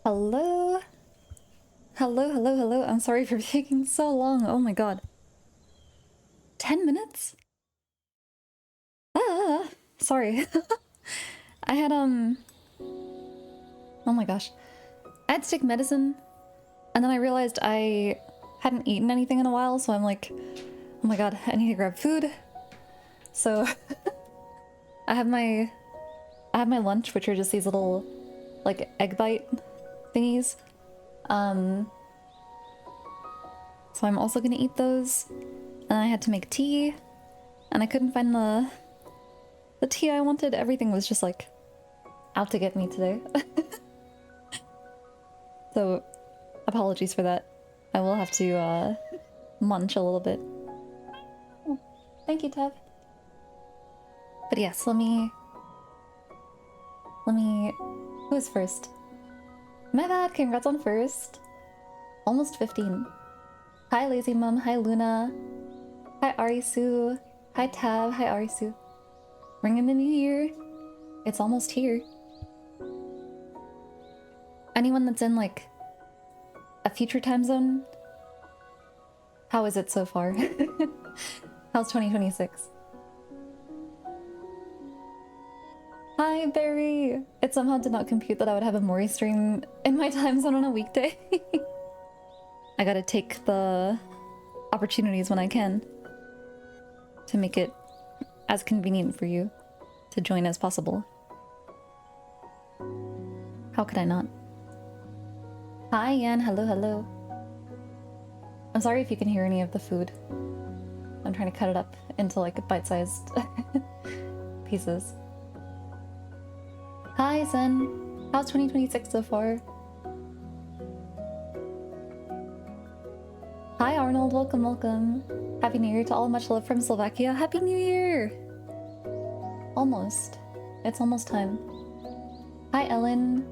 Hello? Hello, hello, hello. I'm sorry for taking so long. Oh my god. 10 minutes? Ah, sorry. I had, oh my gosh. I had to take medicine, and then I realized I hadn't eaten anything in a while, so I'm like, oh my god, I need to grab food. So, I have my, I have my lunch, which are just these little, like, egg bite thingies. Um, so I'm also gonna eat those. And I had to make tea, and I couldn't find the tea I wanted. Everything was just like out to get me today. So apologies for that. I will have to munch a little bit. Oh, thank you, Tev. But yes, let me who is first? My bad, congrats on first. Almost 15. Hi Lazy Mum, hi Luna. Hi Arisu. Hi Tav, hi Arisu. Ringing the new year. It's almost here. Anyone that's in like a future time zone? How is it so far? How's 2026? Hi, Barry! It somehow did not compute that I would have a Mori stream in my time zone on a weekday. I gotta take the opportunities when I can to make it as convenient for you to join as possible. How could I not? Hi, Yan. Hello, hello. I'm sorry if you can hear any of the food. I'm trying to cut it up into like bite-sized pieces. Hi, Zen. How's 2026 so far? Hi, Arnold. Welcome, welcome. Happy New Year to all. Much love from Slovakia. Happy New Year! Almost. It's almost time. Hi, Ellen.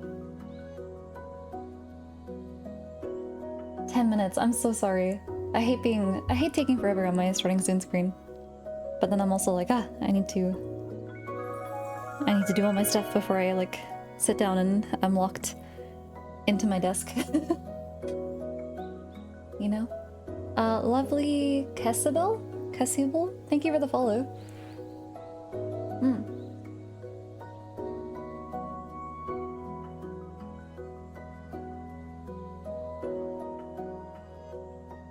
10 minutes. I'm so sorry. I hate taking forever on my starting Zoom screen. But then I'm also like, I need to do all my stuff before I like sit down and I'm locked into my desk. You know? Lovely Kessibel? Kessibel? Thank you for the follow.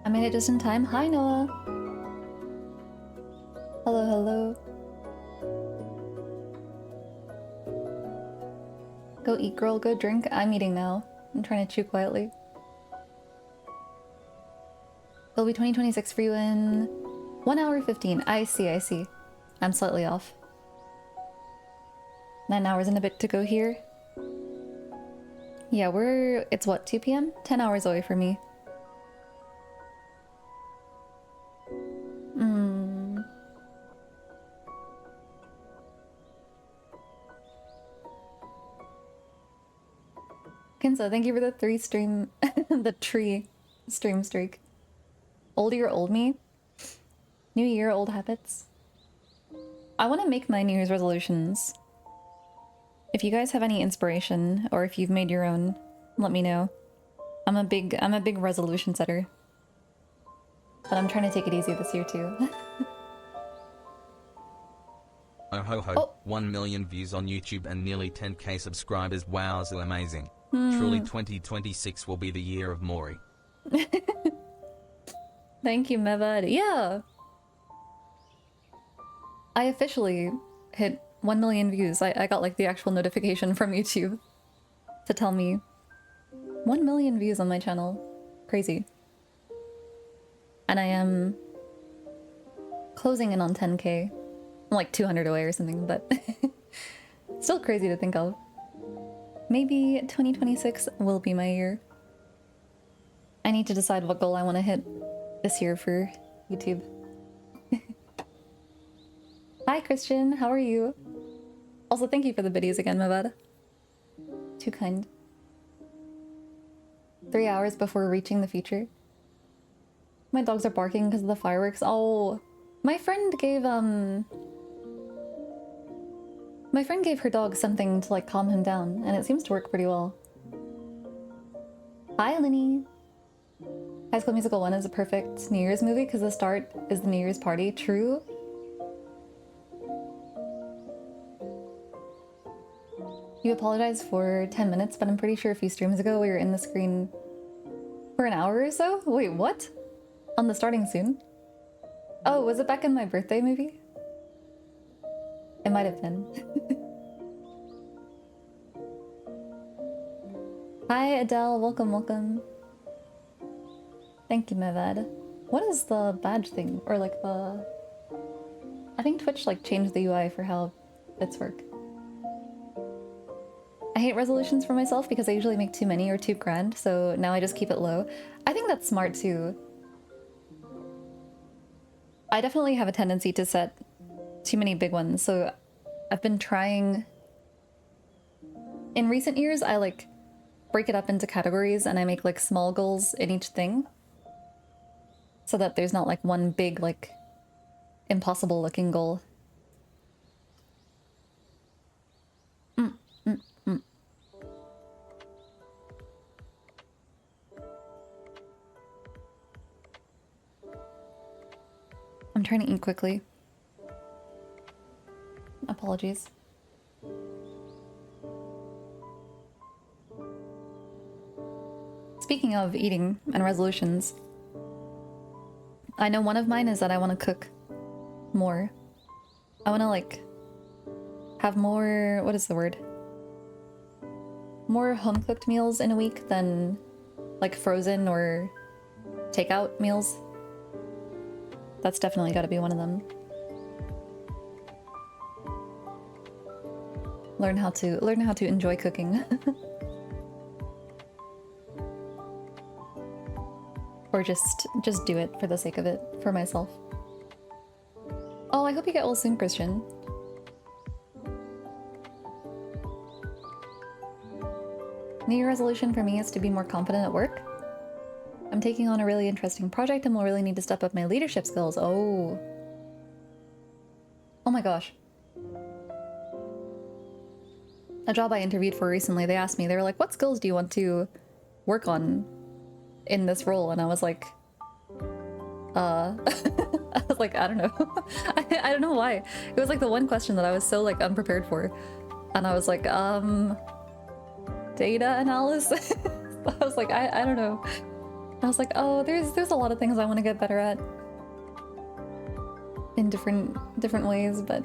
I made it just in time. Hi, Noah. Hello, hello. Go eat, girl. Go drink. I'm eating now. I'm trying to chew quietly. It'll be 2026 for you in 1 hour 15. I see, I see. I'm slightly off. 9 hours and a bit to go here. Yeah, it's what, 2 p.m? 10 hours away from me. Kinsa, thank you for the 3 stream, the tree stream streak. Old year, old me. New year, old habits. I want to make my New Year's resolutions. If you guys have any inspiration, or if you've made your own, let me know. I'm a big resolution setter. But I'm trying to take it easy this year too. Oh ho ho, 1 million views on YouTube and nearly 10k subscribers. Wow, so amazing. Truly 2026 will be the year of Mori. Thank you, Mevad. Yeah! I officially hit 1 million views. I got like the actual notification from YouTube to tell me 1 million views on my channel. Crazy. And I am closing in on 10k. I'm like 200 away or something, but still crazy to think of. Maybe 2026 will be my year. I need to decide what goal I want to hit this year for YouTube. Hi, Christian. How are you? Also, thank you for the biddies again, Mavad. Too kind. 3 hours before reaching the future. My dogs are barking because of the fireworks. Oh, my friend gave her dog something to like calm him down, and it seems to work pretty well. Hi, Lenny. High School Musical 1 is a perfect New Year's movie because the start is the New Year's party. True. You apologized for 10 minutes, but I'm pretty sure a few streams ago we were in the screen for an hour or so? Wait, what? On the starting soon? Oh, was it back in my birthday maybe? It might have been. Hi Adele, welcome, welcome. Thank you, Mevad. What is the badge thing? Or like the... I think Twitch like changed the UI for how bits work. I hate resolutions for myself because I usually make too many or too grand, so now I just keep it low. I think that's smart too. I definitely have a tendency to set too many big ones, so I've been trying... In recent years, I like break it up into categories and I make like small goals in each thing. So that there's not like one big like impossible looking goal. I'm trying to eat quickly. Apologies. Speaking of eating and resolutions, I know one of mine is that I want to cook more. I want to like have more, what is the word? More home cooked meals in a week than like frozen or takeout meals. That's definitely got to be one of them. Learn how to enjoy cooking. Or just do it for the sake of it, for myself. Oh, I hope you get well soon, Christian. New Year resolution for me is to be more confident at work. I'm taking on a really interesting project and will really need to step up my leadership skills. Oh. Oh my gosh. A job I interviewed for recently, they asked me, they were like, what skills do you want to work on in this role? And I was like, I was like, I don't know. I don't know why. It was like the one question that I was so like unprepared for. And I was like, data analysis? I was like, I don't know. I was like, oh, there's a lot of things I want to get better at in different ways, but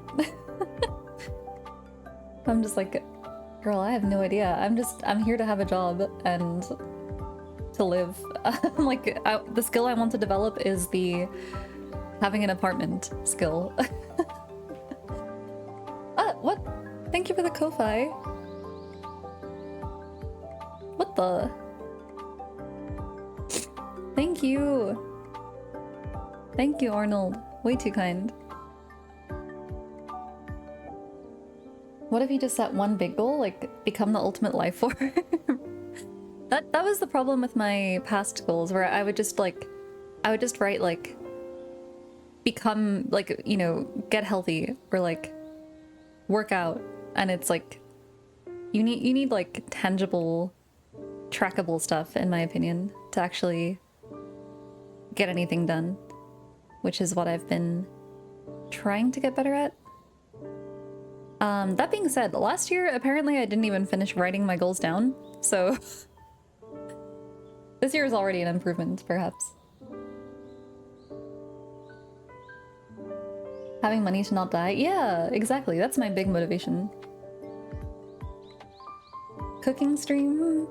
I'm just like, girl, I have no idea. I'm here to have a job and to live. I'm like, the skill I want to develop is the having an apartment skill. What? Thank you for the Ko-Fi. What the? Thank you. Thank you, Arnold. Way too kind. What if you just set one big goal, like become the ultimate life form? That was the problem with my past goals, where I would just write like become like, you know, get healthy or like work out, and it's like you need like tangible, trackable stuff, in my opinion, to actually get anything done, which is what I've been trying to get better at. That being said, last year apparently I didn't even finish writing my goals down, so this year is already an improvement, perhaps. Having money to not die? Yeah, exactly. That's my big motivation. Cooking stream?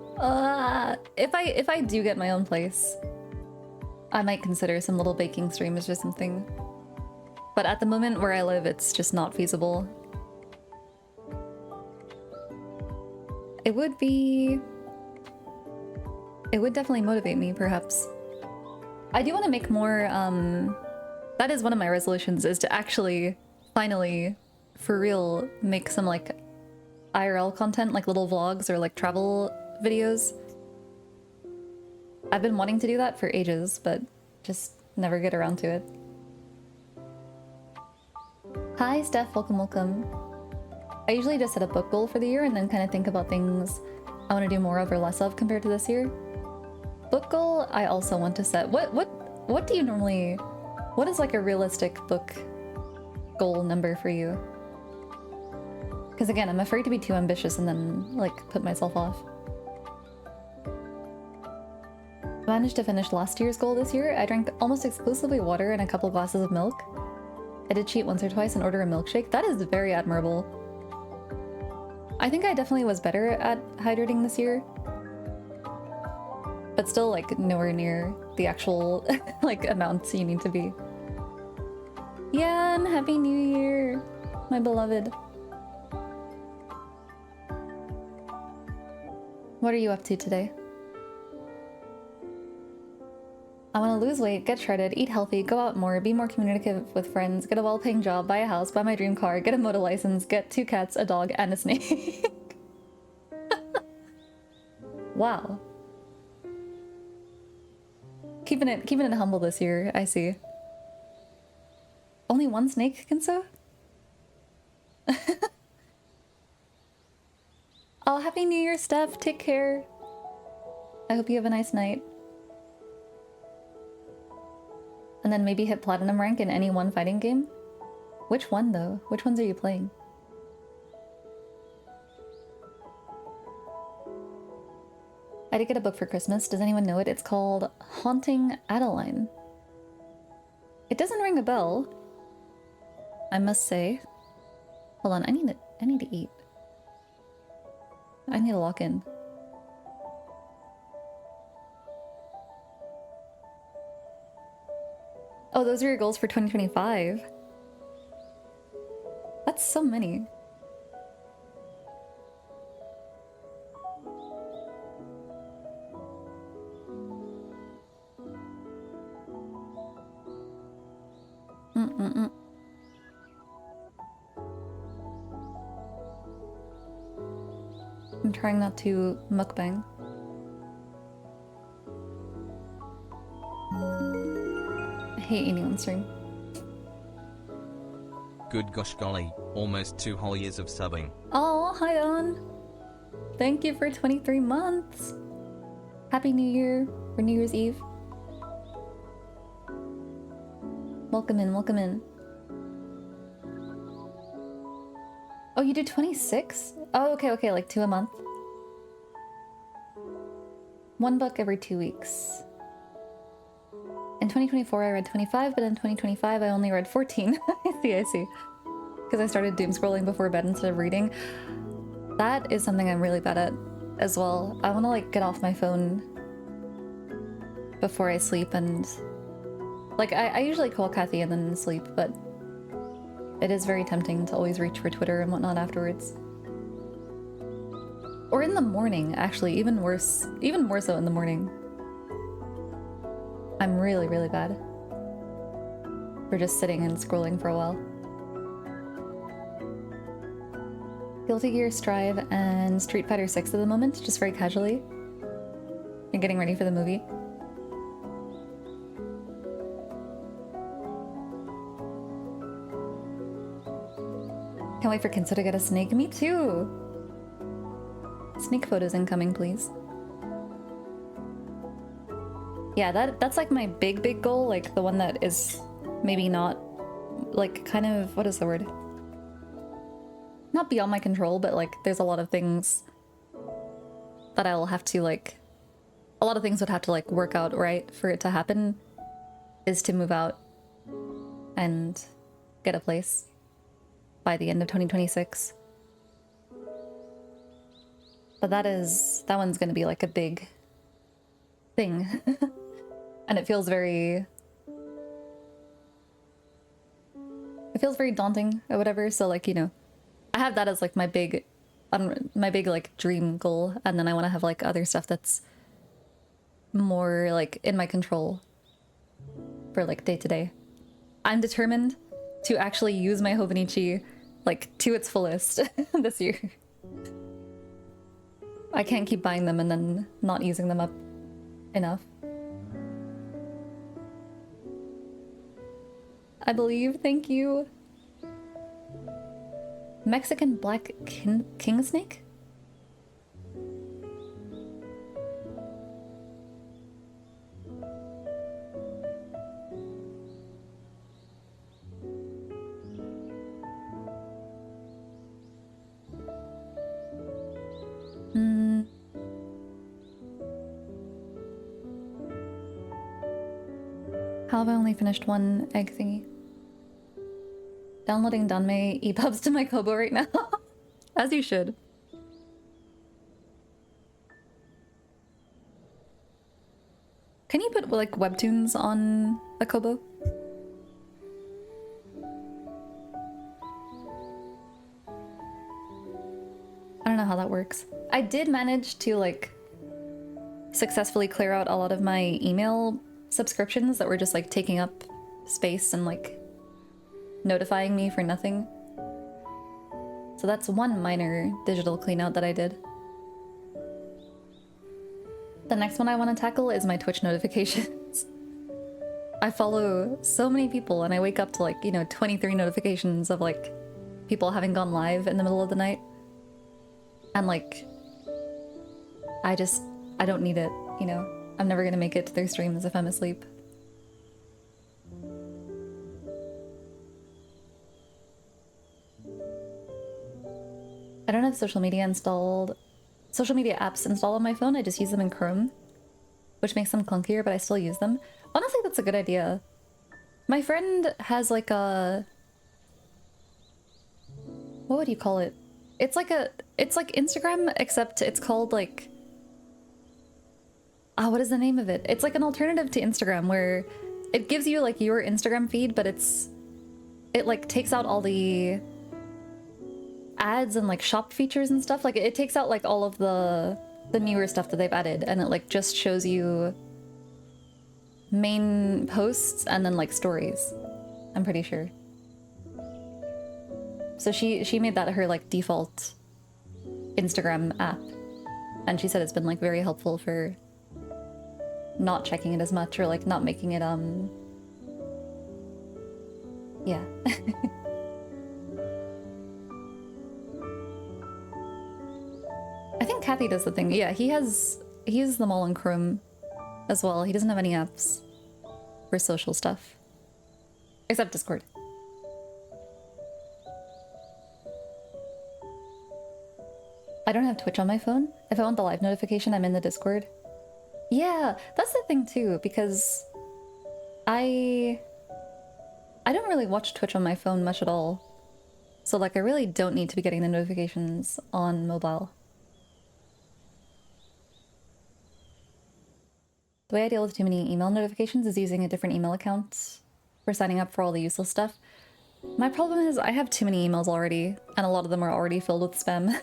If I do get my own place, I might consider some little baking streams or something. But at the moment where I live, it's just not feasible. It would definitely motivate me, perhaps. I do want to make more, that is one of my resolutions, is to actually, finally, for real, make some, like, IRL content, like little vlogs or, like, travel videos. I've been wanting to do that for ages, but just never get around to it. Hi, Steph. Welcome, welcome. I usually just set a book goal for the year and then kind of think about things I want to do more of or less of compared to this year. Book goal I also want to set. What do you normally... What is like a realistic book goal number for you? Because again, I'm afraid to be too ambitious and then like put myself off. I managed to finish last year's goal this year. I drank almost exclusively water and a couple glasses of milk. I did cheat once or twice and order a milkshake. That is very admirable. I think I definitely was better at hydrating this year. But still like nowhere near the actual like amounts you need to be. Yeah, and Happy New Year, my beloved. What are you up to today? I want to lose weight, get shredded, eat healthy, go out more, be more communicative with friends, get a well-paying job, buy a house, buy my dream car, get a motor license, get 2 cats, a dog, and a snake. Wow. Keeping it humble this year, I see. Only 1 snake can sew? Oh, Happy New Year, Steph. Take care. I hope you have a nice night. And then maybe hit platinum rank in any one fighting game? Which one, though? Which ones are you playing? I did get a book for Christmas. Does anyone know it? It's called Haunting Adeline. It doesn't ring a bell, I must say. Hold on, I need to eat. I need to lock in. Oh, those are your goals for 2025? That's so many. I'm trying not to mukbang. I hate eating on stream. Good gosh golly, almost 2 whole years of subbing. Oh, hi on. Thank you for 23 months. Happy New Year or New Year's Eve. Welcome in, welcome in. Oh, you do 26? Oh, okay, like 2 a month. 1 book every 2 weeks. In 2024 I read 25, but in 2025 I only read 14. I see. Because I started doom scrolling before bed instead of reading. That is something I'm really bad at as well. I want to like get off my phone before I sleep, and like I usually call Kathy and then sleep, but it is very tempting to always reach for Twitter and whatnot afterwards. Or in the morning, actually, even worse. Even more so in the morning. I'm really, really bad for just sitting and scrolling for a while. Guilty Gear Strive and Street Fighter 6 at the moment, just very casually. And getting ready for the movie. Can't wait for Kinso to get a snake. Me too! Snake photos incoming, please. Yeah, that's like my big goal, like the one that is maybe not, like, kind of, what is the word? Not beyond my control, but like there's a lot of things that I'll have to like, a lot of things would have to like work out right for it to happen, is to move out and get a place by the end of 2026. But that one's gonna be like a big thing. And it feels very daunting or whatever, so like, you know, I have that as like my big like dream goal, and then I want to have like other stuff that's more like in my control for like day to day. I'm determined to actually use my Hobonichi like to its fullest this year. I can't keep buying them and then not using them up enough. I believe, thank you. Mexican black king snake? How have I only finished one egg thingy? Downloading Danmei EPUBs to my Kobo right now. As you should. Can you put like webtoons on a Kobo? I don't know how that works. I did manage to like successfully clear out a lot of my email subscriptions that were just like taking up space and like notifying me for nothing. So that's one minor digital cleanout that I did. The next one I want to tackle is my Twitch notifications. I follow so many people and I wake up to like, you know, 23 notifications of like people having gone live in the middle of the night. And like, I don't need it, you know? I'm never gonna make it to their streams if I'm asleep. I don't have social media apps installed on my phone. I just use them in Chrome, which makes them clunkier, but I still use them. Honestly, that's a good idea. My friend has like a... what would you call it? It's like Instagram, except it's called like... what is the name of it? It's like an alternative to Instagram where it gives you like your Instagram feed, but it like takes out all the ads and like shop features and stuff. Like it takes out like all of the newer stuff that they've added, and it like just shows you main posts and then like stories, I'm pretty sure. So she made that her like default Instagram app, and she said it's been like very helpful for not checking it as much or like not making it yeah. I think Kathy does the thing. Yeah, he uses them all on Chrome as well. He doesn't have any apps for social stuff. Except Discord. I don't have Twitch on my phone. If I want the live notification, I'm in the Discord. Yeah, that's the thing too, because I don't really watch Twitch on my phone much at all. So like I really don't need to be getting the notifications on mobile. The way I deal with too many email notifications is using a different email account for signing up for all the useless stuff. My problem is I have too many emails already, and a lot of them are already filled with spam.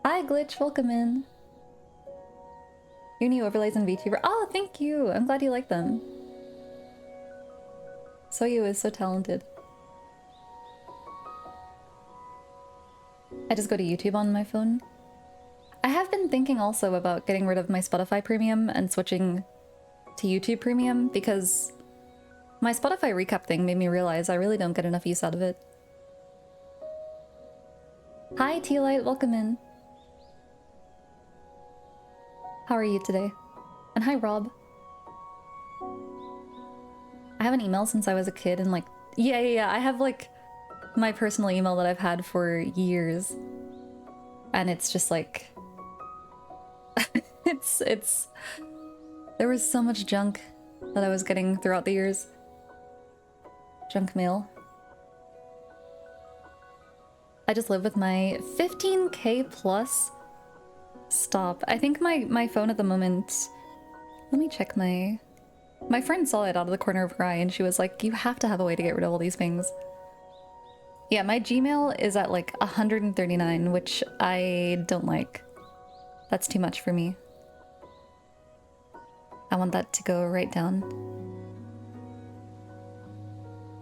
Hi Glitch, welcome in. Your new overlays in VTuber. Oh, thank you! I'm glad you like them. Soyu is so talented. I just go to YouTube on my phone. I have been thinking also about getting rid of my Spotify Premium and switching to YouTube Premium, because my Spotify recap thing made me realize I really don't get enough use out of it. Hi T-Light, welcome in. How are you today? And hi Rob. I haven't emailed since I was a kid, and like, yeah, I have like my personal email that I've had for years. And it's just like, there was so much junk that I was getting throughout the years. Junk mail. I just live with my 15K plus. Stop. I think my phone at the moment, let me check my friend saw it out of the corner of her eye and she was like, you have to have a way to get rid of all these things. Yeah, my Gmail is at like 139, which I don't like. That's too much for me. I want that to go right down.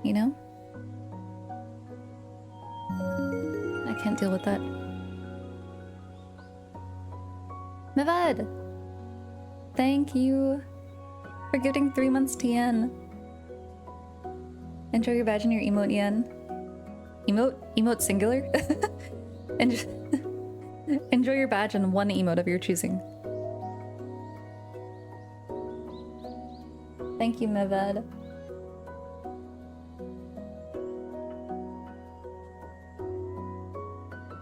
You know? I can't deal with that. Mevad! Thank you for giving 3 months to Yen. Enjoy your badge and your emote, Yen. Emote singular? Enjoy your badge and one emote of your choosing. Thank you, Mevad.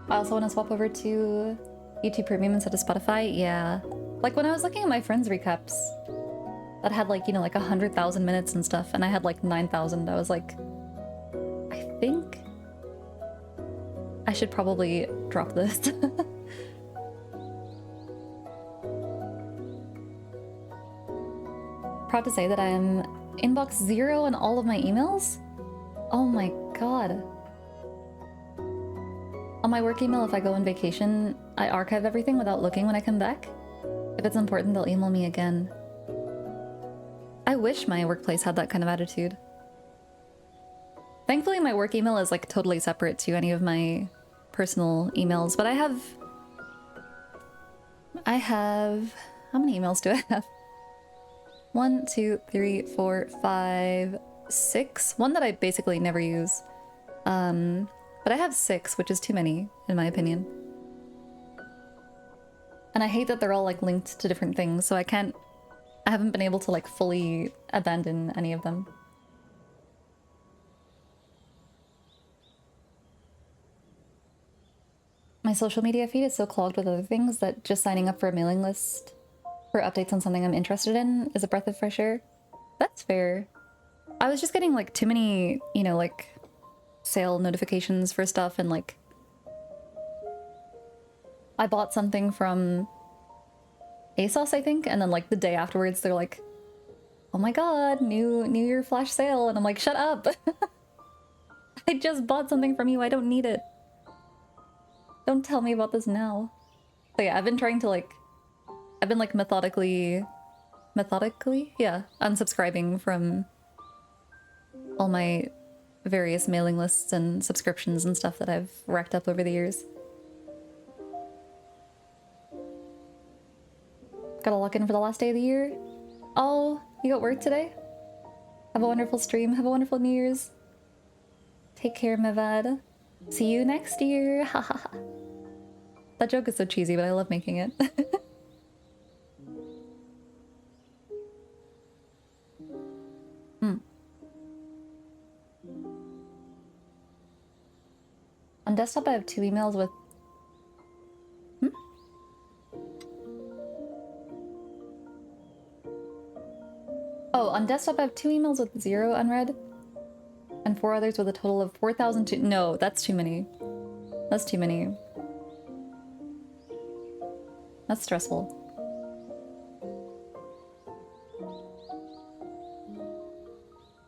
I also want to swap over to YouTube Premium instead of Spotify. Yeah, Like when I was looking at my friends' recaps that had like, you know, like 100,000 minutes and stuff, and I had like 9,000, I was like, I think I should probably drop this. Proud to say that I am inbox 0 in all of my emails? Oh my god. On my work email, if I go on vacation, I archive everything without looking when I come back. If it's important, they'll email me again. I wish my workplace had that kind of attitude. Thankfully, my work email is like totally separate to any of my personal emails, but I have... How many emails do I have? 1, 2, 3, 4, 5, 6. One that I basically never use. But I have 6, which is too many, in my opinion. And I hate that they're all like linked to different things, so I haven't been able to like fully abandon any of them. My social media feed is so clogged with other things that just signing up for a mailing list for updates on something I'm interested in is a breath of fresh air. That's fair. I was just getting like too many, you know, like sale notifications for stuff, and like I bought something from ASOS, I think, and then like the day afterwards they're like, oh my god, new year flash sale, and I'm like, shut up. I just bought something from you, I don't need it. Don't tell me about this now. So yeah, I've been trying to like, I've been like methodically, yeah, unsubscribing from all my various mailing lists and subscriptions and stuff that I've racked up over the years. Gotta lock in for the last day of the year. Oh, you got work today? Have a wonderful stream. Have a wonderful New Year's. Take care, Mevad. See you next year. Ha ha ha. That joke is so cheesy, but I love making it. On desktop, I have 2 emails with... Oh, on desktop, I have 2 emails with 0 unread, and 4 others with a total of 4,002. No, that's too many. That's too many. That's stressful.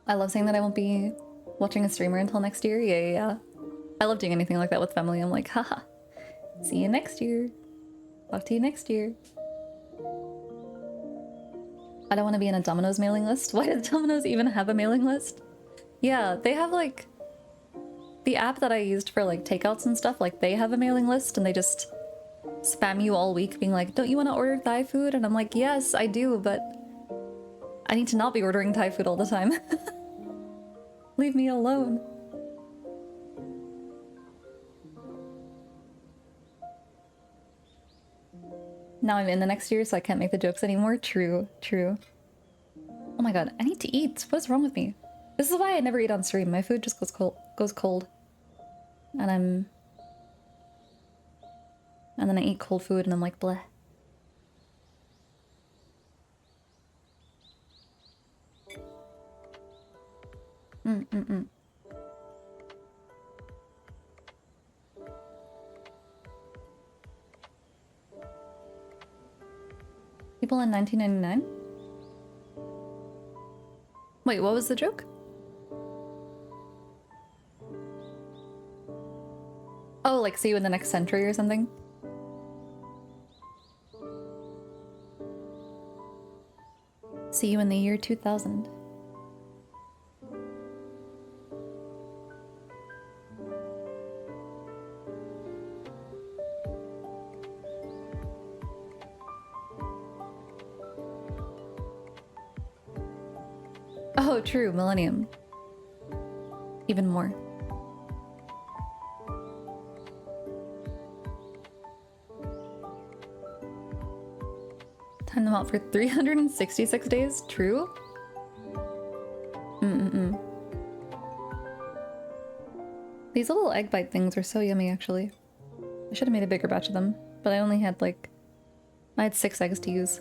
I love saying that I won't be watching a streamer until next year. Yeah. I love doing anything like that with family. I'm like, haha, see you next year. Talk to you next year. I don't want to be in a Domino's mailing list. Why does Domino's even have a mailing list? Yeah, they have like... The app that I used for like takeouts and stuff, like they have a mailing list and they just spam you all week being like, don't you want to order Thai food? And I'm like, yes, I do, but I need to not be ordering Thai food all the time. Leave me alone. Now I'm in the next year, so I can't make the jokes anymore. True, true. Oh my god, I need to eat. What's wrong with me? This is why I never eat on stream. My food just goes cold. And then I eat cold food and I'm like, bleh. People in 1999? Wait, what was the joke? Oh, like see you in the next century or something? See you in the year 2000. Oh, true, Millennium. Even more. Time them out for 366 days? True? These little egg bite things are so yummy, actually. I should have made a bigger batch of them, but I only had like I had 6 eggs to use.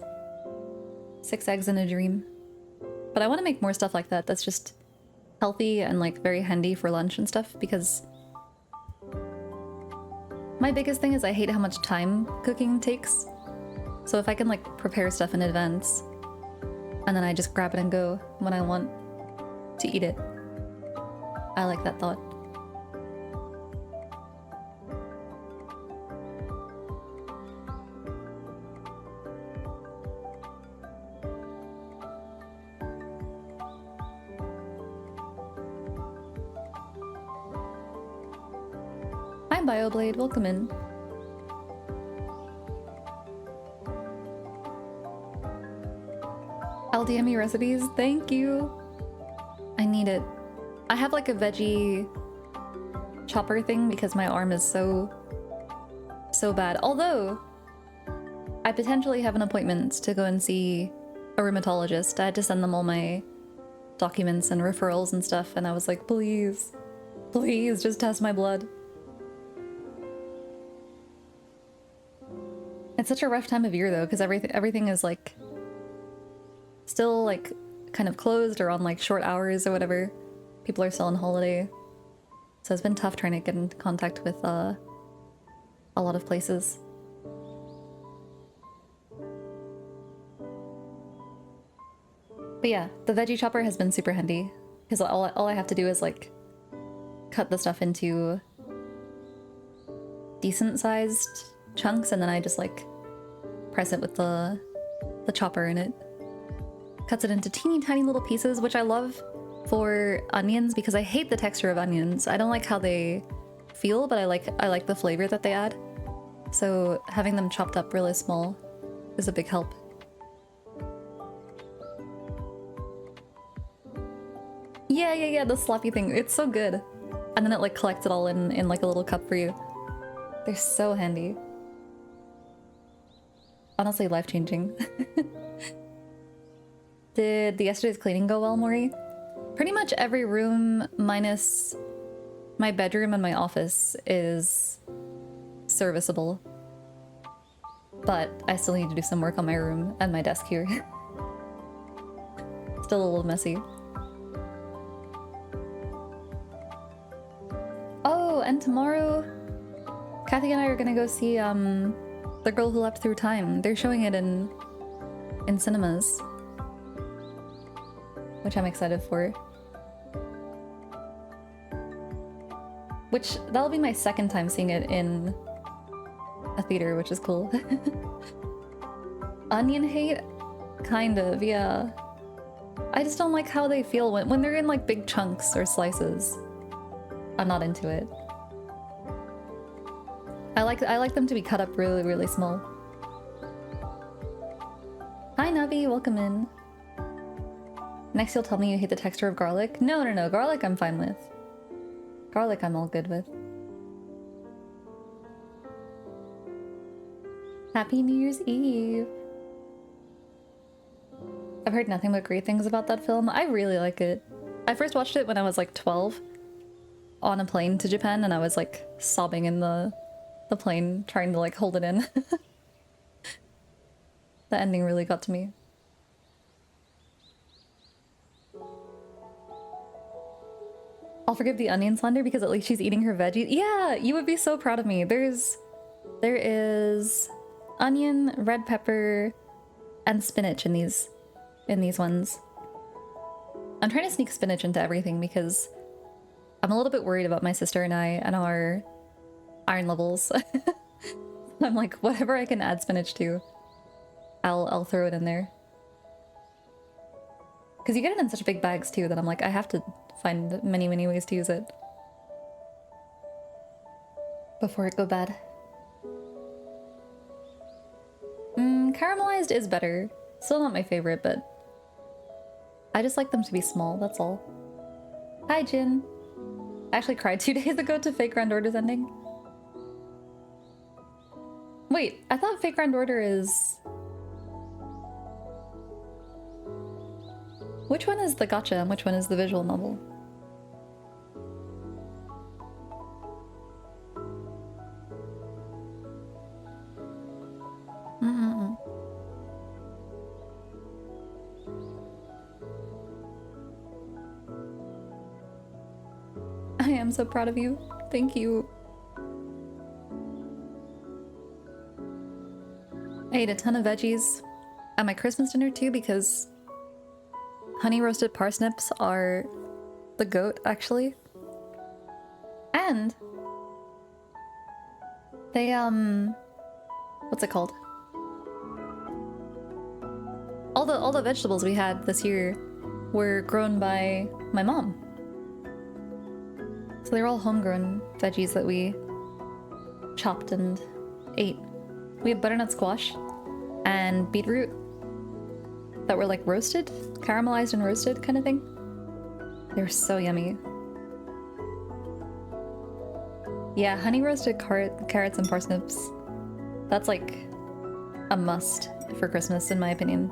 6 eggs in a dream. But I want to make more stuff like that that's just healthy and like very handy for lunch and stuff, because my biggest thing is I hate how much time cooking takes. So if I can like prepare stuff in advance and then I just grab it and go when I want to eat it, I like that thought. Hi Bioblade, welcome in. LDME recipes, thank you. I need it. I have like a veggie chopper thing because my arm is so bad. Although I potentially have an appointment to go and see a rheumatologist. I had to send them all my documents and referrals and stuff, and I was like, please, please just test my blood. It's such a rough time of year though, because everything is like still like kind of closed or on like short hours or whatever. People are still on holiday. So it's been tough trying to get in contact with a lot of places. But yeah, the veggie chopper has been super handy because all I have to do is like cut the stuff into decent sized chunks, and then I just like press it with the chopper, and it cuts it into teeny tiny little pieces, which I love for onions because I hate the texture of onions. I don't like how they feel, but I like the flavor that they add. So having them chopped up really small is a big help. Yeah, the sloppy thing. It's so good. And then it like collects it all in like a little cup for you. They're so handy. Honestly, life-changing. Did the yesterday's cleaning go well, Maury? Pretty much every room minus my bedroom and my office is serviceable. But I still need to do some work on my room and my desk here. Still a little messy. Oh, and tomorrow, Kathy and I are gonna go see The Girl Who Leapt Through Time. They're showing it in cinemas, which I'm excited for. Which, that'll be my second time seeing it in a theater, which is cool. Onion hate? Kind of, yeah. I just don't like how they feel when they're in like big chunks or slices. I'm not into it. I like them to be cut up really, really small. Hi Navi, welcome in. Next you'll tell me you hate the texture of garlic. No, garlic I'm fine with. Garlic I'm all good with. Happy New Year's Eve! I've heard nothing but great things about that film. I really like it. I first watched it when I was like 12 on a plane to Japan, and I was like sobbing in the plane trying to like hold it in. The ending really got to me. I'll forgive the onion slander because at least she's eating her veggies. Yeah, you would be so proud of me. There is onion, red pepper, and spinach in these ones. I'm trying to sneak spinach into everything because I'm a little bit worried about my sister and I and our iron levels. I'm like, whatever I can add spinach to, I'll throw it in there. Because you get it in such big bags too that I'm like, I have to find many, many ways to use it before it go bad. Caramelized is better. Still not my favorite, but I just like them to be small, that's all. Hi, Jin. I actually cried 2 days ago to Fake Grand Order's ending. Wait, I thought Fake Grand Order is... Which one is the gacha and which one is the visual novel? I am so proud of you. Thank you. I ate a ton of veggies at my Christmas dinner too because honey roasted parsnips are the goat, actually. And they, what's it called? All the vegetables we had this year were grown by my mom. So they're all homegrown veggies that we chopped and ate. We had butternut squash and beetroot that were like roasted, caramelized and roasted kind of thing. They were so yummy. Yeah, honey roasted carrots and parsnips. That's like a must for Christmas in my opinion.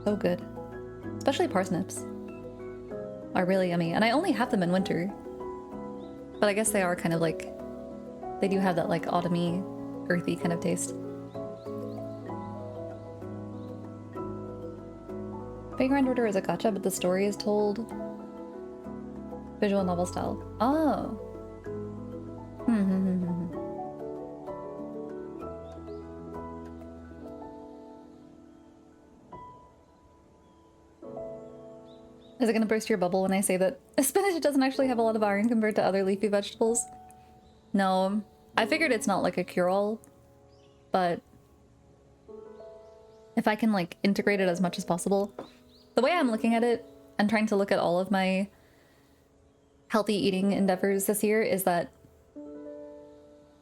So good. Especially parsnips are really yummy. And I only have them in winter. But I guess they are kind of like, they do have that like autumny, earthy kind of taste. Vagrant Order is a gacha, but the story is told visual novel style. Oh. Is it gonna burst your bubble when I say that spinach doesn't actually have a lot of iron compared to other leafy vegetables? No. I figured it's not like a cure-all, but if I can like integrate it as much as possible. The way I'm looking at it and trying to look at all of my healthy eating endeavors this year is that,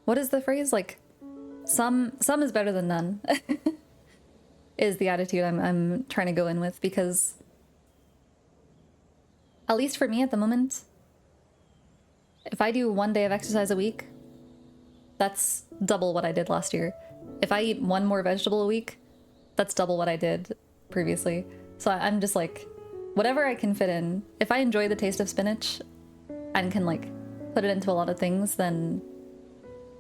what is the phrase? Like, some is better than none is the attitude I'm trying to go in with, because at least for me at the moment, if I do 1 day of exercise a week, that's double what I did last year. If I eat 1 more vegetable a week, that's double what I did previously. So I'm just like, whatever I can fit in. If I enjoy the taste of spinach and can like put it into a lot of things, then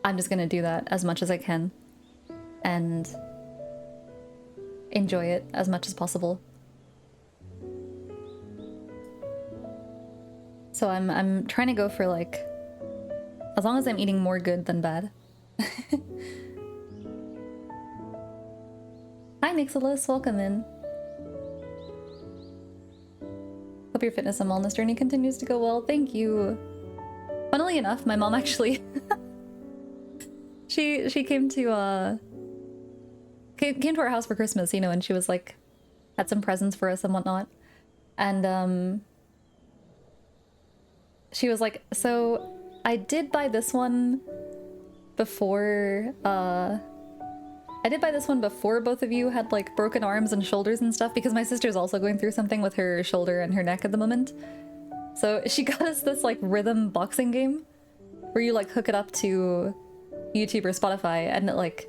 I'm just gonna do that as much as I can and enjoy it as much as possible. So I'm trying to go for like, as long as I'm eating more good than bad. Hi Nixilus, welcome in. Hope your fitness and wellness journey continues to go well. Thank you. Funnily enough, my mom actually she came to our house for Christmas, you know, and she was like, had some presents for us and whatnot. And she was like, so I did buy this one before both of you had like broken arms and shoulders and stuff, because my sister's also going through something with her shoulder and her neck at the moment. So she got us this like rhythm boxing game where you like hook it up to YouTube or Spotify and it like,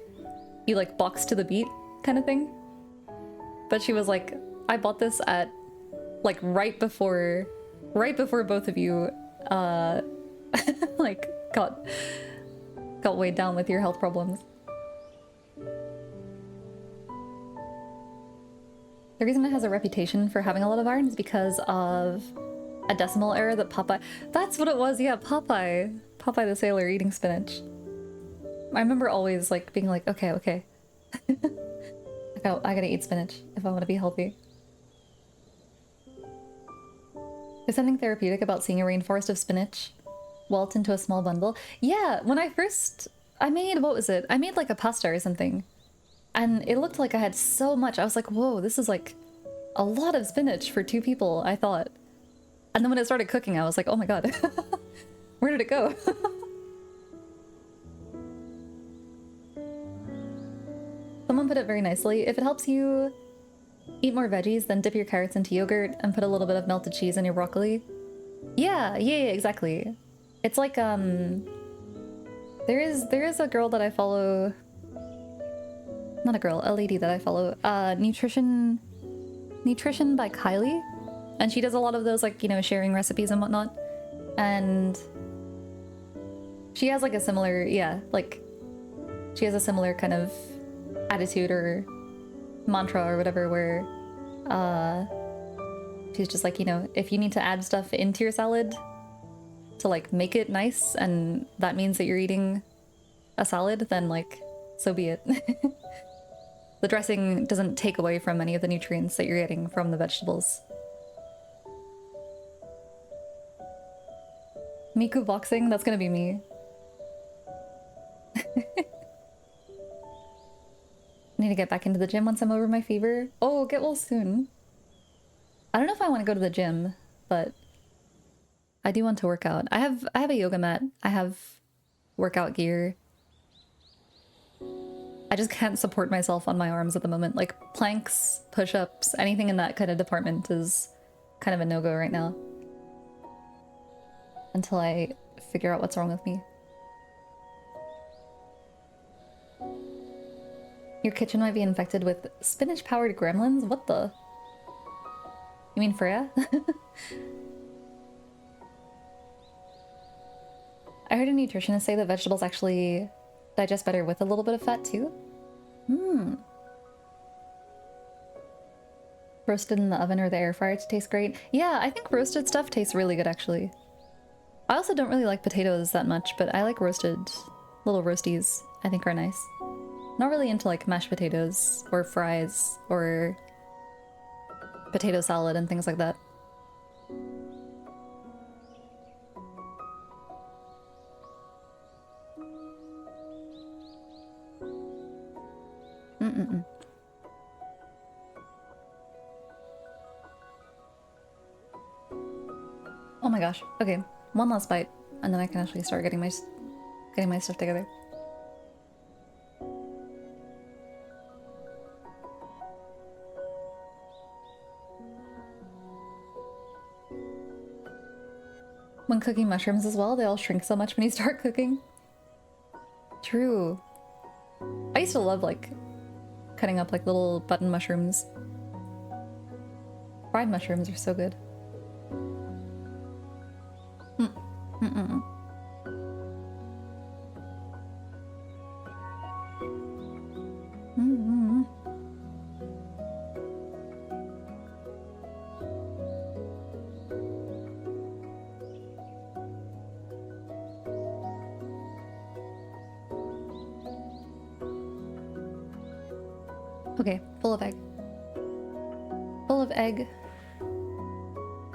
you like box to the beat kind of thing. But she was like, I bought this at like right before both of you like got weighed down with your health problems. The reason it has a reputation for having a lot of iron is because of a decimal error that Popeye... That's what it was, yeah, Popeye. Popeye the Sailor eating spinach. I remember always like being like, okay. I gotta eat spinach if I want to be healthy. There's something therapeutic about seeing a rainforest of spinach welt into a small bundle. Yeah, when I made, what was it? I made like a pasta or something. And it looked like I had so much. I was like, whoa, this is like a lot of spinach for 2 people, I thought. And then when it started cooking, I was like, oh my god. Where did it go? Someone put it very nicely. If it helps you eat more veggies, then dip your carrots into yogurt and put a little bit of melted cheese in your broccoli. Yeah, exactly. It's like, there is a girl that I follow... Not a girl, a lady that I follow. Nutrition by Kylie. And she does a lot of those, like, you know, sharing recipes and whatnot. And she has like a similar, she has a similar kind of attitude or mantra or whatever where she's just like, you know, if you need to add stuff into your salad, to like make it nice and that means that you're eating a salad, then like, so be it. The dressing doesn't take away from any of the nutrients that you're getting from the vegetables. Miku boxing? That's gonna be me. Need to get back into the gym once I'm over my fever. Oh, get well soon. I don't know if I want to go to the gym, but I do want to work out. I have a yoga mat. I have workout gear. I just can't support myself on my arms at the moment. Like planks, push-ups, anything in that kind of department is kind of a no-go right now. Until I figure out what's wrong with me. Your kitchen might be infected with spinach-powered gremlins? What the? You mean Freya? I heard a nutritionist say that vegetables actually digest better with a little bit of fat too. Roasted in the oven or the air fryer to taste great. Yeah, I think roasted stuff tastes really good actually. I also don't really like potatoes that much, but I like roasted little roasties. I think are nice. Not really into like mashed potatoes or fries or potato salad and things like that. Oh my gosh. Okay, one last bite, and then I can actually start getting my stuff together. When cooking mushrooms as well, they all shrink so much when you start cooking. True. I used to love like cutting up like little button mushrooms. Fried mushrooms are so good. Okay, full of egg. Full of egg.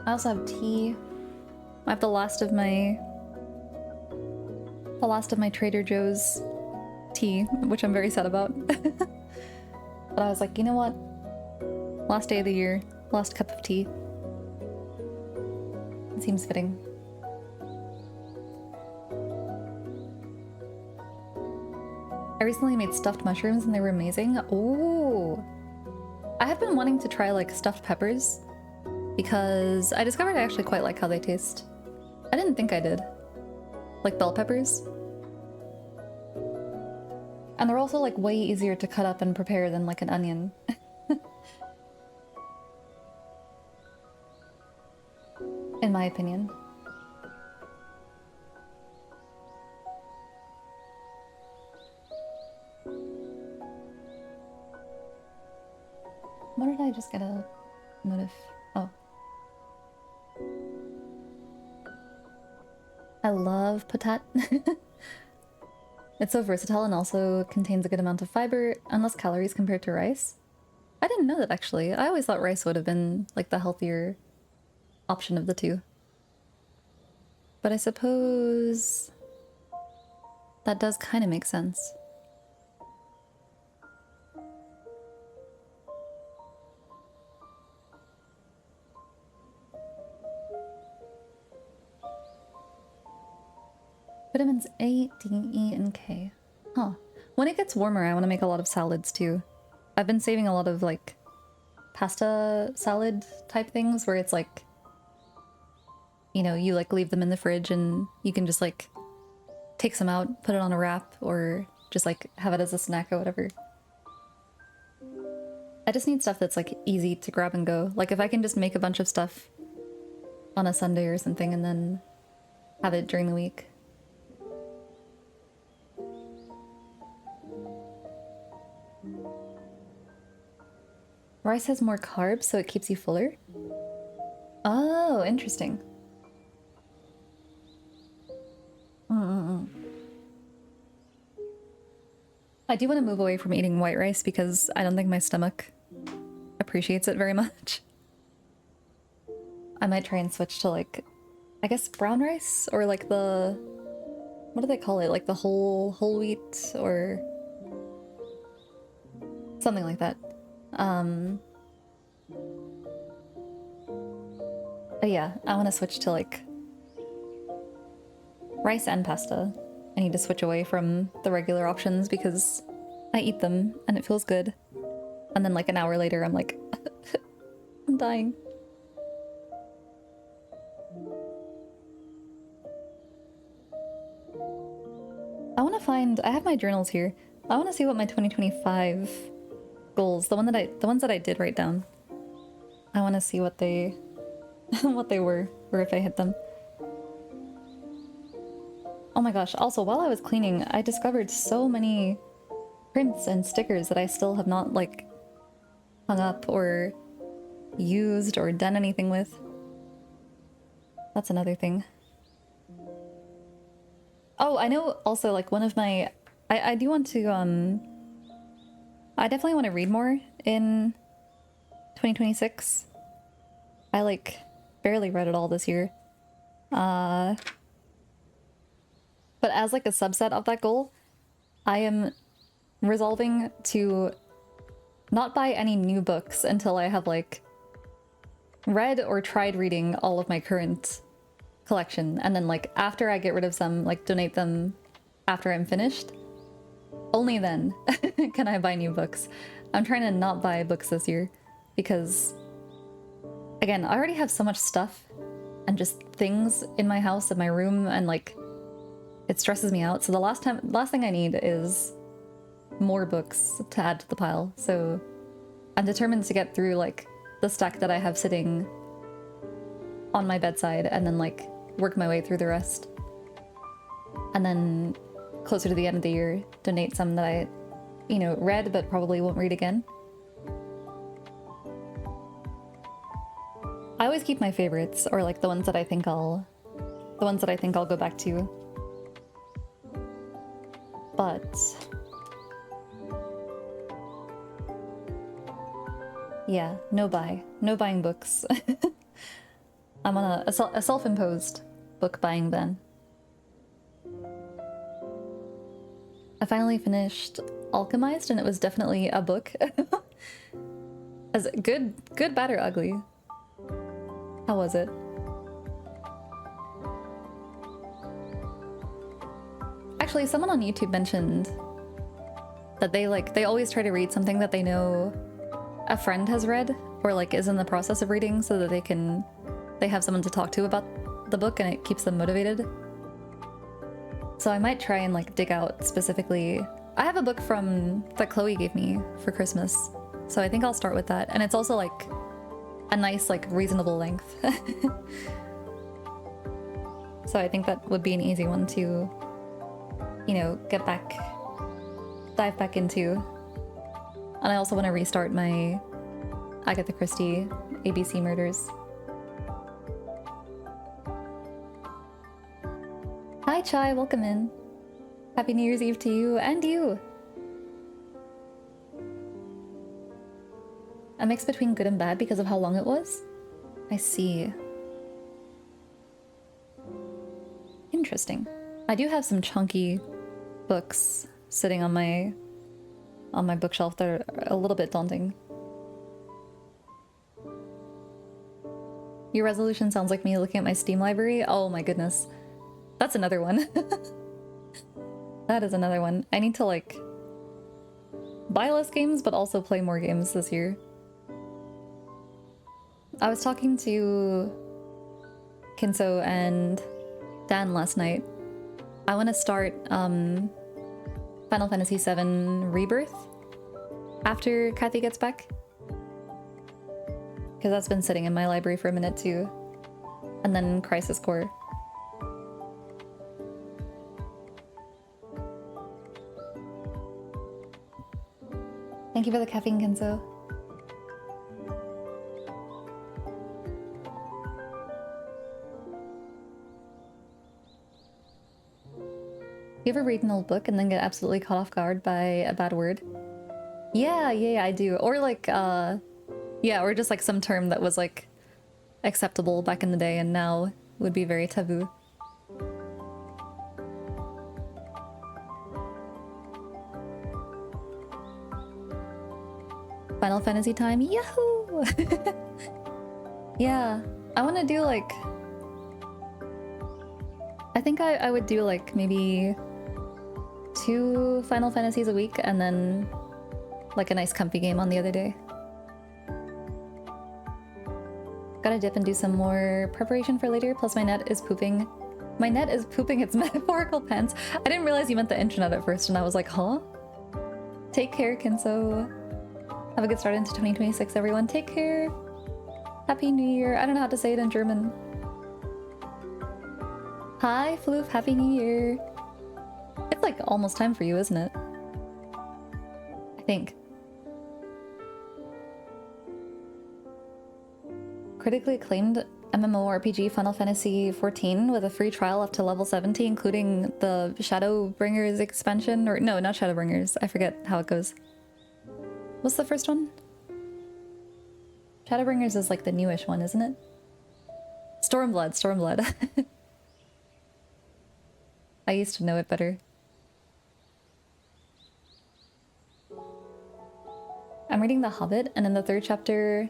I also have tea. I have the last of my Trader Joe's tea, which I'm very sad about. But I was like, you know what? Last day of the year, last cup of tea. It seems fitting. I recently made stuffed mushrooms and they were amazing. Oh, I have been wanting to try like stuffed peppers because I discovered I actually quite like how they taste. I didn't think I did. Like bell peppers. And they're also like way easier to cut up and prepare than like an onion. In my opinion. What did I just get a notif? Oh. I love patat. It's so versatile and also contains a good amount of fiber and less calories compared to rice. I didn't know that actually. I always thought rice would have been like the healthier option of the two. But I suppose that does kind of make sense. Vitamins A, D, E, and K. Huh. When it gets warmer, I want to make a lot of salads too. I've been saving a lot of like pasta salad type things where it's like, you know, you like leave them in the fridge and you can just like take some out, put it on a wrap, or just like have it as a snack or whatever. I just need stuff that's like easy to grab and go. Like if I can just make a bunch of stuff on a Sunday or something and then have it during the week. Rice has more carbs, so it keeps you fuller? Oh, interesting. I do want to move away from eating white rice because I don't think my stomach appreciates it very much. I might try and switch to like, I guess brown rice or like the, what do they call it? Like the whole wheat or something like that. But yeah, I want to switch to like rice and pasta. I need to switch away from the regular options because I eat them and it feels good. And then like an hour later, I'm like, I'm dying. I want to find, I have my journals here. I want to see what my 2025 goals, the ones that I did write down. I want to see what they, what they were, or if I hit them. Oh my gosh, also while I was cleaning, I discovered so many prints and stickers that I still have not like hung up or used or done anything with. That's another thing. Oh, I know also like one of my, I do want to, I definitely want to read more in 2026. I like barely read it all this year. But as like a subset of that goal, I am resolving to not buy any new books until I have like read or tried reading all of my current collection, and then like after I get rid of some, like donate them after I'm finished, only then can I buy new books. I'm trying to not buy books this year because again, I already have so much stuff and just things in my house, in my room, and like it stresses me out. So the last thing I need is more books to add to the pile. So I'm determined to get through like the stack that I have sitting on my bedside and then like work my way through the rest. And then closer to the end of the year, donate some that I, you know, read but probably won't read again. I always keep my favorites, or like the ones that I think I'll go back to. But yeah, no buying books. I'm on a self-imposed book buying ban. I finally finished Alchemized, and it was definitely a book. As good, bad, or ugly? How was it? Actually, someone on YouTube mentioned that they always try to read something that they know a friend has read or like is in the process of reading, so that they have someone to talk to about the book and it keeps them motivated. So I might try and like dig out specifically. I have a book that Chloe gave me for Christmas, so I think I'll start with that. And it's also like a nice, like reasonable length. So I think that would be an easy one to, you know, dive back into. And I also want to restart my Agatha Christie ABC Murders. Hi Chai, welcome in. Happy New Year's Eve to you and you. A mix between good and bad because of how long it was? I see. Interesting. I do have some chunky books sitting on my bookshelf that are a little bit daunting. Your resolution sounds like me looking at my Steam library. Oh my goodness. That's another one. That is another one. I need to like buy less games but also play more games this year. I was talking to Kinso and Dan last night. I want to start Final Fantasy VII Rebirth after Kathy gets back, because that's been sitting in my library for a minute too. And then Crisis Core. Thank you for the caffeine, Kenzo. You ever read an old book and then get absolutely caught off guard by a bad word? Yeah, I do. Or like, yeah, or just like some term that was like acceptable back in the day and now would be very taboo. Final Fantasy time, yahoo! Yeah, I want to do like... I think I would do like maybe 2 Final Fantasies a week and then like a nice comfy game on the other day. Gotta dip and do some more preparation for later, plus my net is pooping. My net is pooping its metaphorical pants. I didn't realize you meant the internet at first and I was like, huh? Take care, Kinso. Have a good start into 2026, everyone. Take care. Happy New Year. I don't know how to say it in German. Hi, Floof. Happy New Year. It's like almost time for you, isn't it? I think. Critically acclaimed MMORPG Final Fantasy XIV with a free trial up to level 70, including the Shadowbringers expansion. Or no, not Shadowbringers. I forget how it goes. What's the first one? Shadowbringers is like the newish one, isn't it? Stormblood. I used to know it better. I'm reading The Hobbit, and in the 3rd chapter,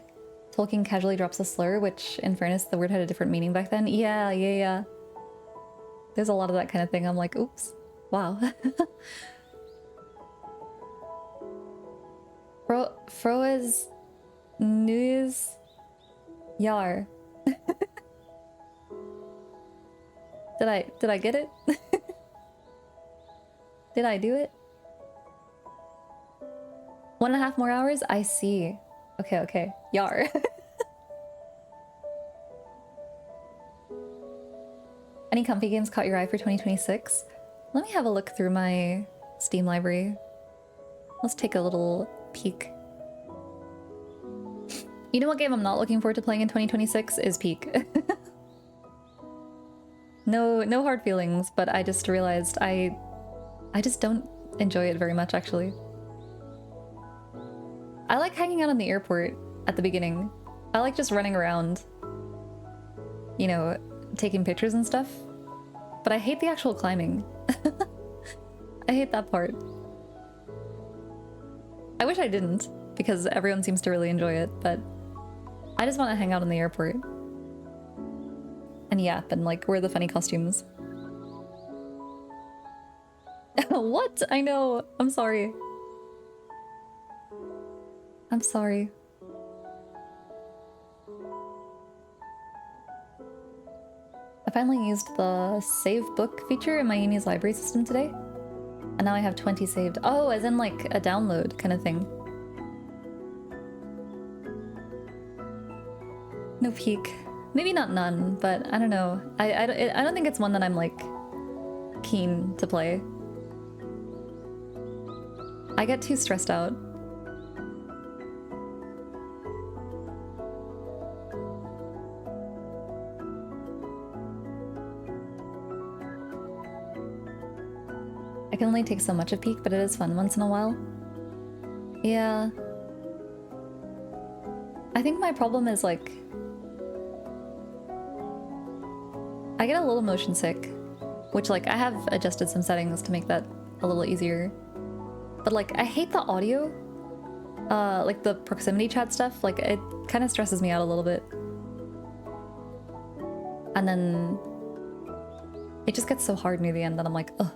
Tolkien casually drops a slur, which, in fairness, the word had a different meaning back then. Yeah. There's a lot of that kind of thing. I'm like, oops. Wow. Froa's news Yar. Did I get it? Did I do it? 1.5 more hours? I see. Okay. Yar. Any comfy games caught your eye for 2026? Let me have a look through my Steam library. Let's take a little peek. You know what game I'm not looking forward to playing in 2026 is Peak. No hard feelings, but I just realized I just don't enjoy it very much, actually. I like hanging out in the airport at the beginning. I like just running around, you know, taking pictures and stuff. But I hate the actual climbing. I hate that part. I wish I didn't, because everyone seems to really enjoy it, but I just want to hang out in the airport. And yap and like wear the funny costumes. What? I know. I'm sorry. I'm sorry. I finally used the save book feature in my uni's library system today. And now I have 20 saved. Oh, as in like a download kind of thing. No Peak. Maybe not none, but I don't know. I don't think it's one that I'm like keen to play. I get too stressed out. I can only take so much of Peak, but it is fun once in a while. Yeah. I think my problem is like... I get a little motion sick, which like I have adjusted some settings to make that a little easier. But like I hate the audio. Like the proximity chat stuff, like it kind of stresses me out a little bit. And then it just gets so hard near the end that I'm like, ugh.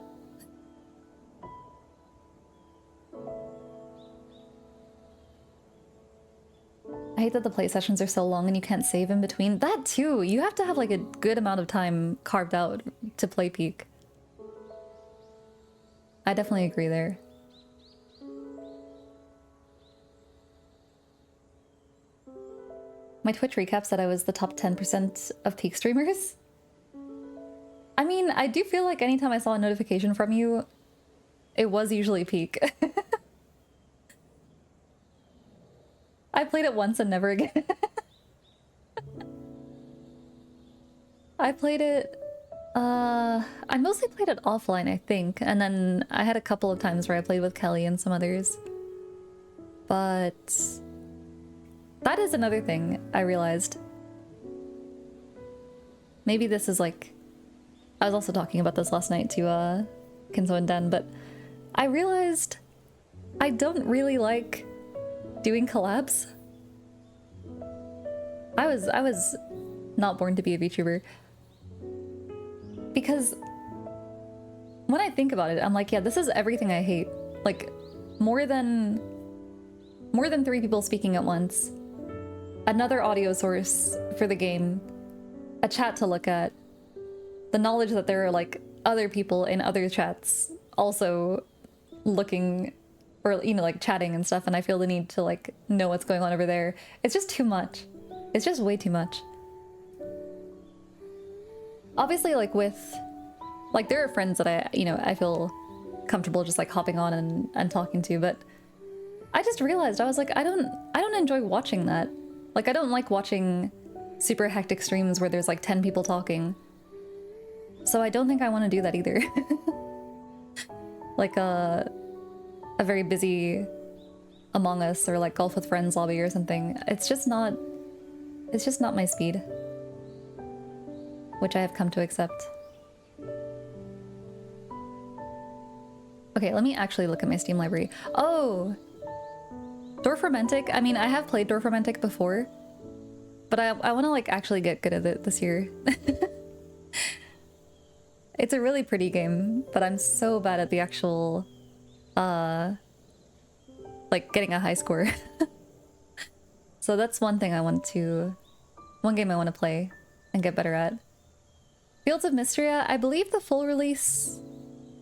I hate that the play sessions are so long and you can't save in between. That too! You have to have like a good amount of time carved out to play Peak. I definitely agree there. My Twitch recap said I was the top 10% of Peak streamers. I mean, I do feel like anytime I saw a notification from you, it was usually Peak. I played it once and never again. I played it I mostly played it offline, I think, and then I had a couple of times where I played with Kelly and some others. But that is another thing I realized. Maybe this is like... I was also talking about this last night to Kinzo and Den, but I realized I don't really like doing collabs. I was not born to be a VTuber. Because when I think about it, I'm like, yeah, this is everything I hate. Like, more than 3 people speaking at once, another audio source for the game, a chat to look at, the knowledge that there are like other people in other chats also looking or, you know, like chatting and stuff, and I feel the need to like know what's going on over there. It's just too much. It's just way too much. Obviously, like with, like there are friends that I feel comfortable just like hopping on and talking to, but I just realized, I was like, I don't enjoy watching that. Like, I don't like watching super hectic streams where there's like 10 people talking. So I don't think I want to do that either. Like a very busy Among Us or like Golf with Friends lobby or something. It's just not my speed. Which I have come to accept. Okay, let me actually look at my Steam library. Oh! Dorfromantic? I mean, I have played Dorfromantic before, but I want to like actually get good at it this year. It's a really pretty game, but I'm so bad at the actual, like getting a high score. So that's one game I want to play and get better at. Fields of Mystria, I believe the full release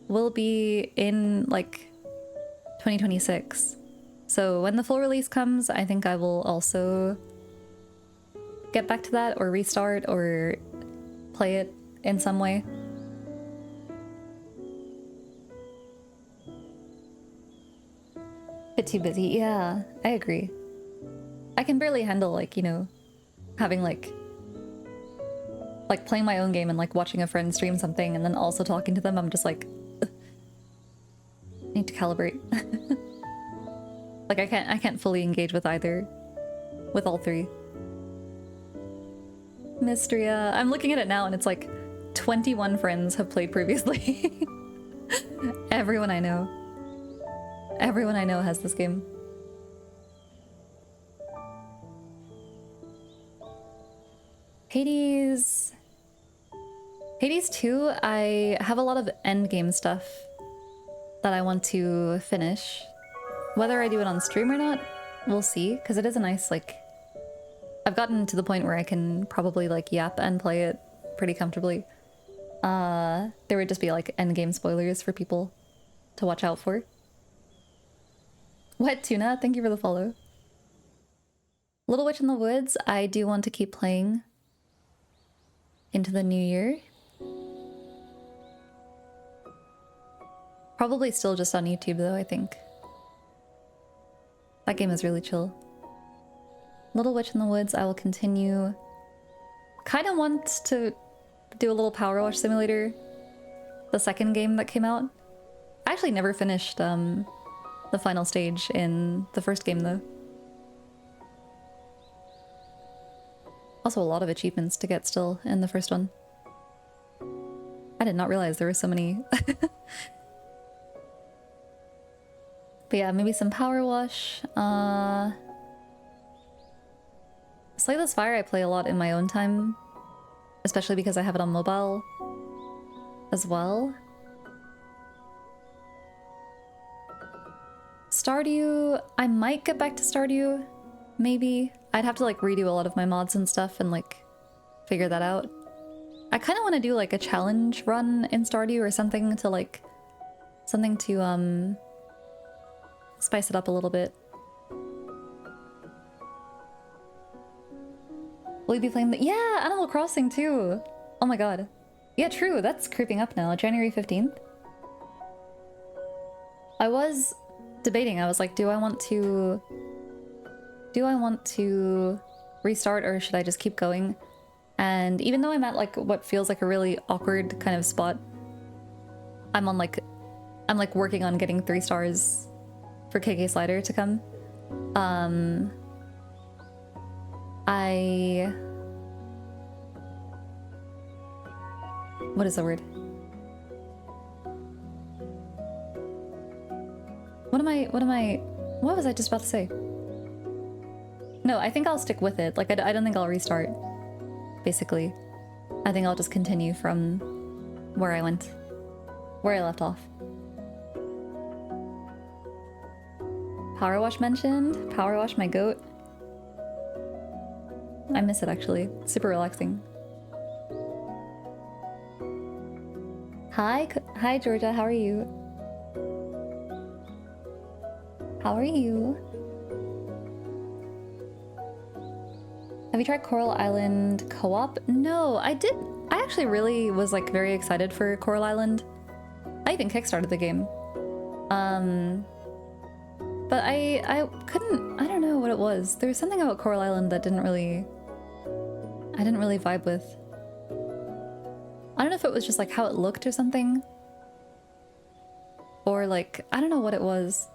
will be in like 2026. So when the full release comes, I think I will also get back to that or restart or play it in some way. Bit too busy, yeah, I agree. I can barely handle like, you know, having like playing my own game and like watching a friend stream something and then also talking to them. I'm just like, ugh. I need to calibrate. Like I can't fully engage with all 3. Mystria, I'm looking at it now and it's like 21 friends have played previously. Everyone I know has this game. Hades 2, I have a lot of endgame stuff that I want to finish. Whether I do it on stream or not, we'll see, because it is a nice, like... I've gotten to the point where I can probably, like, yap and play it pretty comfortably. There would just be, like, endgame spoilers for people to watch out for. What, Tuna? Thank you for the follow. Little Witch in the Woods, I do want to keep playing into the new year. Probably still just on YouTube though, I think. That game is really chill. Little Witch in the Woods, I will continue. Kinda want to do a little Power Wash Simulator. The second game that came out. I actually never finished the final stage in the first game though. Also a lot of achievements to get still in the first one. I did not realize there were so many. But yeah, maybe some Power Wash. Slay the Spire I play a lot in my own time. Especially because I have it on mobile as well. Stardew, I might get back to Stardew, maybe. I'd have to like redo a lot of my mods and stuff and like figure that out. I kind of want to do like a challenge run in Stardew or something to like, something to spice it up a little bit. Will you be playing the— yeah, Animal Crossing too! Oh my god. Yeah, true, that's creeping up now, January 15th. I was debating, I was like, do I want to restart or should I just keep going? And even though I'm at like what feels like a really awkward kind of spot, I'm like working on getting 3 stars for KK Slider to come. What is the word? What was I just about to say? No, I think I'll stick with it. Like, I don't think I'll restart, basically. I think I'll just continue from where I left off. Power Wash mentioned. Power Wash my goat. I miss it, actually. It's super relaxing. Hi, Georgia. How are you? How are you? Have you tried Coral Island Co-op? No, I did. I actually really was like very excited for Coral Island. I even kickstarted the game. But I couldn't, I don't know what it was. There was something about Coral Island that I didn't really vibe with. I don't know if it was just like how it looked or something. Or like, I don't know what it was.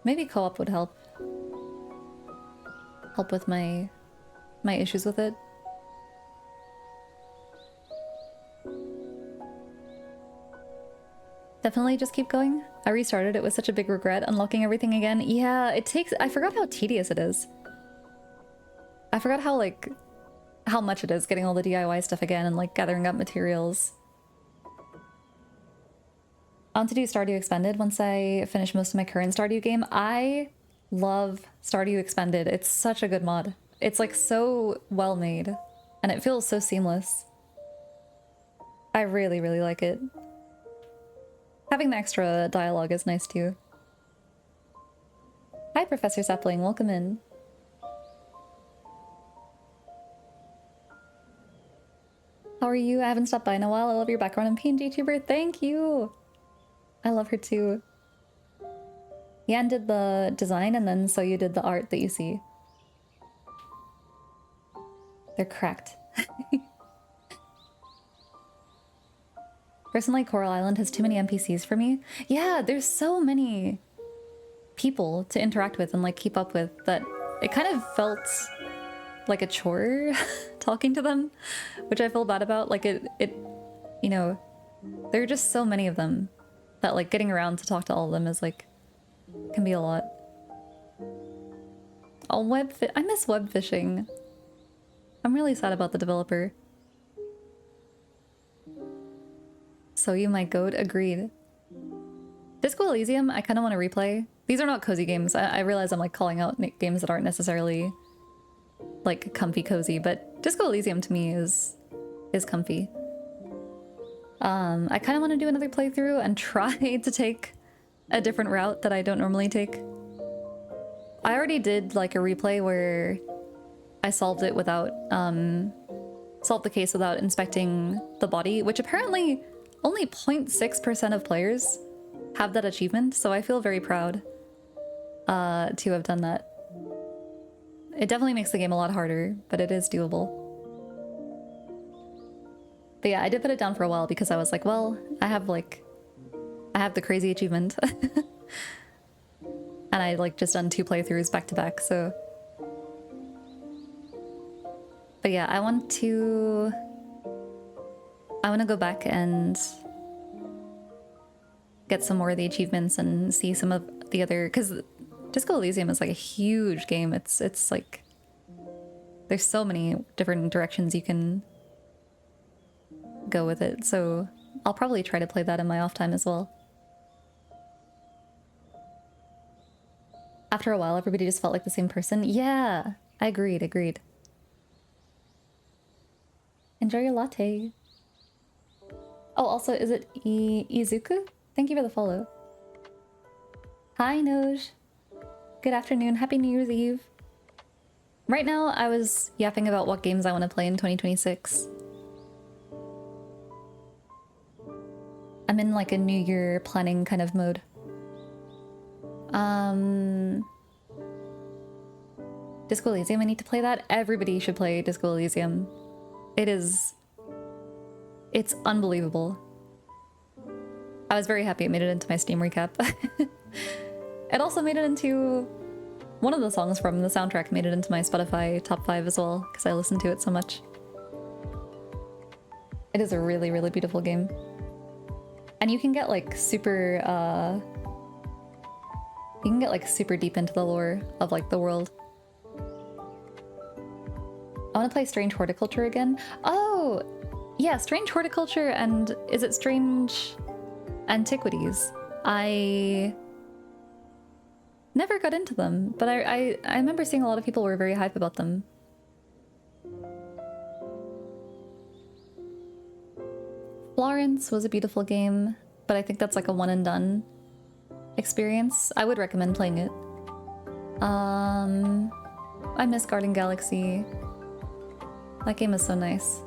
Maybe co-op would help. Help with my issues with it. Definitely just keep going. I restarted it with such a big regret, unlocking everything again. Yeah, it takes... I forgot how tedious it is. I forgot how, like, how much it is getting all the DIY stuff again and, like, gathering up materials. I want to do Stardew Expanded once I finish most of my current Stardew game. I love Stardew Expanded. It's such a good mod. It's, like, so well made. And it feels so seamless. I really, really like it. Having the extra dialogue is nice too. Hi, Professor Sapling. Welcome in. How are you? I haven't stopped by in a while. I love your background in PNG Tuber. Thank you. I love her too. Yan did the design and then so you did the art that you see. They're cracked. Personally, Coral Island has too many NPCs for me. Yeah, there's so many people to interact with and like keep up with that it kind of felt like a chore talking to them, which I feel bad about. Like it, you know, there are just so many of them that like getting around to talk to all of them is like, can be a lot. Oh, I miss web fishing. I'm really sad about the developer. So you, my goat, agreed. Disco Elysium, I kind of want to replay. These are not cozy games. I realize I'm like calling out games that aren't necessarily like comfy cozy, but Disco Elysium to me is comfy. I kind of want to do another playthrough and try to take a different route that I don't normally take. I already did like a replay where I solved it without, solved the case without inspecting the body, which apparently only 0.6% of players have that achievement, so I feel very proud to have done that. It definitely makes the game a lot harder, but it is doable. But yeah, I did put it down for a while because I was like, well, I have the crazy achievement. And I like just done 2 playthroughs back to back, so. But yeah, I want to go back and get some more of the achievements and see some of the other, because Disco Elysium is like a huge game. It's like there's so many different directions you can go with it. So I'll probably try to play that in my off time as well. After a while, everybody just felt like the same person. Yeah, I agreed. Enjoy your latte. Oh, also, is it Izuku? Thank you for the follow. Hi, Noj. Good afternoon. Happy New Year's Eve. Right now, I was yapping about what games I want to play in 2026. I'm in like a New Year planning kind of mode. Disco Elysium, I need to play that. Everybody should play Disco Elysium. It's unbelievable. I was very happy it made it into my Steam recap. It also made it into one of the songs from the soundtrack made it into my Spotify top 5 as well, because I listened to it so much. It is a really, really beautiful game. And you can get like super, you can get like super deep into the lore of like the world. I want to play Strange Horticulture again. Oh, yeah, Strange Horticulture and is it Strange Antiquities? I never got into them, but I remember seeing a lot of people were very hype about them. Florence was a beautiful game, but I think that's like a one and done experience. I would recommend playing it. I miss Garden Galaxy. That game is so nice.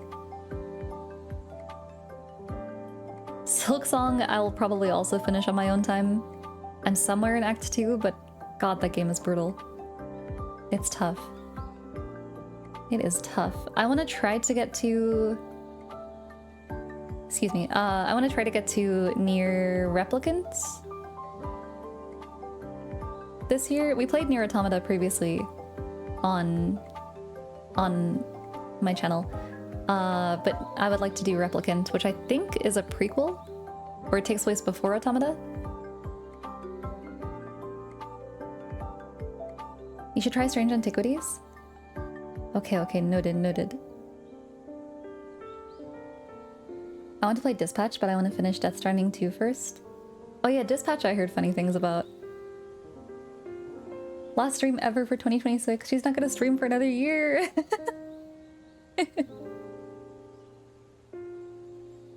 Silksong I'll probably also finish on my own time. I'm somewhere in Act 2, but god, that game is brutal. It's tough. It is tough. I want to try to get to... Excuse me. I want to try to get to Nier Replicant this year. We played Nier Automata previously on my channel, but I would like to do Replicant, which I think is a prequel, or it takes place before Automata. You should try Strange Antiquities. Okay, noted. I want to play Dispatch, but I want to finish Death Stranding 2 first. Oh yeah, Dispatch I heard funny things about. Last stream ever for 2026. She's not gonna stream for another year.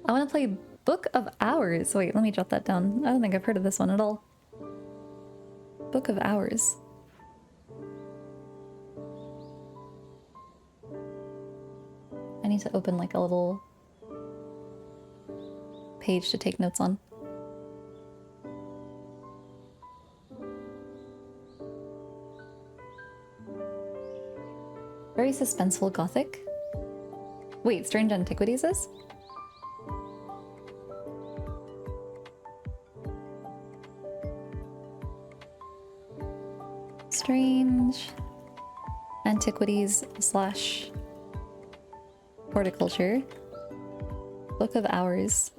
I want to play Book of Hours. Wait, let me jot that down. I don't think I've heard of this one at all. Book of Hours. I need to open like a little page to take notes on. Very suspenseful gothic. Wait, Strange Antiquities is? Strange Antiquities slash Horticulture. Book of Hours.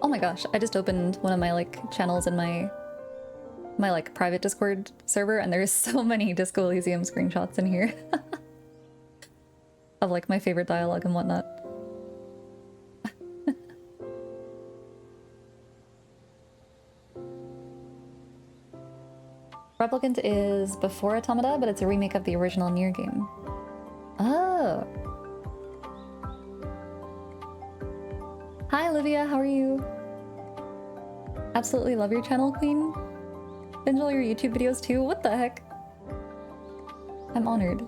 Oh my gosh, I just opened one of my like channels in my like private Discord server, and there's so many Disco Elysium screenshots in here of like my favorite dialogue and whatnot. Replicant is before Automata, but it's a remake of the original Nier game. Oh. Hi Olivia, how are you? Absolutely love your channel, Queen. Binge all your YouTube videos too? What the heck? I'm honored.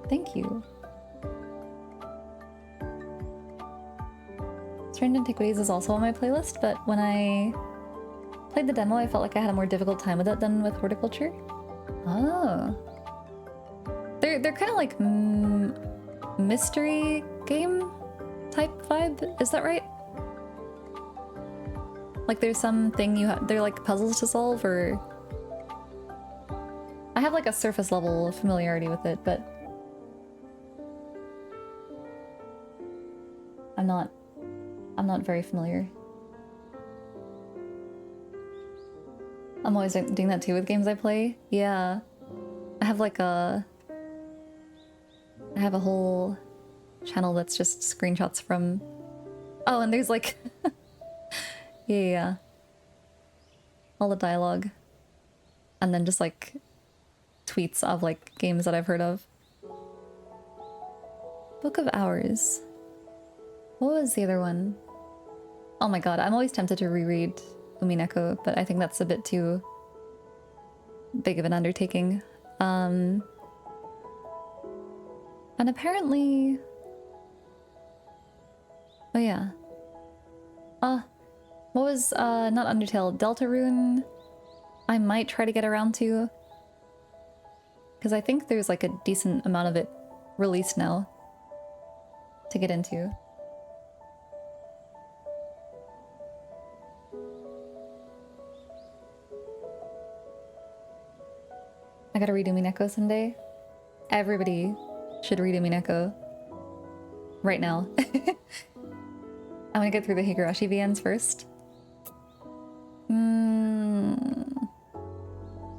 Thank you. Strange Antiquities is also on my playlist, but when I played the demo, I felt like I had a more difficult time with it than with Horticulture. Oh. They're kind of like mystery game type vibe, is that right? Like there's something you have, they're like puzzles to solve, or... I have like a surface level familiarity with it, but... I'm not very familiar. I'm always doing that too with games I play. Yeah. I have like I have a whole channel that's just screenshots from... Oh, and there's like... yeah. All the dialogue. And then just like tweets of like games that I've heard of. Book of Hours. What was the other one? Oh my god, I'm always tempted to reread Umineko, but I think that's a bit too big of an undertaking. And apparently... Oh yeah. What was, not Undertale, Deltarune? I might try to get around to. because I think there's like a decent amount of it released now to get into. I gotta read Umineko someday. Everybody should read Umineko right now. I'm gonna get through the Higurashi VNs first.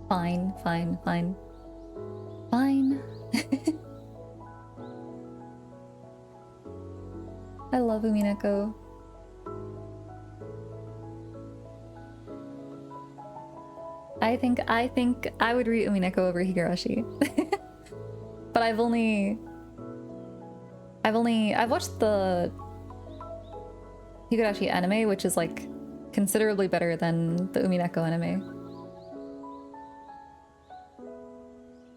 Fine, fine, fine. Fine. I love Umineko. I think I would read Umineko over Higurashi. But I've watched the Higurashi anime, which is like considerably better than the Umineko anime.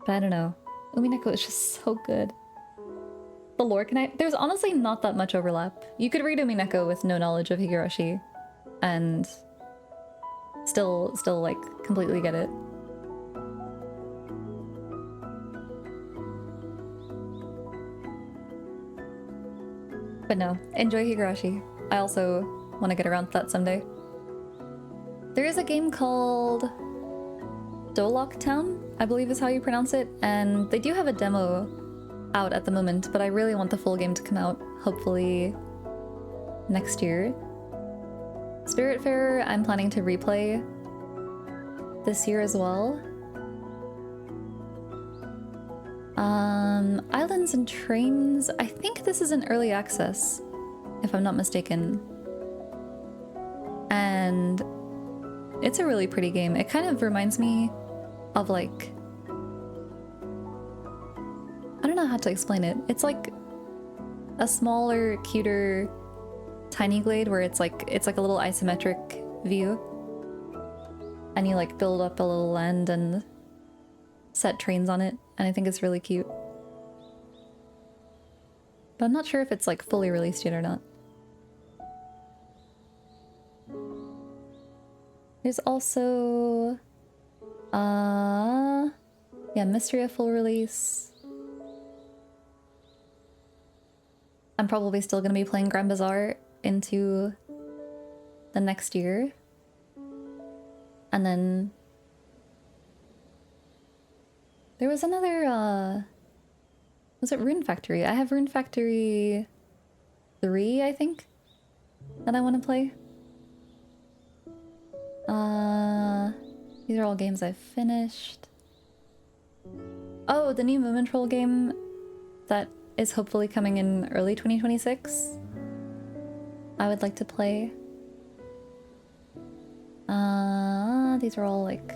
But I don't know. Umineko is just so good. The lore there's honestly not that much overlap. You could read Umineko with no knowledge of Higurashi and still like completely get it. But no, enjoy Higurashi. I also want to get around to that someday. There is a game called Dolok Town, I believe is how you pronounce it, and they do have a demo out at the moment, but I really want the full game to come out, hopefully next year. Spiritfarer, I'm planning to replay this year as well. Islands and Trains, I think this is in early access, if I'm not mistaken. And it's a really pretty game. It kind of reminds me of like, I don't know how to explain it. It's like a smaller, cuter Tiny Glade where it's like a little isometric view. And you like build up a little land and set trains on it, and I think it's really cute. But I'm not sure if it's like fully released yet or not. There's also yeah, Mysteria full release. I'm probably still gonna be playing Grand Bazaar into the next year. And then there was another was it Rune Factory? I have Rune Factory 3, I think, that I want to play. These are all games I've finished. Oh, the new Moomin Troll game that is hopefully coming in early 2026. I would like to play. These are all like...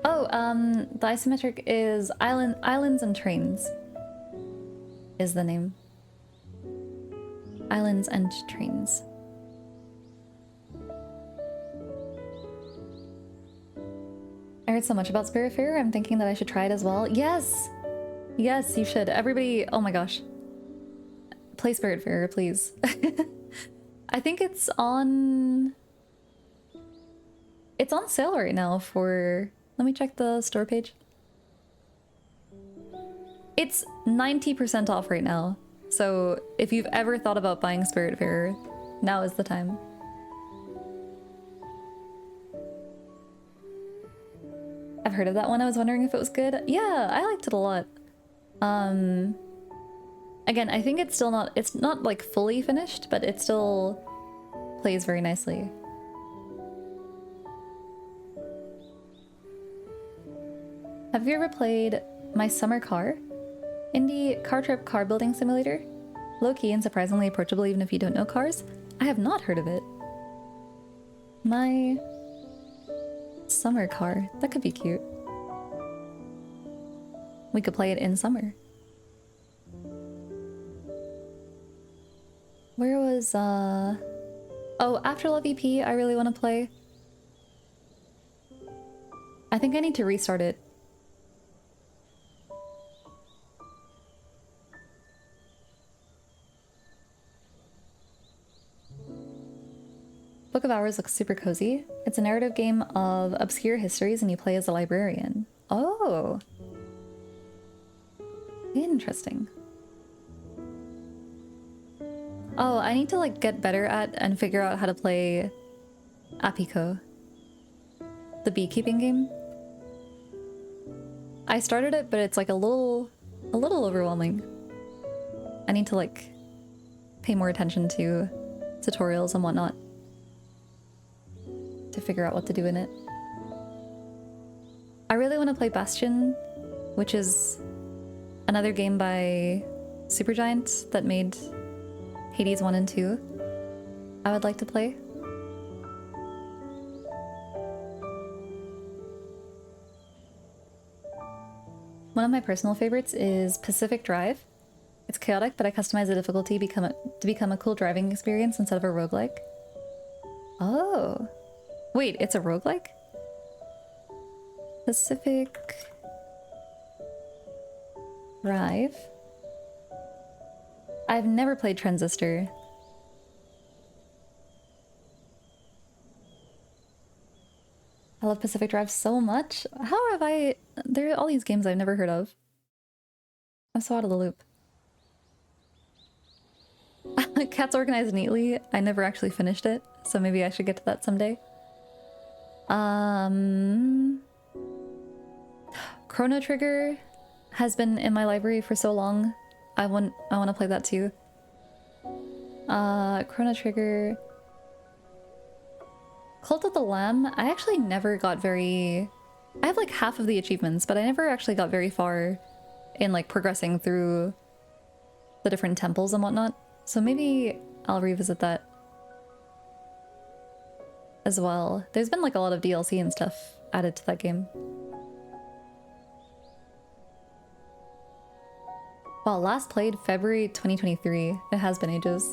Oh, the isometric is Islands and Trains is the name. Islands and Trains. I heard so much about Spiritfarer, I'm thinking that I should try it as well. Yes! Yes, you should. Everybody, oh my gosh. Play Spiritfarer, please. I think it's on sale right now for... Let me check the store page. It's 90% off right now. So if you've ever thought about buying Spiritfarer, now is the time. I've heard of that one. I was wondering if it was good. Yeah, I liked it a lot. Again, I think it's not like fully finished, but it still plays very nicely. Have you ever played My Summer Car? Indie car trip car building simulator? Low-key and surprisingly approachable even if you don't know cars? I have not heard of it. My Summer Car. That could be cute. We could play it in summer. Where was, Oh, Afterlove EP I really want to play. I think I need to restart it. Book of Hours looks super cozy. It's a narrative game of obscure histories and you play as a librarian. Oh. Interesting. Oh, I need to like get better at and figure out how to play Apiko, the beekeeping game. I started it, but it's like a little overwhelming. I need to like pay more attention to tutorials and whatnot to figure out what to do in it. I really want to play Bastion, which is another game by Supergiant that made Hades 1 and 2. I would like to play. One of my personal favorites is Pacific Drive. It's chaotic, but I customize the difficulty to become a cool driving experience instead of a roguelike. Oh. Wait, it's a roguelike? Pacific Drive? I've never played Transistor. I love Pacific Drive so much. How have I... There are all these games I've never heard of. I'm so out of the loop. Cats Organized Neatly. I never actually finished it, so maybe I should get to that someday. Chrono Trigger has been in my library for so long. I want to play that too. Chrono Trigger. Cult of the Lamb. I actually never got very... I have like half of the achievements, but I never actually got very far in like progressing through the different temples and whatnot. So maybe I'll revisit that as well. There's been like a lot of DLC and stuff added to that game. Well, last played February 2023. It has been ages.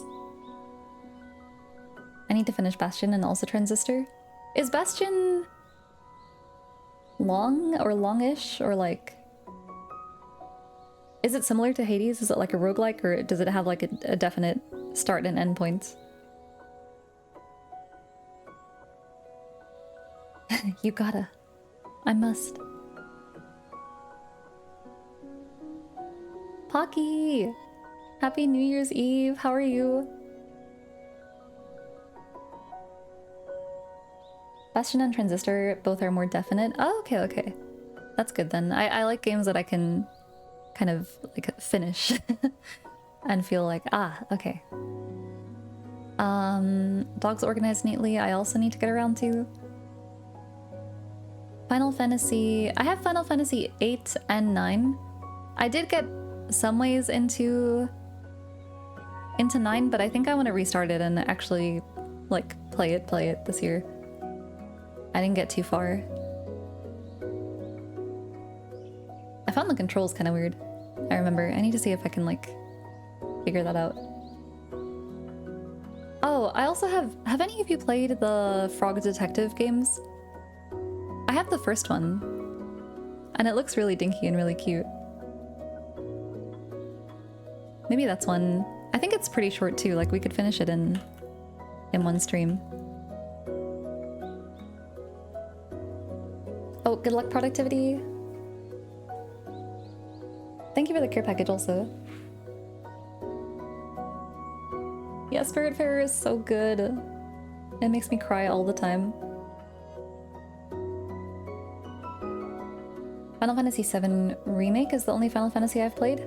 I need to finish Bastion and also Transistor. Is Bastion long or longish or like... Is it similar to Hades? Is it like a roguelike or does it have like a definite start and end point? You gotta. I must. Pocky! Happy New Year's Eve! How are you? Bastion and Transistor both are more definite. Oh, okay, okay. That's good then. I like games that I can kind of like finish and feel like, ah, okay. Dogs Organized Neatly, I also need to get around to. Final Fantasy... I have Final Fantasy 8 and 9. I did get some ways into 9, but I think I want to restart it and actually like play it this year. I didn't get too far. I found the controls kind of weird. I remember. I need to see if I can like figure that out. Oh, I also have any of you played the Frog Detective games? I have the first one and it looks really dinky and really cute. Maybe that's one. I think it's pretty short too, like we could finish it in one stream. Oh, good luck productivity. Thank you for the care package also. Yeah, Spiritfarer is so good. It makes me cry all the time. Final Fantasy VII Remake is the only Final Fantasy I've played.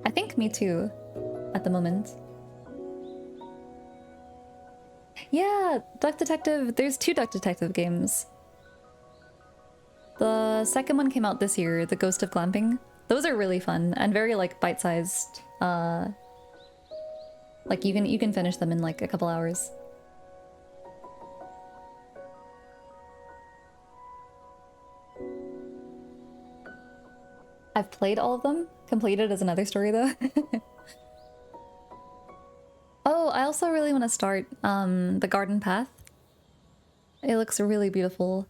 I think me too, at the moment. Yeah, Duck Detective, there's 2 Duck Detective games. The second one came out this year, The Ghost of Glamping. Those are really fun and very like bite-sized. Like you can finish them in like a couple hours. I've played all of them. Completed is another story though. Oh, I also really want to start The Garden Path. It looks really beautiful.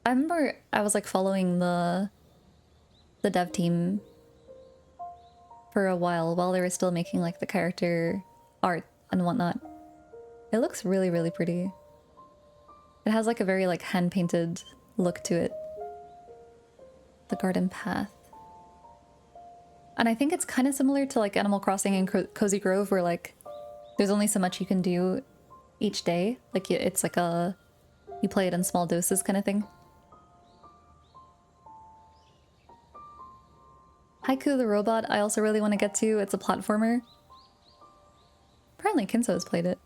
I remember I was like following the dev team for a while they were still making like the character art and whatnot. It looks really, really pretty. It has like a very like hand-painted look to it. The garden path. And I think it's kind of similar to like Animal Crossing and Cozy Grove, where like there's only so much you can do each day. Like it's like you play it in small doses kind of thing. Haiku the Robot, I also really want to get to. It's a platformer. Apparently Kinso has played it.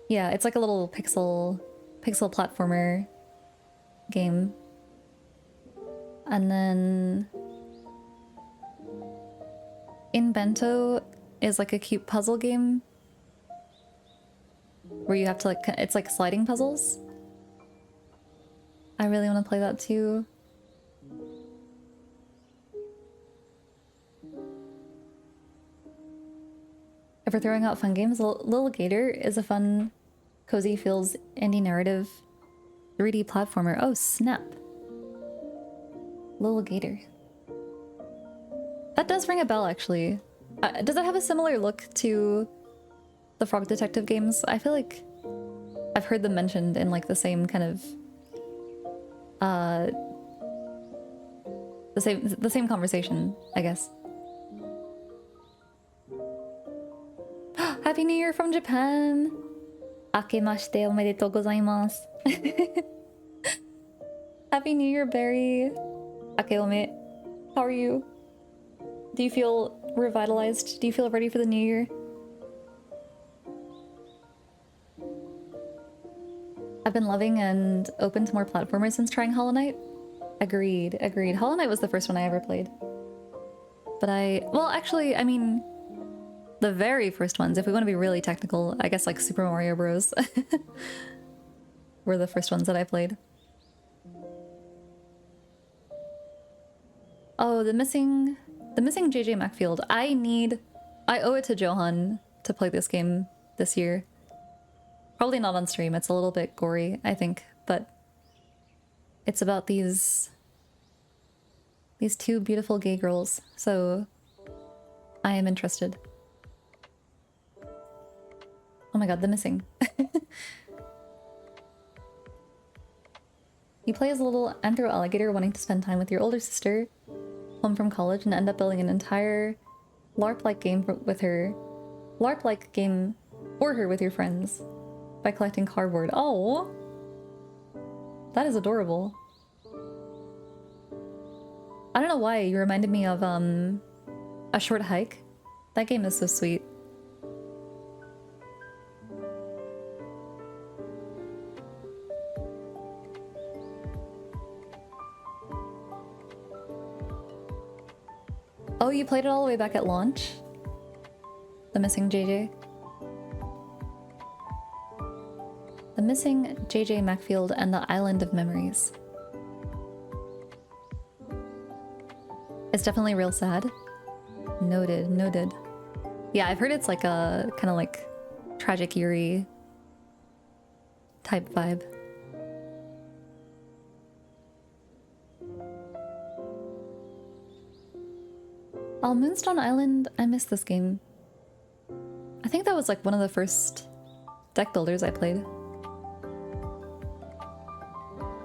Yeah, it's like a little pixel platformer game. And then In Bento is like a cute puzzle game where you have to like, it's like sliding puzzles. I really want to play that too. If we're throwing out fun games, Little Gator is a fun, cozy feels indie narrative 3D platformer. Oh snap. Little Gator. That does ring a bell actually. Does it have a similar look to the Frog Detective games? I feel like I've heard them mentioned in like the same kind of the same conversation, I guess. Happy New Year from Japan! Akemashite omedetou gozaimasu. Happy New Year, Barry. Akeome. How are you? Do you feel revitalized? Do you feel ready for the new year? I've been loving and open to more platformers since trying Hollow Knight. Agreed, agreed. Hollow Knight was the first one I ever played. But well, actually, I mean, the very first ones, if we want to be really technical, I guess like Super Mario Bros. were the first ones that I played. Oh, the missing JJ Macfield. I owe it to Johan to play this game this year. Probably not on stream, it's a little bit gory, I think, but it's about these two beautiful gay girls, so I am interested. Oh my god, the missing. You play as a little anthro alligator wanting to spend time with your older sister, home from college, and end up building an entire LARP-like game with her. LARP-like game for her with your friends by collecting cardboard. Oh, that is adorable. I don't know why you reminded me of A Short Hike. That game is so sweet. Oh, you played it all the way back at launch? The Missing JJ? The Missing JJ Macfield and the Island of Memories. It's definitely real sad. Noted, noted. Yeah, I've heard it's like a kind of like tragic Yuri type vibe. Oh, Moonstone Island, I missed this game. I think that was like one of the first deck builders I played.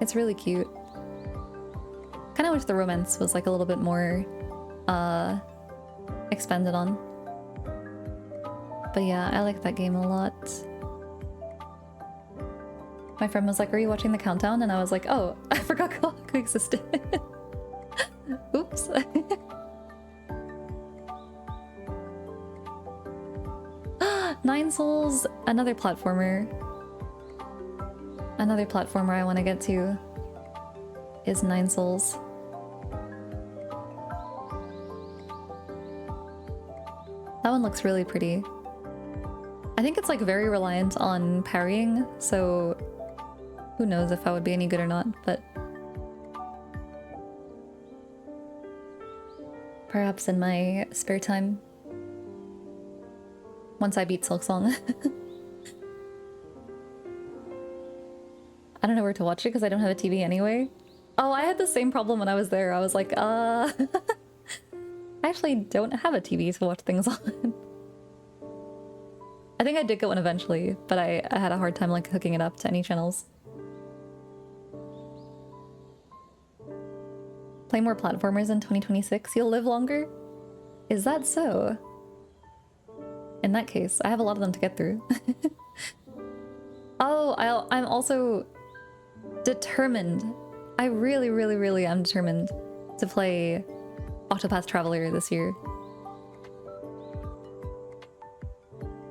It's really cute. Kind of wish the romance was like a little bit more expanded on. But yeah, I like that game a lot. My friend was like, "Are you watching the countdown?" And I was like, "Oh, I forgot Kohaku existed." Oops. Nine Souls, another platformer. Another platformer I want to get to is Nine Souls. That one looks really pretty. I think it's like very reliant on parrying, so who knows if I would be any good or not, but perhaps in my spare time. Once I beat Silksong. I don't know where to watch it because I don't have a TV anyway. Oh, I had the same problem when I was there. I was like, I actually don't have a TV to watch things on. I think I did get one eventually, but I had a hard time like hooking it up to any channels. Play more platformers in 2026, you'll live longer? Is that so? In that case, I have a lot of them to get through. Oh, I'm also determined. I really, really, really am determined to play Octopath Traveler this year.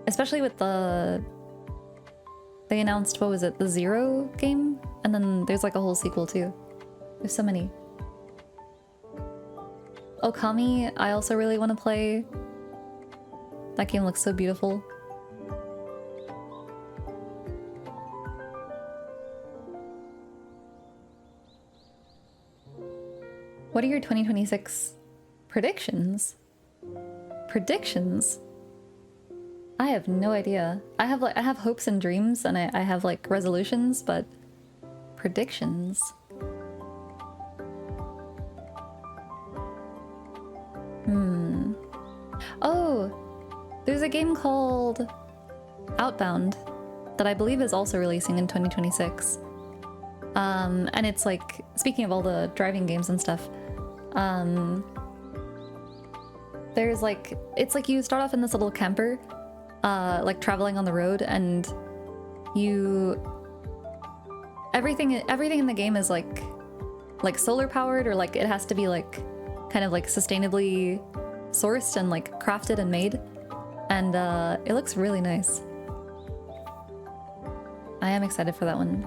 Especially with they announced, what was it, the Zero game? And then there's like a whole sequel too. There's so many. Okami, I also really want to play. That game looks so beautiful. What are your 2026 predictions? Predictions? I have no idea. I have hopes and dreams, and I have like resolutions, but predictions. Oh, there's a game called Outbound that I believe is also releasing in 2026. And it's like, speaking of all the driving games and stuff, there's like, it's like you start off in this little camper, like traveling on the road, and everything in the game is like solar powered, or like it has to be like kind of like sustainably sourced and like crafted and made, and it looks really nice. I am excited for that one.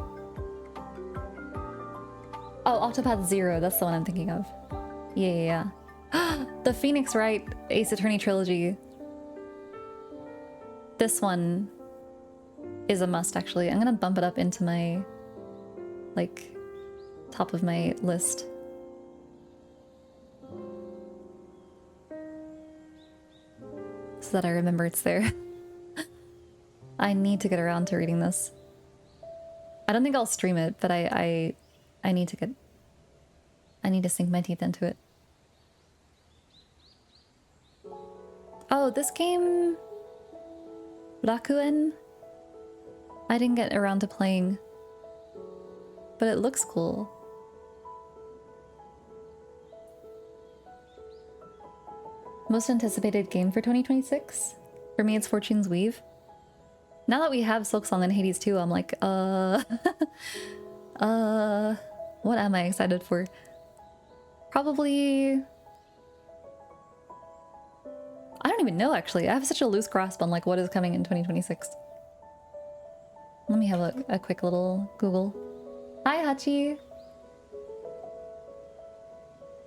Oh, Octopath Zero, that's the one I'm thinking of. Yeah. The Phoenix Wright Ace Attorney trilogy. This one is a must, actually. I'm gonna bump it up into my, like, top of my list. So that I remember it's there. I need to get around to reading this. I don't think I'll stream it, but I need to sink my teeth into it. Oh, this game... Rakuen? I didn't get around to playing. But it looks cool. Most anticipated game for 2026? For me, it's Fortune's Weave. Now that we have Silksong and Hades 2, I'm like, what am I excited for? Probably... I don't even know, actually. I have such a loose grasp on like what is coming in 2026. Let me have a quick little Google. Hi, Hachi!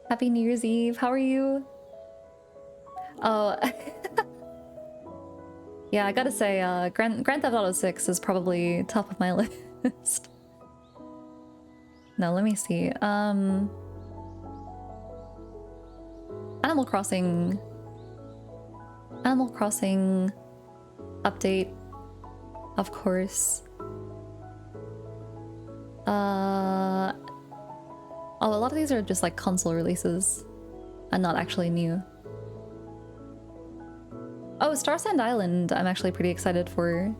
Happy New Year's Eve, how are you? Oh... Yeah, I gotta say, Grand Theft Auto 6 is probably top of my list. No, let me see. Animal Crossing update, of course. Oh, a lot of these are just like console releases and not actually new. Oh, Star Sand Island, I'm actually pretty excited for.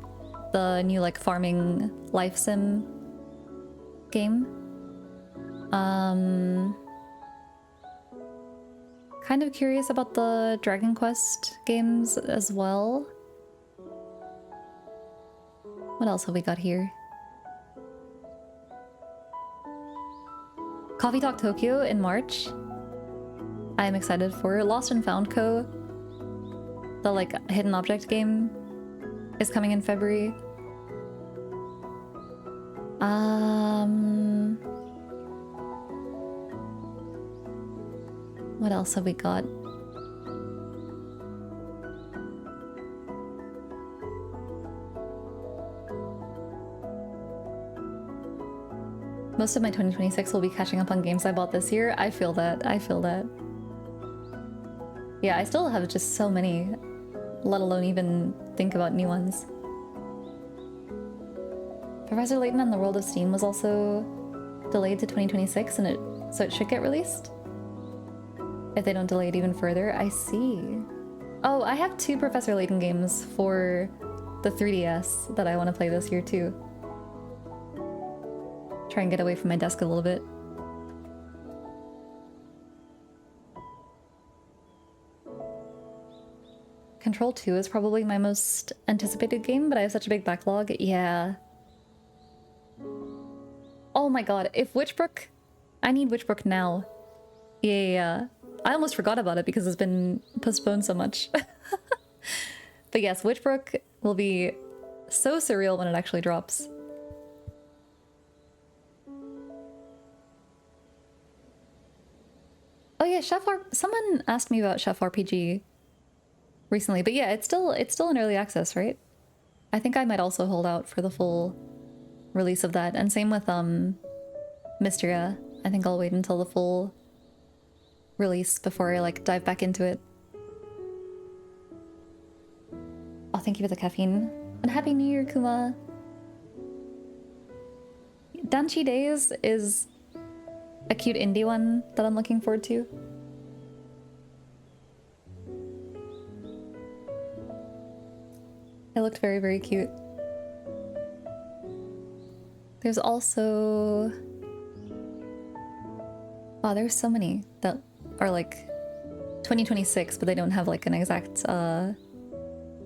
The new like farming life sim game. Kind of curious about the Dragon Quest games as well. What else have we got here? Coffee Talk Tokyo in March. I am excited for. Lost and Found Co. The like hidden object game is coming in February. What else have we got? Most of my 2026 will be catching up on games I bought this year. I feel that. I feel that. Yeah, I still have just so many, let alone even think about new ones. Professor Layton and the World of Steam was also delayed to 2026, and so it should get released? If they don't delay it even further, I see. Oh, I have 2 Professor Layton games for the 3DS that I want to play this year too. Try and get away from my desk a little bit. Control 2 is probably my most anticipated game, but I have such a big backlog. Yeah. Oh my god, if Witchbrook... I need Witchbrook now. Yeah. I almost forgot about it because it's been postponed so much. But yes, Witchbrook will be so surreal when it actually drops. Oh yeah, someone asked me about Chef RPG recently, but yeah, it's still in early access, right? I think I might also hold out for the full release of that, and same with Mysteria. I think I'll wait until the full release before I like dive back into it. Oh, thank you for the caffeine. And Happy New Year, Kuma. Danchi Days is a cute indie one that I'm looking forward to. It looked very, very cute. There's also... Wow, there's so many that are like 2026, but they don't have like an exact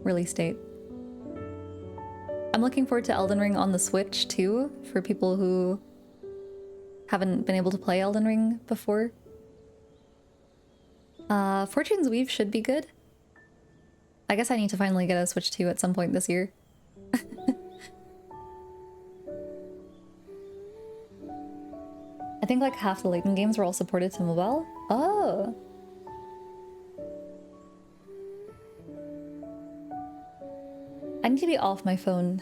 release date. I'm looking forward to Elden Ring on the Switch too, for people who haven't been able to play Elden Ring before. Fortune's Weave should be good. I guess I need to finally get a Switch 2 at some point this year. I think like half the Layton games were all supported to mobile. Oh! I need to be off my phone,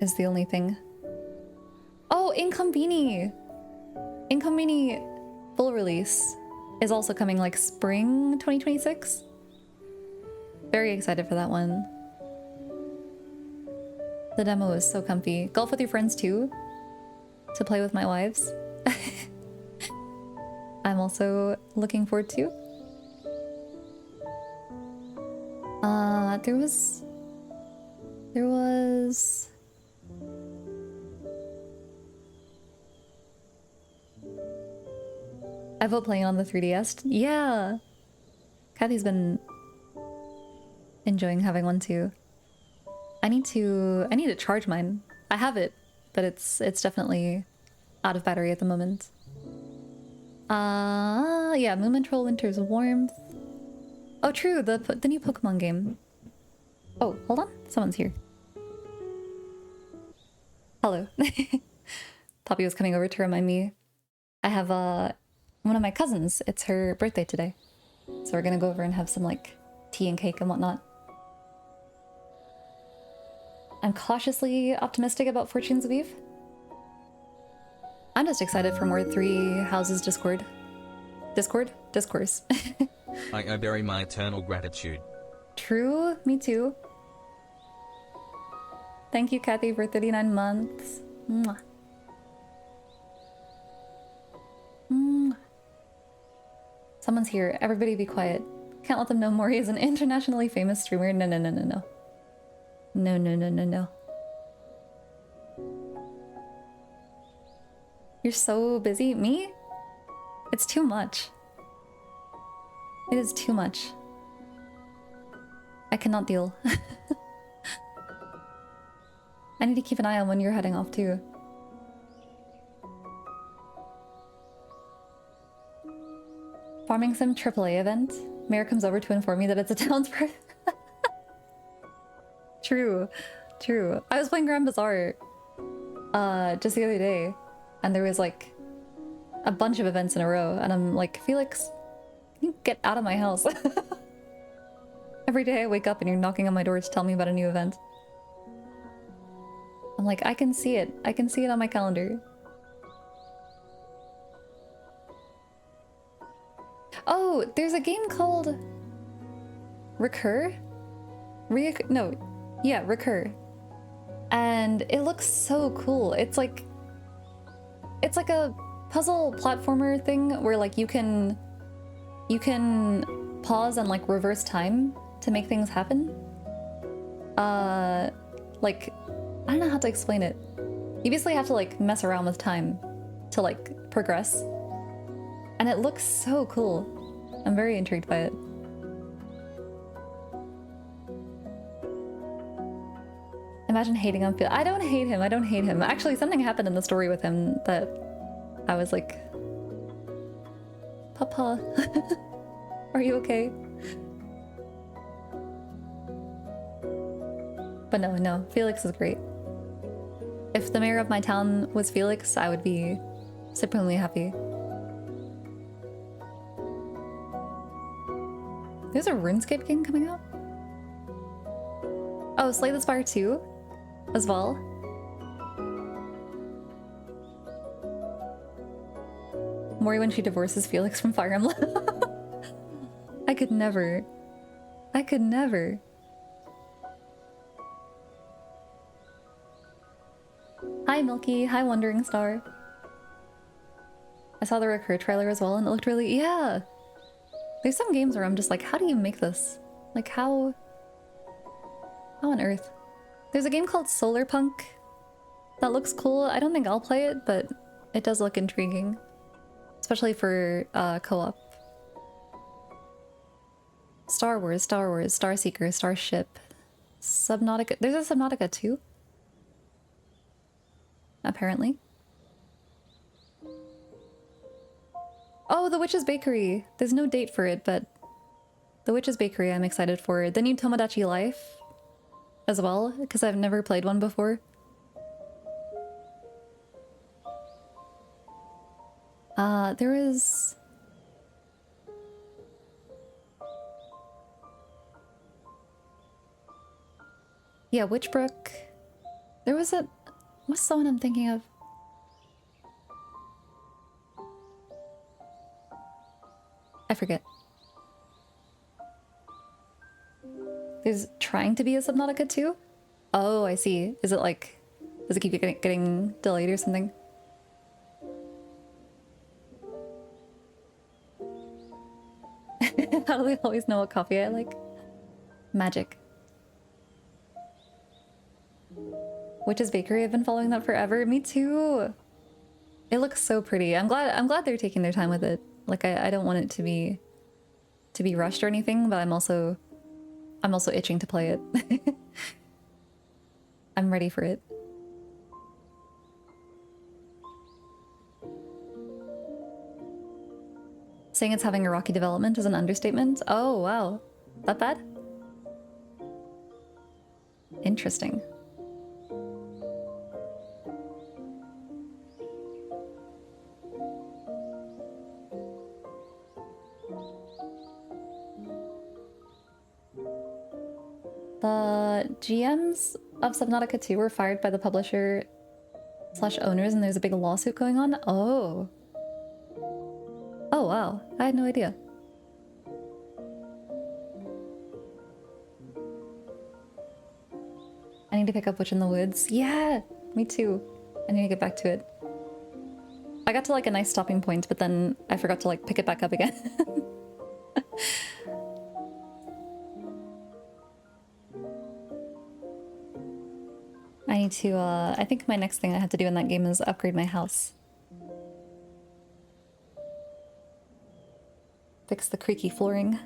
is the only thing. Oh, Incombini! Incombini full release is also coming like spring 2026. Very excited for that one. The demo is so comfy. Golf with your friends too, to play with my wives. I'm also looking forward to. There was... I vote playing on the 3DS. Yeah! Kathy's been enjoying having one too. I need to charge mine. I have it, but it's definitely out of battery at the moment. Yeah, Moon Troll Winter's Warmth. Oh, true, the new Pokemon game. Oh, hold on, someone's here. Hello. Poppy was coming over to remind me. I have one of my cousins. It's her birthday today, so we're gonna go over and have some like tea and cake and whatnot. I'm cautiously optimistic about Fortune's Weave. I'm just excited for more Three Houses Discourse. I bury my eternal gratitude. True, me too. Thank you, Kathy, for 39 months. Mwah. Mwah. Someone's here. Everybody be quiet. Can't let them know Mori is an internationally famous streamer. No, no, no, no, no. No, no, no, no, no. You're so busy. Me? It's too much. It is too much. I cannot deal. I need to keep an eye on when you're heading off too. Farming Sim AAA event. Mayor comes over to inform me that it's a town's birth. True, true. I was playing Grand Bazaar just the other day, and there was like a bunch of events in a row, and I'm like, Felix, can you get out of my house? Every day I wake up and you're knocking on my door to tell me about a new event. I'm like, I can see it. I can see it on my calendar. Oh, there's a game called Recur? Recur. And it looks so cool. It's like a puzzle platformer thing where like you can pause and like reverse time to make things happen. like, I don't know how to explain it. You basically have to like mess around with time to like progress. And it looks so cool. I'm very intrigued by it. Imagine hating on Phil. I don't hate him. I don't hate him. Actually, something happened in the story with him that I was like, Papa, are you okay? But no, Felix is great. If the mayor of my town was Felix, I would be supremely happy. There's a RuneScape game coming out? Oh, Slay the Spire 2 as well? Mori when she divorces Felix from Fire Emblem. I could never. I could never. Hi Milky, hi Wandering Star. I saw the Recur trailer as well and it looked really, yeah. There's some games where I'm just like, how do you make this? Like how on earth? There's a game called Solar Punk that looks cool. I don't think I'll play it, but it does look intriguing. Especially for co-op. Star Wars, Starseeker, Starship, Subnautica. There's a Subnautica 2? Apparently. Oh, The Witch's Bakery. There's no date for it, but The Witch's Bakery I'm excited for. The new Tomodachi Life as well, because I've never played one before. There is... Yeah, Witchbrook. There was a... What's the one I'm thinking of? I forget. There's trying to be a Subnautica 2? Oh, I see. Is it like... Does it keep getting delayed or something? How do they always know what coffee I like? Magic. Witch's Bakery, I've been following that forever. Me too. It looks so pretty. I'm glad they're taking their time with it. Like I don't want it to be rushed or anything, but I'm also itching to play it. I'm ready for it. Saying it's having a rocky development is an understatement. Oh, wow. That bad? Interesting. The GMs of Subnautica 2 were fired by the publisher / owners and there's a big lawsuit going on? Oh. Oh wow, I had no idea. I need to pick up Witch in the Woods. Yeah, me too. I need to get back to it. I got to like a nice stopping point, but then I forgot to like pick it back up again. I need to, I think my next thing I have to do in that game is upgrade my house. Fix the creaky flooring.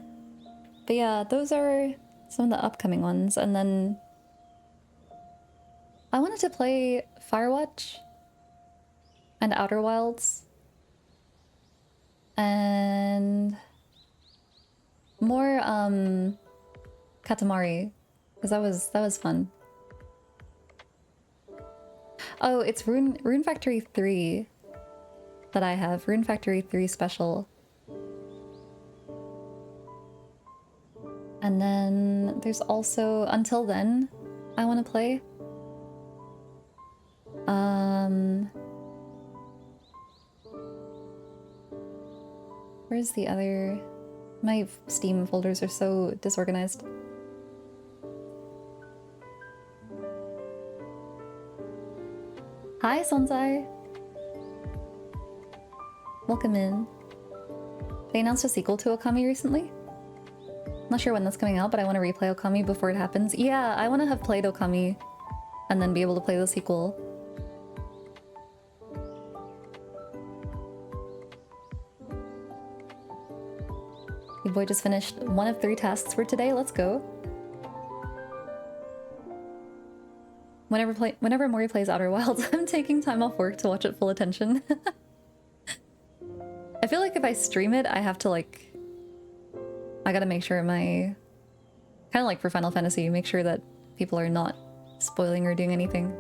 But yeah, those are some of the upcoming ones. And then I wanted to play Firewatch and Outer Wilds and more Katamari, because that was fun. Oh, it's Rune Factory 3 that I have. Rune Factory 3 Special. And then there's also Until Then I want to play. Where's the other... My Steam folders are so disorganized. Hi, Sonzai! Welcome in. They announced a sequel to Okami recently? Not sure when that's coming out, but I want to replay Okami before it happens. Yeah, I want to have played Okami and then be able to play the sequel. Your boy just finished 1 of 3 tasks for today. Let's go. Whenever Mori plays Outer Wilds, I'm taking time off work to watch it full attention. I feel like if I stream it, I have to like... I gotta make sure my... Kind of like for Final Fantasy, make sure that people are not spoiling or doing anything.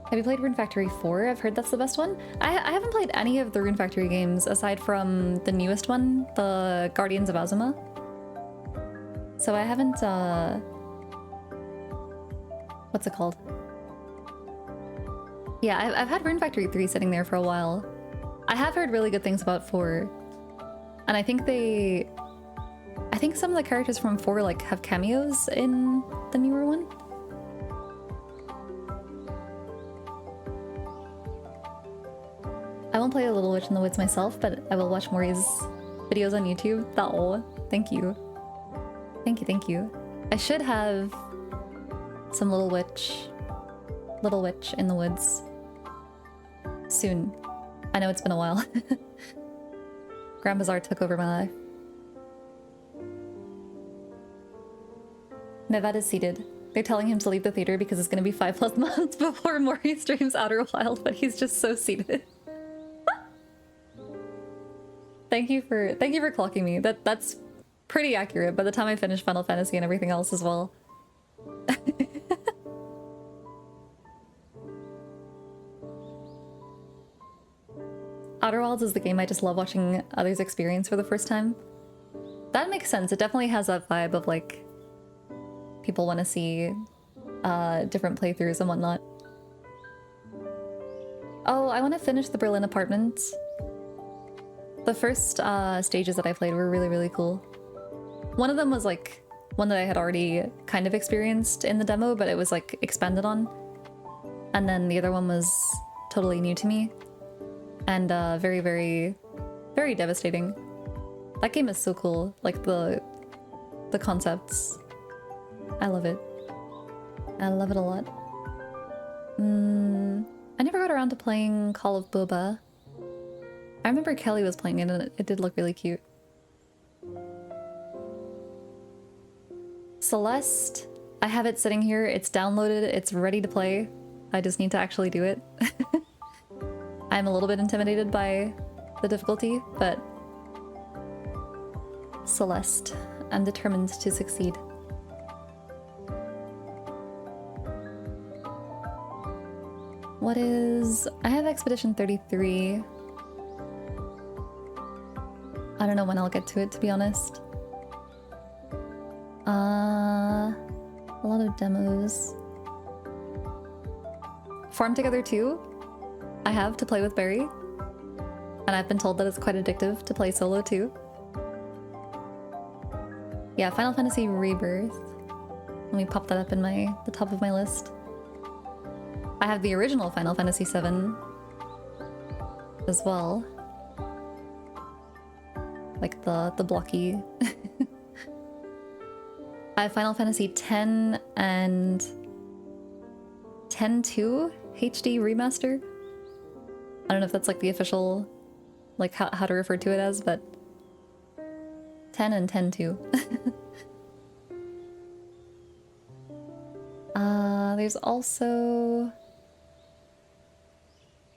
Have you played Rune Factory 4? I've heard that's the best one. I haven't played any of the Rune Factory games aside from the newest one, the Guardians of Azuma. So I haven't, what's it called? Yeah, I've had Rune Factory 3 sitting there for a while. I have heard really good things about 4. And I think some of the characters from 4 like have cameos in the newer one. I won't play a Little Witch in the Woods myself, but I will watch Mori's videos on YouTube. Oh, thank you. Thank you, thank you. I should have some Little Witch in the Woods soon. I know it's been a while. Grand Bazaar took over my life. Mevad is seated. They're telling him to leave the theater because it's gonna be 5+ months before Mori streams Outer Wild, but he's just so seated. Thank you for clocking me. That's pretty accurate by the time I finish Final Fantasy and everything else as well. Outer Wilds is the game I just love watching others experience for the first time. That makes sense. It definitely has that vibe of like people want to see different playthroughs and whatnot. Oh, I want to finish the Berlin Apartments. The first stages that I played were really, really cool. One of them was like one that I had already kind of experienced in the demo, but it was like expanded on. And then the other one was totally new to me. And very, very, very devastating. That game is so cool. Like the concepts. I love it. I love it a lot. I never got around to playing Call of Boba. I remember Kelly was playing it and it did look really cute. Celeste, I have it sitting here. It's downloaded. It's ready to play. I just need to actually do it. I'm a little bit intimidated by the difficulty, but Celeste, I'm determined to succeed. What is... I have Expedition 33. I don't know when I'll get to it, to be honest. A lot of demos. Farm Together 2, I have to play with Barry. And I've been told that it's quite addictive to play solo too. Yeah, Final Fantasy Rebirth. Let me pop that up in the top of my list. I have the original Final Fantasy VII as well. Like the blocky. I have Final Fantasy X and X-2 HD remaster. I don't know if that's like the official, like how to refer to it as, but 10 and X-2. There's also...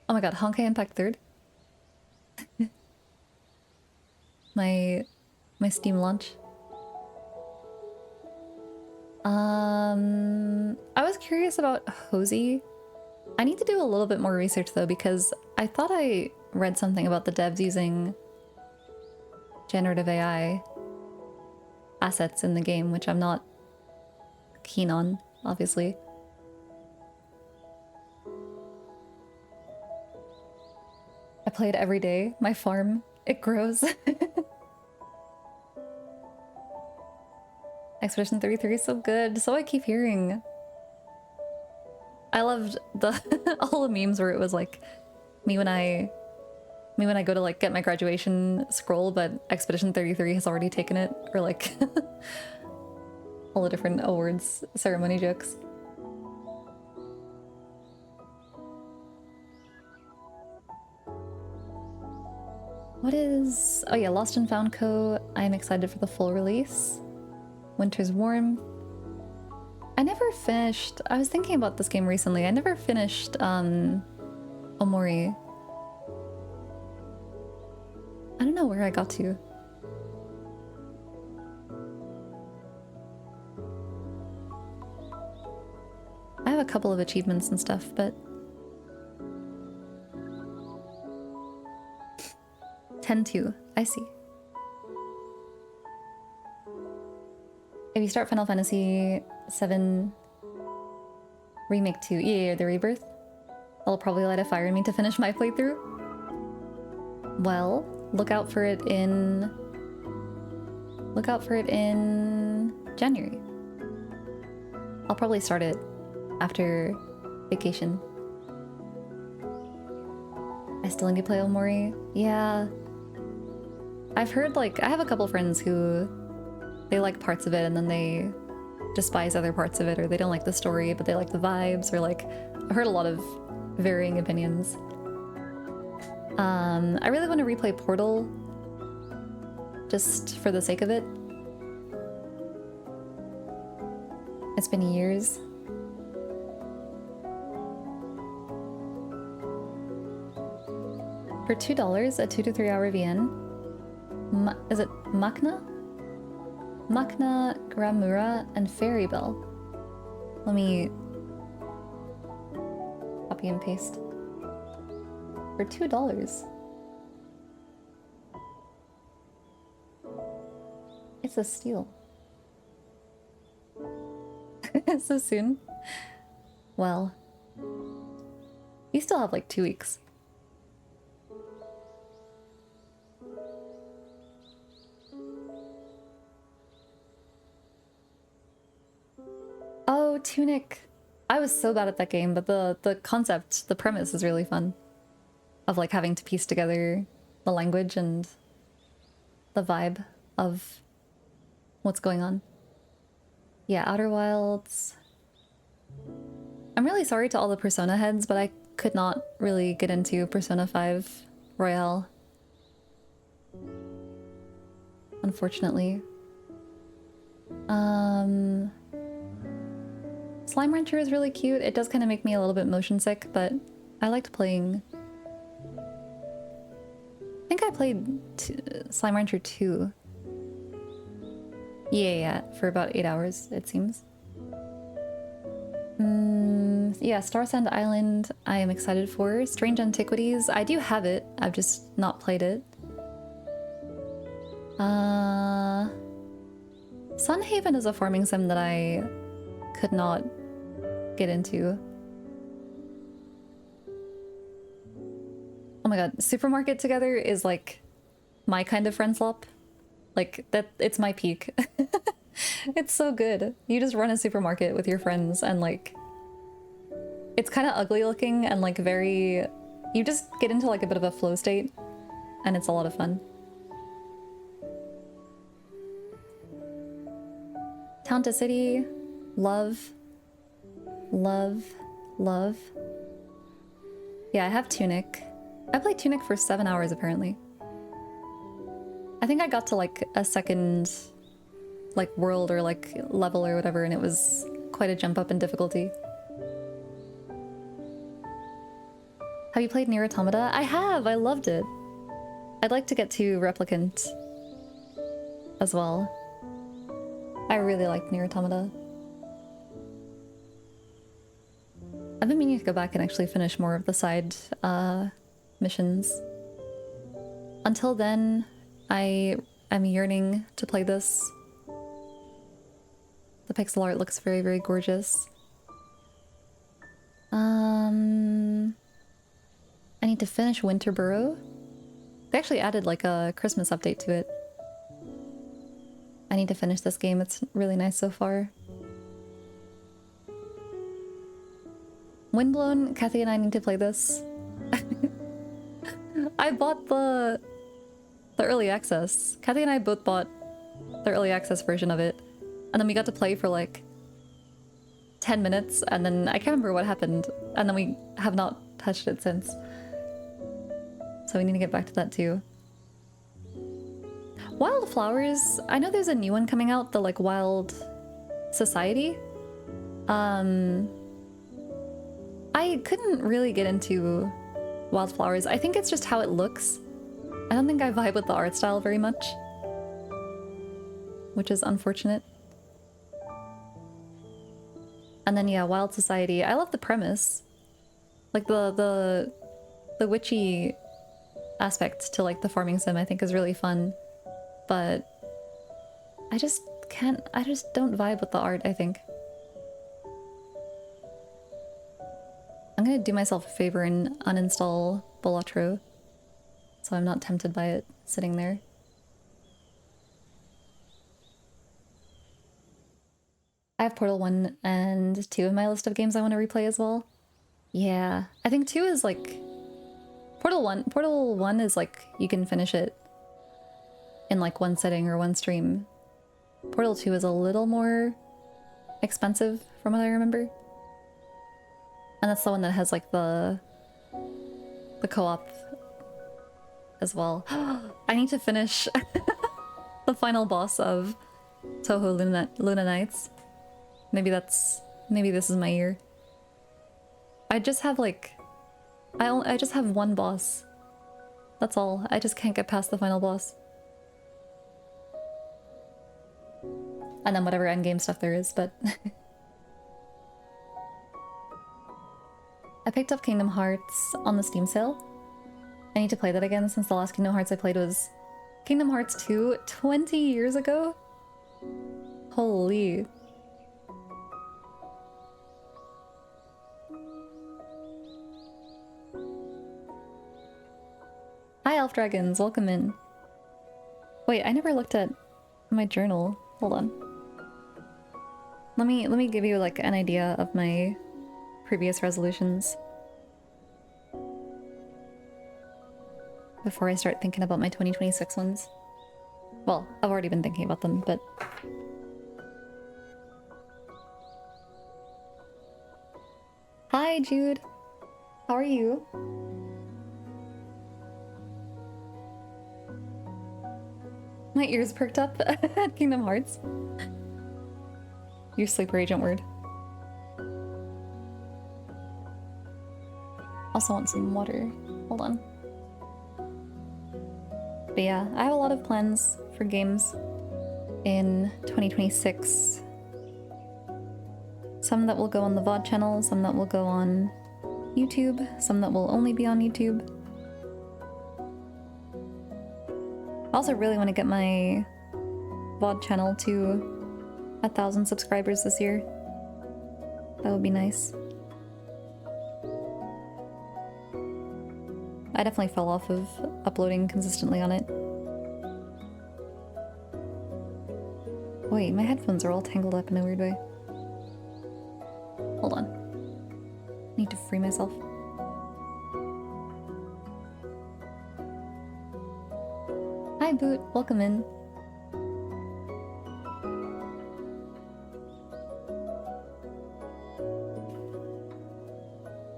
Oh my god, Honkai Impact 3rd. my Steam launch. I was curious about Hosey. I need to do a little bit more research though, because I thought I read something about the devs using generative AI assets in the game, which I'm not keen on, obviously. I play it every day. My farm, it grows. Expedition 33 is so good. So I keep hearing. I loved all the memes where it was like me when I Me when I go to like get my graduation scroll, but Expedition 33 has already taken it, or like all the different awards ceremony jokes. What is... Oh yeah, Lost and Found Co. I'm excited for the full release. Winter's Warm. I never finished... I was thinking about this game recently. I never finished, Omori. I don't know where I got to. I have a couple of achievements and stuff, but... 10-2. I see. If you start Final Fantasy VII Remake 2, yeah, the Rebirth, that'll probably light a fire in me to finish my playthrough. Well, look out for it in... Look out for it in January. I'll probably start it after vacation. I still need to play Omori. Yeah. I've heard, like, I have a couple friends who they like parts of it and then they despise other parts of it, or they don't like the story but they like the vibes, or like, I've heard a lot of varying opinions. I really want to replay Portal just for the sake of it. It's been years. For $2, a 2 to 3 hour VN. Is it Makna? Makna, Gramura, and Fairy Bell. Let me copy and paste. For $2. It's a steal. So soon? Well, you still have like 2 weeks. Oh, Tunic. I was so bad at that game, but the concept, the premise is really fun. Of like having to piece together the language and the vibe of what's going on. Yeah, Outer Wilds. I'm really sorry to all the Persona heads, but I could not really get into Persona 5 Royale. Unfortunately. Slime Rancher is really cute. It does kind of make me a little bit motion sick, but I liked playing... I think I played Slime Rancher 2. Yeah, for about 8 hours, it seems. Yeah, Star Sand Island, I am excited for. Strange Antiquities, I do have it. I've just not played it. Sunhaven is a farming sim that I could not get into. Oh my god, Supermarket Together is like my kind of friend slop. Like, that, it's my peak. It's so good. You just run a supermarket with your friends and like... It's kind of ugly looking and like very... You just get into like a bit of a flow state and it's a lot of fun. Town to City, love. Love, love. Yeah, I have Tunic. I played Tunic for 7 hours apparently. I think I got to like a second like world or like level or whatever, and it was quite a jump up in difficulty. Have you played Nier Automata? I have! I loved it. I'd like to get to Replicant as well. I really liked Nier Automata. I've been meaning to go back and actually finish more of the side missions. Until then, I am yearning to play this. The pixel art looks very, very gorgeous. I need to finish Winterborough. They actually added like a Christmas update to it. I need to finish this game. It's really nice so far. Windblown, Kathy and I need to play this. I bought the early access. Kathy and I both bought the early access version of it. And then we got to play for like 10 minutes and then I can't remember what happened. And then we have not touched it since. So we need to get back to that too. Wildflowers, I know there's a new one coming out, the like Wild Society. I couldn't really get into Wildflowers. I think it's just how it looks. I don't think I vibe with the art style very much, which is unfortunate. And then yeah, Wild Society. I love the premise. Like the witchy aspect to like the farming sim I think is really fun. But I just don't vibe with the art, I think. I'm gonna do myself a favor and uninstall Balatro, so I'm not tempted by it sitting there. I have Portal 1 and 2 in my list of games I want to replay as well. Yeah, I think 2 is like... Portal 1 is like, you can finish it in like one sitting or one stream. Portal 2 is a little more expensive from what I remember. And that's the one that has like the co-op as well. I need to finish the final boss of Touhou Luna Nights. Maybe this is my year. I just have like I just have one boss. That's all. I just can't get past the final boss. And then whatever endgame stuff there is, but I picked up Kingdom Hearts on the Steam sale. I need to play that again since the last Kingdom Hearts I played was Kingdom Hearts 2 20 years ago. Holy. Hi Elf Dragons, welcome in. Wait, I never looked at my journal. Hold on. Let me give you like an idea of my previous resolutions before I start thinking about my 2026 ones. Well, I've already been thinking about them, but hi Jude, how are you? My ears perked up at Kingdom Hearts. Your sleeper agent word. Also want some water. Hold on. But yeah, I have a lot of plans for games in 2026. Some that will go on the VOD channel, some that will go on YouTube, some that will only be on YouTube. I also really want to get my VOD channel to 1,000 subscribers this year. That would be nice. I definitely fell off of uploading consistently on it. Wait, my headphones are all tangled up in a weird way. Hold on. Need to free myself. Hi Boot, welcome in.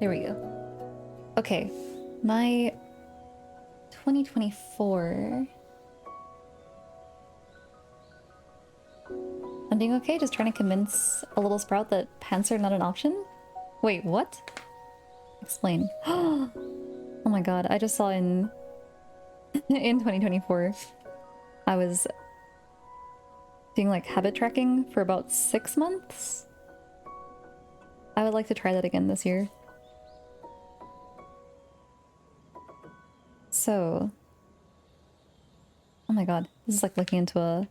There we go. Okay, my 2024... I'm doing okay, just trying to convince a little sprout that pants are not an option? Wait, what? Explain. Oh my god, I just saw in 2024, I was doing like habit tracking for about 6 months. I would like to try that again this year. So, oh my god, this is like looking into a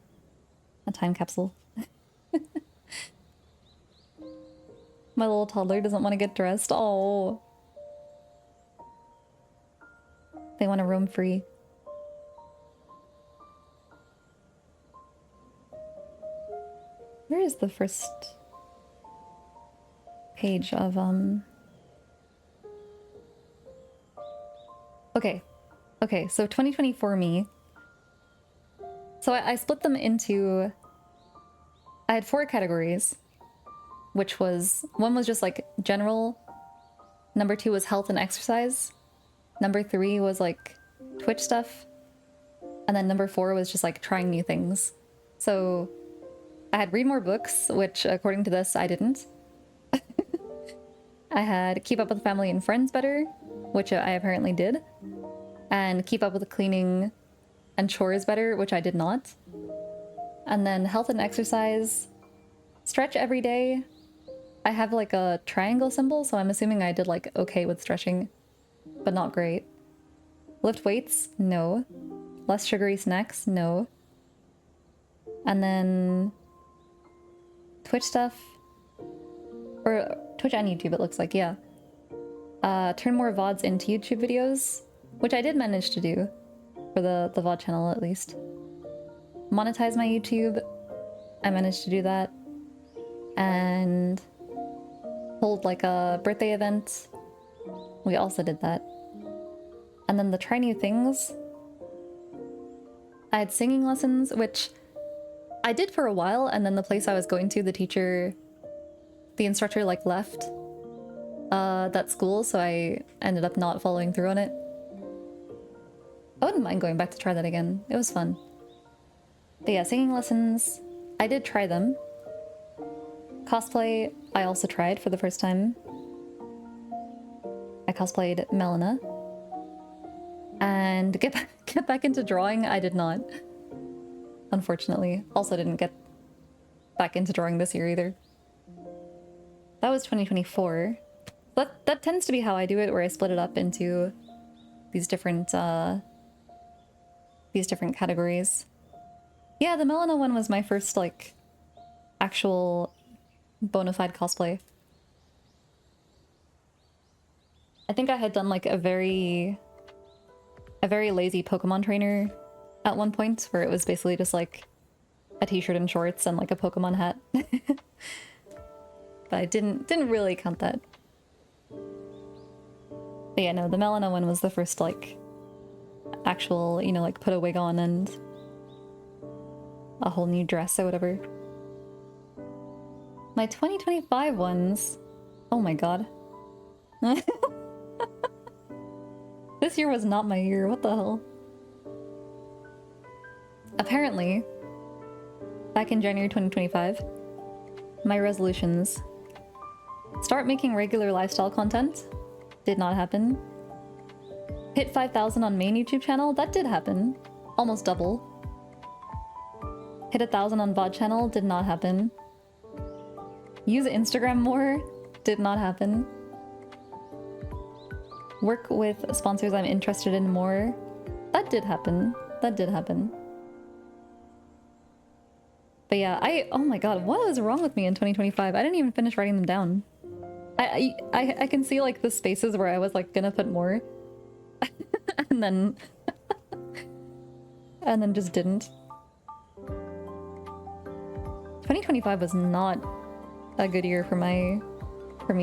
time capsule. My little toddler doesn't want to get dressed. Oh, they want to roam free. Where is the first page of Okay, Okay, so 2024 me. So I split them into... I had 4 categories, which was... One was just like general. Number 2 was health and exercise. Number 3 was like Twitch stuff. And then number 4 was just like trying new things. So I had read more books, which according to this, I didn't. I had keep up with family and friends better, which I apparently did. And keep up with cleaning and chores better, which I did not. And then health and exercise, stretch every day. I have like a triangle symbol, so I'm assuming I did like okay with stretching, but not great. Lift weights, no. Less sugary snacks, no. And then Twitch stuff, or Twitch and YouTube it looks like, yeah. Turn more VODs into YouTube videos, which I did manage to do, for the VOD channel at least. Monetize my YouTube, I managed to do that. And hold like a birthday event, we also did that. And then the try new things, I had singing lessons, which I did for a while, and then the place I was going to, the instructor like left that school, so I ended up not following through on it. I wouldn't mind going back to try that again. It was fun. But yeah, singing lessons, I did try them. Cosplay, I also tried for the first time. I cosplayed Melina. And get back into drawing, I did not. Unfortunately. Also didn't get back into drawing this year either. That was 2024. That tends to be how I do it, where I split it up into these different categories. Yeah, the Melina one was my first, like, actual bona fide cosplay. I think I had done, like, a very lazy Pokemon trainer at one point, where it was basically just, like, a t-shirt and shorts and, like, a Pokemon hat. But I didn't really count that. But yeah, no, the Melina one was the first, like, actual, you know, like, put a wig on and a whole new dress or whatever. My 2025 ones... Oh my god. This year was not my year, what the hell? Apparently, back in January 2025, my resolutions: start making regular lifestyle content. Did not happen. Hit 5,000 on main YouTube channel. That did happen. Almost double. Hit 1,000 on VOD channel. Did not happen. Use Instagram more. Did not happen. Work with sponsors I'm interested in more. That did happen. That did happen. But yeah, oh my god, what was wrong with me in 2025? I didn't even finish writing them down. I can see like the spaces where I was like gonna put more. and then just didn't. 2025 was not a good year for me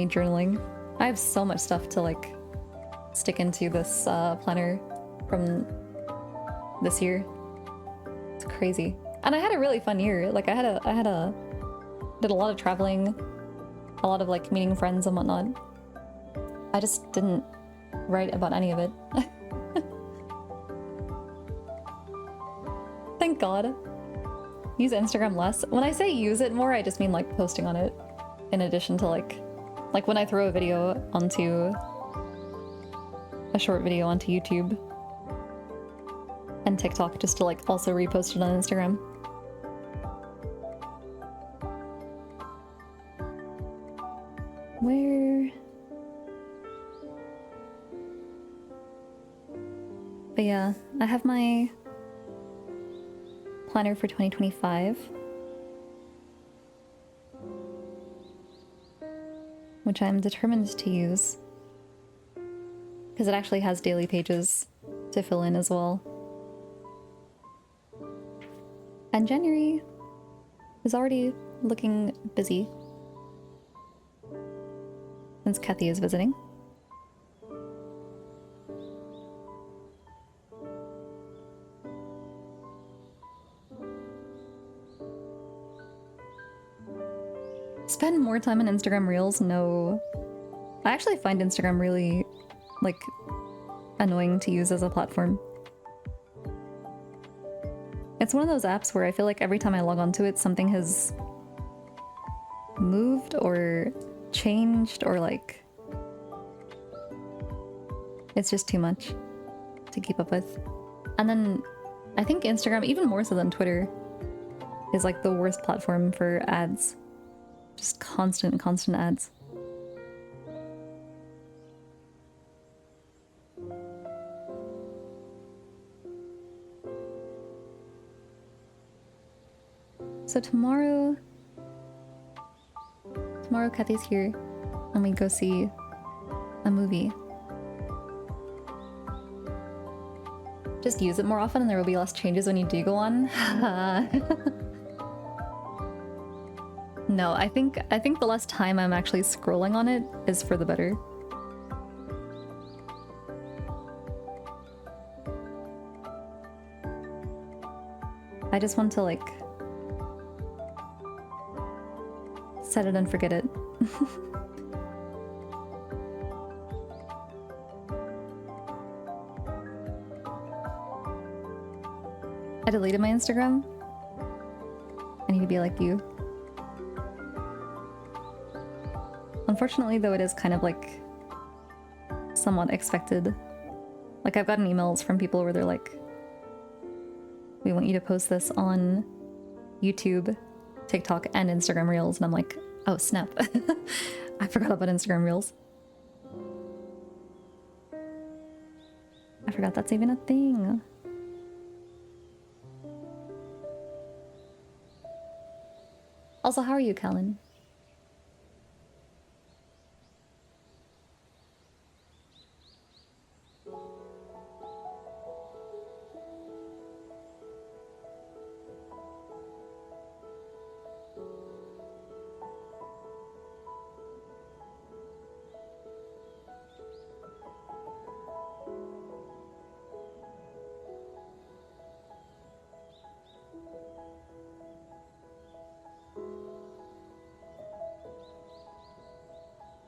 journaling. I have so much stuff to like stick into this planner from this year. It's crazy. And I had a really fun year. Like I did a lot of traveling, a lot of like meeting friends and whatnot. I just didn't write about any of it. Thank God. Use Instagram less. When I say use it more, I just mean like posting on it in addition to like when I throw a video onto a short video onto YouTube and TikTok, just to like also repost it on Instagram. Where? But yeah, I have my planner for 2025, which I'm determined to use because it actually has daily pages to fill in as well. And January is already looking busy since Kathy is visiting. Spend more time on Instagram Reels? No. I actually find Instagram really, like, annoying to use as a platform. It's one of those apps where I feel like every time I log onto it, something has moved or changed or like... It's just too much to keep up with. And then I think Instagram, even more so than Twitter, is like the worst platform for ads. Just constant ads. So tomorrow Kathy's here and we go see a movie. Just use it more often and there will be less changes when you do go on. No, I think the less time I'm actually scrolling on it is for the better. I just want to like set it and forget it. I deleted my Instagram. I need to be like you. Unfortunately, though, it is kind of like somewhat expected. Like, I've gotten emails from people where they're like, we want you to post this on YouTube, TikTok, and Instagram Reels. And I'm like, oh, snap. I forgot about Instagram Reels. I forgot that's even a thing. Also, how are you, Callan?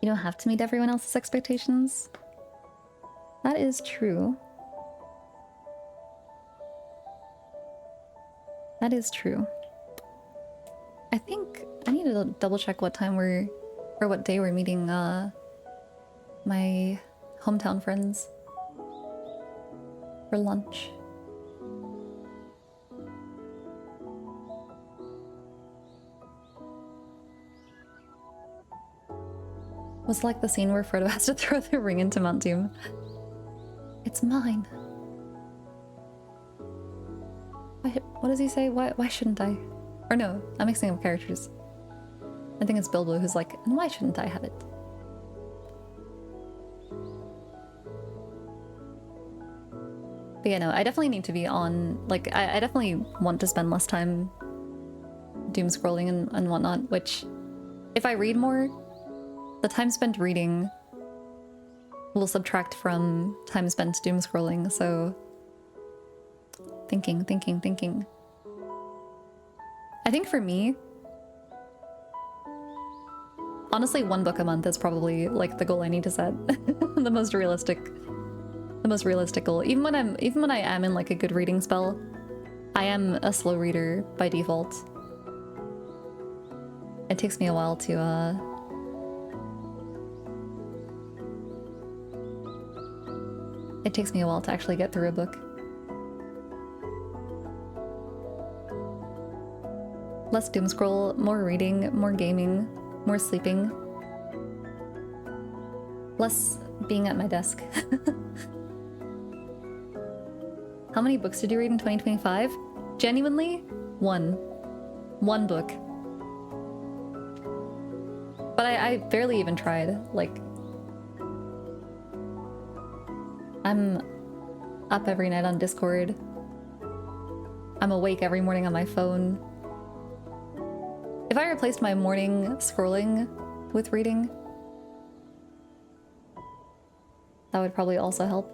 You don't have to meet everyone else's expectations. That is true. That is true. I think I need to double check what time or what day we're meeting my hometown friends for lunch. Was like the scene where Frodo has to throw the ring into Mount Doom. It's mine. What does he say? Why shouldn't I? Or no, I'm mixing up characters. I think it's Bilbo who's like, and why shouldn't I have it? But yeah, no, I definitely need to be on, like, I definitely want to spend less time doom scrolling and whatnot, which, if I read more, the time spent reading will subtract from time spent doom scrolling, so thinking. I think for me, honestly, 1 book a month is probably like the goal I need to set. the most realistic goal. Even when I am in like a good reading spell, I am a slow reader by default. It takes me a while to It takes me a while to actually get through a book. Less doom scroll, more reading, more gaming, more sleeping. Less being at my desk. How many books did you read in 2025? Genuinely, 1. 1 book. But I barely even tried, like... I'm up every night on Discord. I'm awake every morning on my phone. If I replaced my morning scrolling with reading, that would probably also help.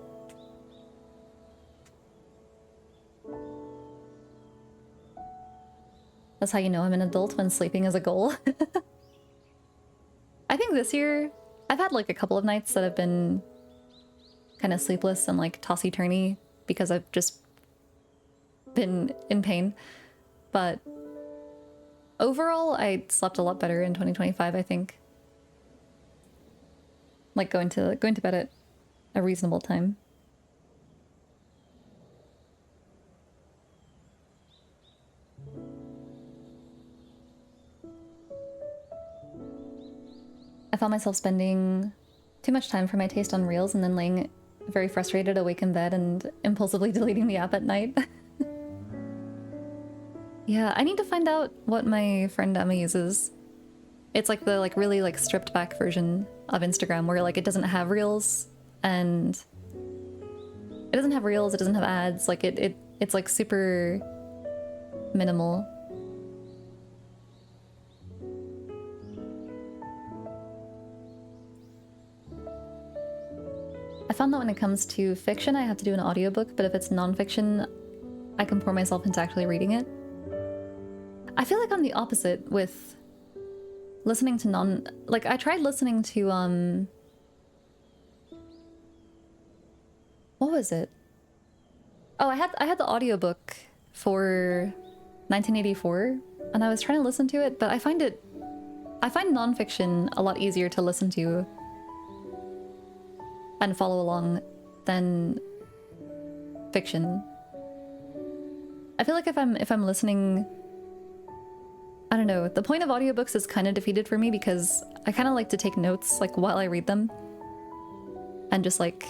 That's how you know I'm an adult, when sleeping is a goal. this year, I've had like a couple of nights that have been kind of sleepless and like tossy-turny because I've just been in pain. But overall, I slept a lot better in 2025, I think. Like going to bed at a reasonable time. I found myself spending too much time for my taste on Reels and then laying very frustrated awake in bed and impulsively deleting the app at night. Yeah, I need to find out what my friend Emma uses. It's like the really stripped back version of Instagram where like it doesn't have Reels and it doesn't have Reels, it doesn't have ads, like it's like super minimal. I found that when it comes to fiction, I have to do an audiobook, but if it's nonfiction, I can pour myself into actually reading it. I feel like I'm the opposite with listening to like I tried listening to what was it? Oh, I had the audiobook for 1984 and I was trying to listen to it, but I find nonfiction a lot easier to listen to and follow along than fiction. I feel like if I'm listening, I don't know, the point of audiobooks is kind of defeated for me because I kind of like to take notes like while I read them and just like,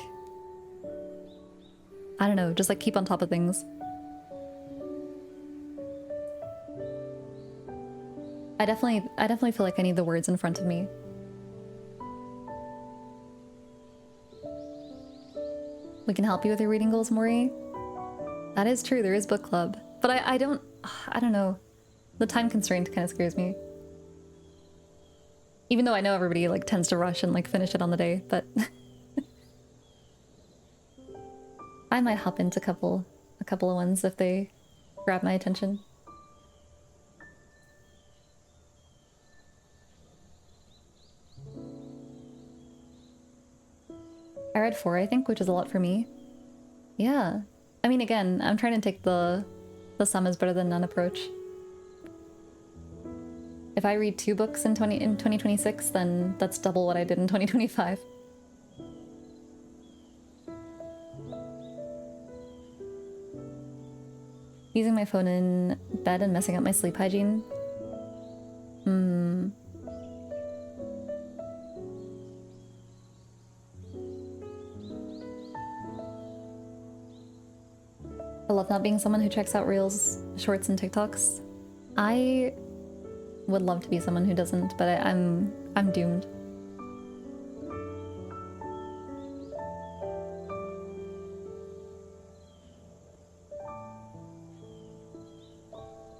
I don't know, just like keep on top of things. I definitely feel like I need the words in front of me. We can help you with your reading goals, Mori. That is true, there is book club. But I don't know. The time constraint kind of scares me. Even though I know everybody like tends to rush and like finish it on the day, but I might hop into a couple of ones if they grab my attention. I read 4, I think, which is a lot for me. Yeah. I mean, again, I'm trying to take the sum is better than none approach. If I read 2 books in 2026, then that's double what I did in 2025. Using my phone in bed and messing up my sleep hygiene? I love not being someone who checks out Reels, Shorts, and TikToks. I would love to be someone who doesn't, but I'm doomed.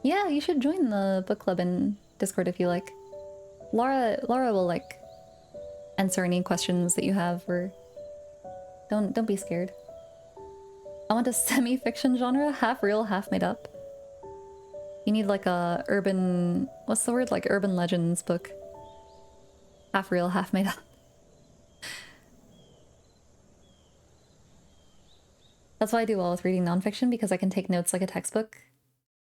Yeah, you should join the book club in Discord if you like. Laura will like answer any questions that you have, or don't be scared. I want a semi-fiction genre, half real, half made up. You need like a urban, what's the word? Like urban legends book. Half real, half made up. That's why I do well with reading nonfiction, because I can take notes like a textbook,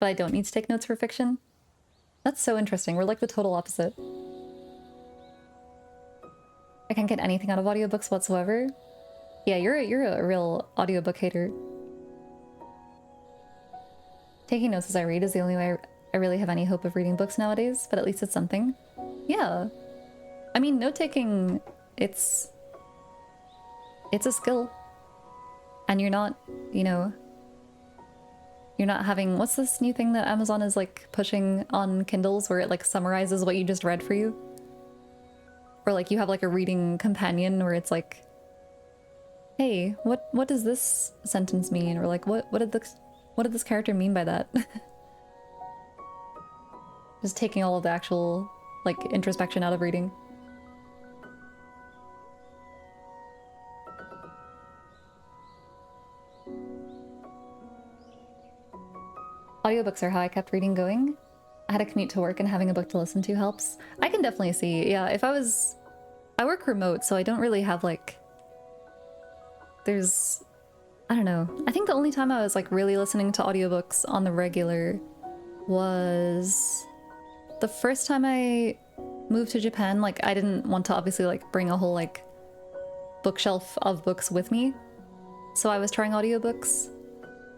but I don't need to take notes for fiction. That's so interesting. We're like the total opposite. I can't get anything out of audiobooks whatsoever. Yeah, you're a real audiobook hater. Taking notes as I read is the only way I really have any hope of reading books nowadays, but at least it's something. Yeah. I mean, note-taking, it's a skill. And you're not, you know, you're not having, what's this new thing that Amazon is like pushing on Kindles where it like summarizes what you just read for you? Or like you have like a reading companion where it's like, hey, what does this sentence mean? Or like, what did this character mean by that? Just taking all of the actual like introspection out of reading. Audiobooks are how I kept reading going. I had a commute to work and having a book to listen to helps. I can definitely see, yeah, if I was I work remote, so I don't really have like... There's... I don't know. I think the only time I was like really listening to audiobooks on the regular was the first time I moved to Japan. Like, I didn't want to obviously like bring a whole like bookshelf of books with me. So I was trying audiobooks.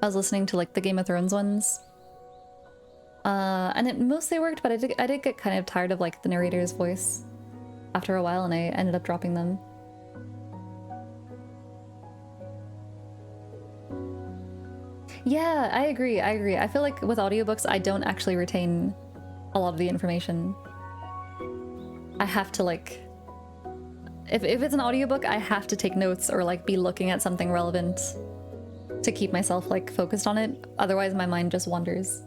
I was listening to like the Game of Thrones ones. And it mostly worked, but I did get kind of tired of like the narrator's voice after a while, and I ended up dropping them. Yeah, I agree. I feel like with audiobooks, I don't actually retain a lot of the information. I have to like... If it's an audiobook, I have to take notes or like be looking at something relevant to keep myself like focused on it. Otherwise my mind just wanders.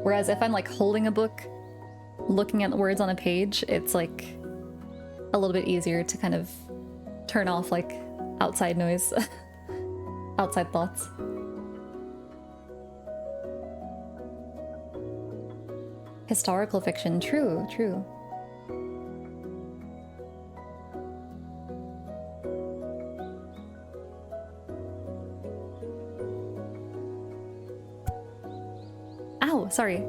Whereas if I'm like holding a book, looking at the words on a page, it's like a little bit easier to kind of turn off like outside noise, outside thoughts. Historical fiction, true, true. Ow, sorry.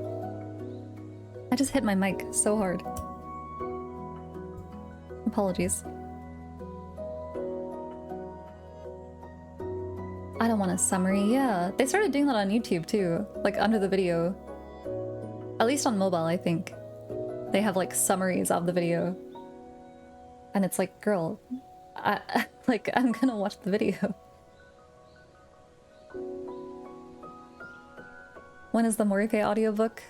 I just hit my mic so hard. Apologies. I don't want a summary. Yeah, they started doing that on YouTube too, like under the video. At least on mobile, I think. They have like summaries of the video. And it's like, girl, I'm gonna watch the video. When is the Morife audiobook?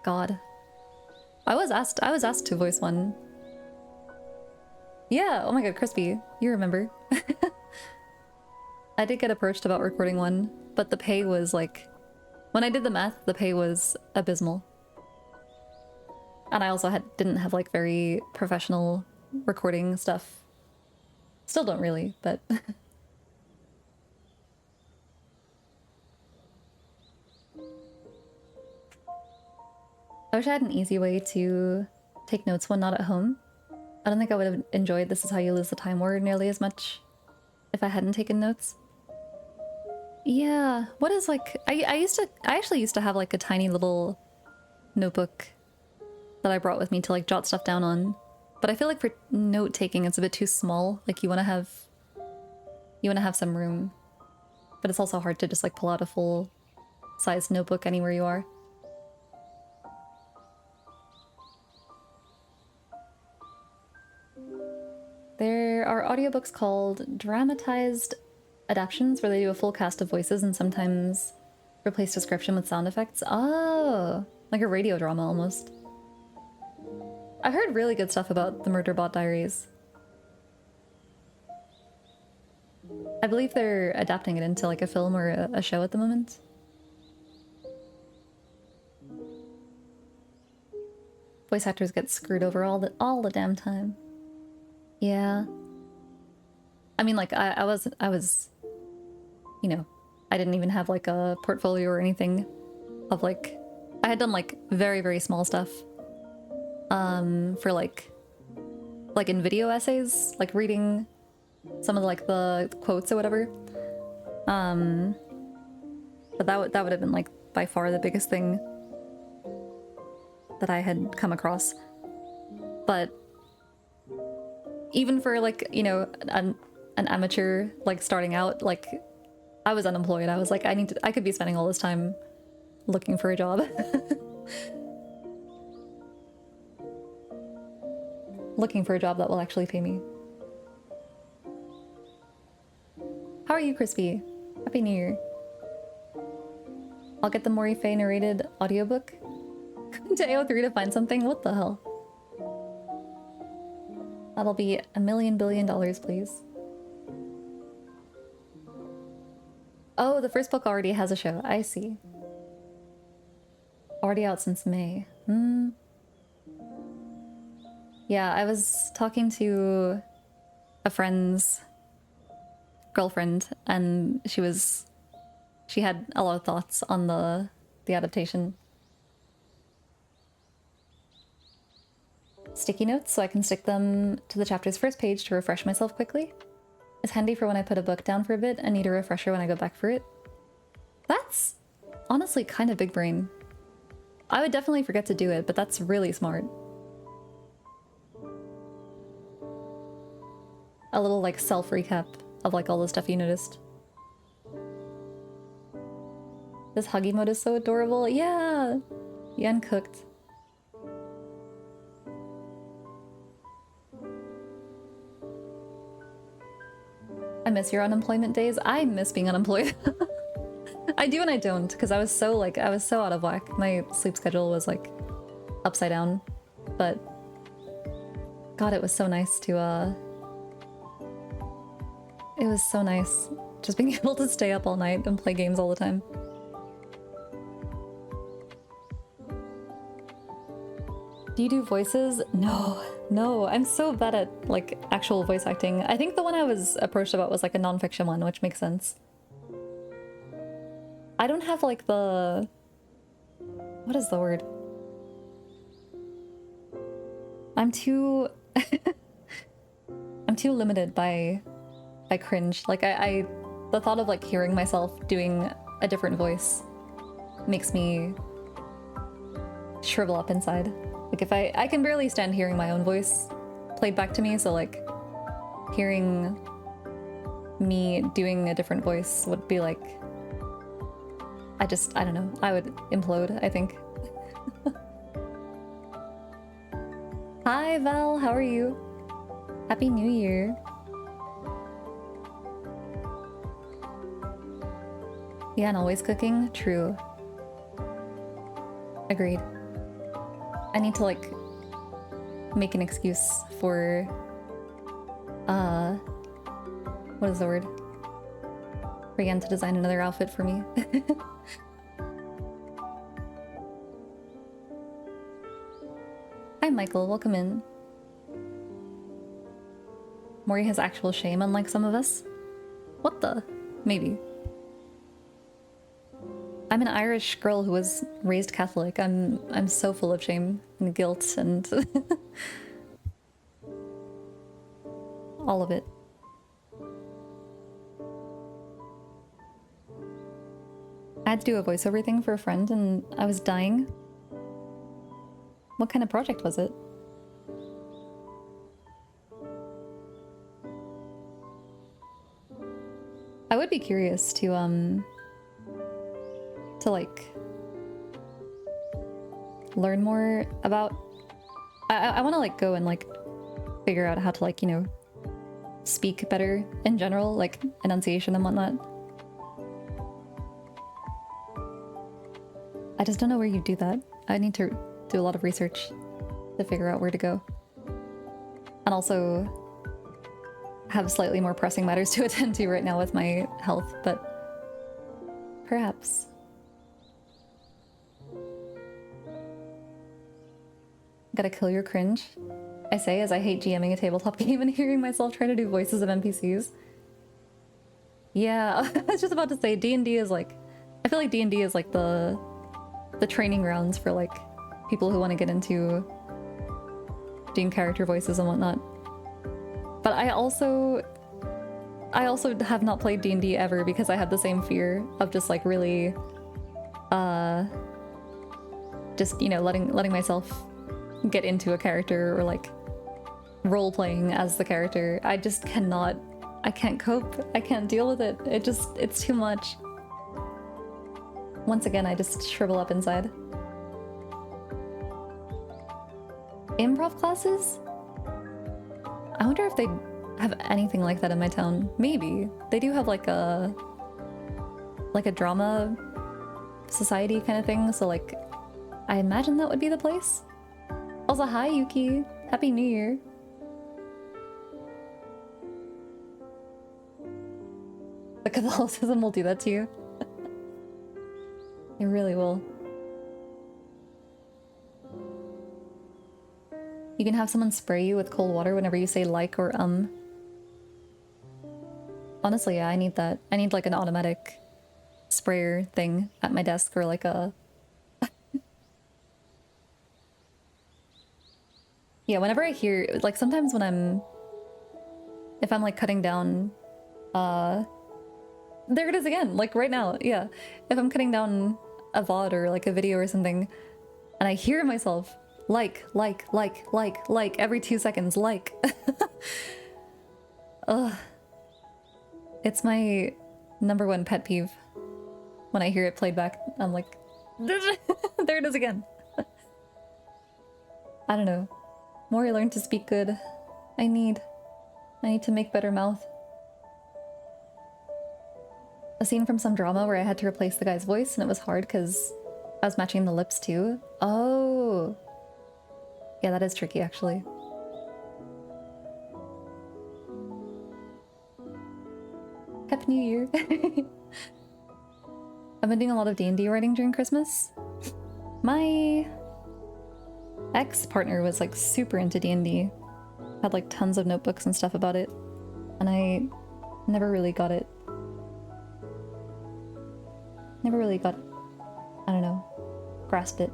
God. I was asked to voice one. Yeah, oh my god, Crispy, you remember. I did get approached about recording one, but the pay was like... When I did the math, the pay was abysmal. And I also didn't have like very professional recording stuff. Still don't really, but... I wish I had an easy way to take notes when not at home. I don't think I would have enjoyed This Is How You Lose the Time War nearly as much if I hadn't taken notes. Yeah, what is like... I actually used to have like a tiny little notebook that I brought with me to like jot stuff down on. But I feel like for note taking it's a bit too small. Like you want to have some room. But it's also hard to just like pull out a full size notebook anywhere you are. There are audiobooks called dramatized adaptions where they do a full cast of voices and sometimes replace description with sound effects. Oh, like a radio drama almost. I've heard really good stuff about the Murderbot Diaries. I believe they're adapting it into like a film or a show at the moment. Voice actors get screwed over all the damn time. Yeah. I mean, like, I was, you know, I didn't even have, like, a portfolio or anything of, like... I had done, like, very, very small stuff. For, like in video essays, like, reading some of, like, the quotes or whatever. But that would have been, like, by far the biggest thing that I had come across. But... even for like, you know, an amateur like starting out, like I was unemployed. I was like, I could be spending all this time looking for a job. Looking for a job that will actually pay me. How are you, Crispy? Happy New Year. I'll get the Morife narrated audiobook. Going to AO3 to find something? What the hell? That'll be $1 million billion, please. Oh, the first book already has a show. I see. Already out since May. Yeah, I was talking to a friend's girlfriend, and she had a lot of thoughts on the adaptation. sticky notes so I can stick them to the chapter's first page to refresh myself quickly. It's handy for when I put a book down for a bit and need a refresher when I go back for it. That's honestly kind of big brain. I would definitely forget to do it, but that's really smart. A little like self-recap of like all the stuff you noticed. This huggy mode is so adorable. Yeah! Yen cooked. I miss your unemployment days. I miss being unemployed. I do and I don't, because I was so out of whack. My sleep schedule was like upside down. But God, it was so nice to it was so nice just being able to stay up all night and play games all the time. Do you do voices? No, I'm so bad at like actual voice acting. I think the one I was approached about was like a non-fiction one, which makes sense. I don't have like the... What is the word? I'm too... I'm too limited by cringe. Like the thought of like hearing myself doing a different voice makes me shrivel up inside. Like if I can barely stand hearing my own voice played back to me, so like hearing me doing a different voice would be like, I don't know, I would implode, I think. Hi Val, how are you? Happy New Year. Yeah, and always cooking? True. Agreed. I need to like make an excuse for what is the word? For Yen to design another outfit for me. Hi Michael, welcome in. Mori has actual shame, unlike some of us. What the? Maybe. I'm an Irish girl who was raised Catholic. I'm so full of shame and guilt and all of it. I had to do a voiceover thing for a friend and I was dying. What kind of project was it? I would be curious to like learn more about... I want to like go and like figure out how to like, you know, speak better in general, like enunciation and whatnot. I just don't know where you do that. I need to do a lot of research to figure out where to go. And also have slightly more pressing matters to attend to right now with my health, but perhaps. Gotta kill your cringe, I say as I hate GMing a tabletop game and hearing myself try to do voices of NPCs. Yeah, I was just about to say D&D is like... I feel like D&D is like the training grounds for like people who want to get into doing character voices and whatnot. But I also have not played D&D ever because I had the same fear of just like really just, you know, letting myself get into a character or like role playing as the character. I just cannot. I can't cope. I can't deal with it. It's too much. Once again, I just shrivel up inside. Improv classes? I wonder if they have anything like that in my town. Maybe. They do have like a drama society kind of thing, so like I imagine that would be the place. Also, hi Yuki! Happy New Year! The Catholicism will do that to you. It really will. You can have someone spray you with cold water whenever you say like or Honestly, yeah, I need that. I need like an automatic sprayer thing at my desk or like a... Yeah, whenever I hear, like, sometimes when if I'm like cutting down, there it is again, like right now, yeah. If I'm cutting down a VOD or like a video or something, and I hear myself like every 2 seconds, like. Ugh. It's my #1 pet peeve. When I hear it played back, I'm like, there it is again. I don't know. More I learn to speak good. I need to make better mouth. A scene from some drama where I had to replace the guy's voice and it was hard because I was matching the lips too. Oh. Yeah, that is tricky actually. Happy New Year. I've been doing a lot of D&D writing during Christmas. My ex-partner was like super into D&D. Had like tons of notebooks and stuff about it. And I never really got it. Never really got, I don't know, grasped it.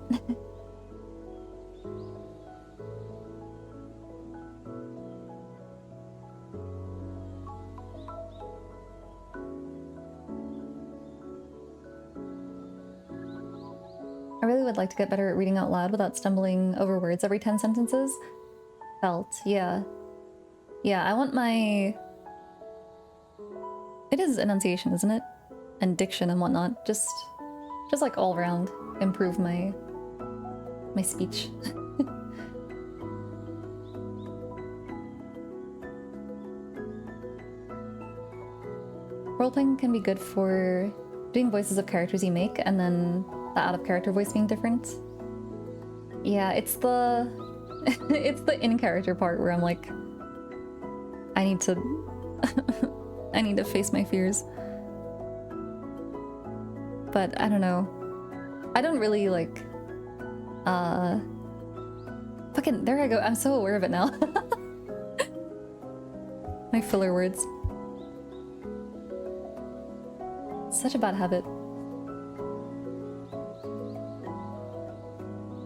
I really would like to get better at reading out loud without stumbling over words every 10 sentences. Felt, yeah. Yeah, I want my... It is enunciation, isn't it? And diction and whatnot. Just like all around improve my speech. Roleplaying can be good for doing voices of characters you make and then the out-of-character voice being different. Yeah, it's the it's the in-character part where I'm like, I need to I need to face my fears. But I don't know. I don't really like fucking there I go. I'm so aware of it now. My filler words. Such a bad habit.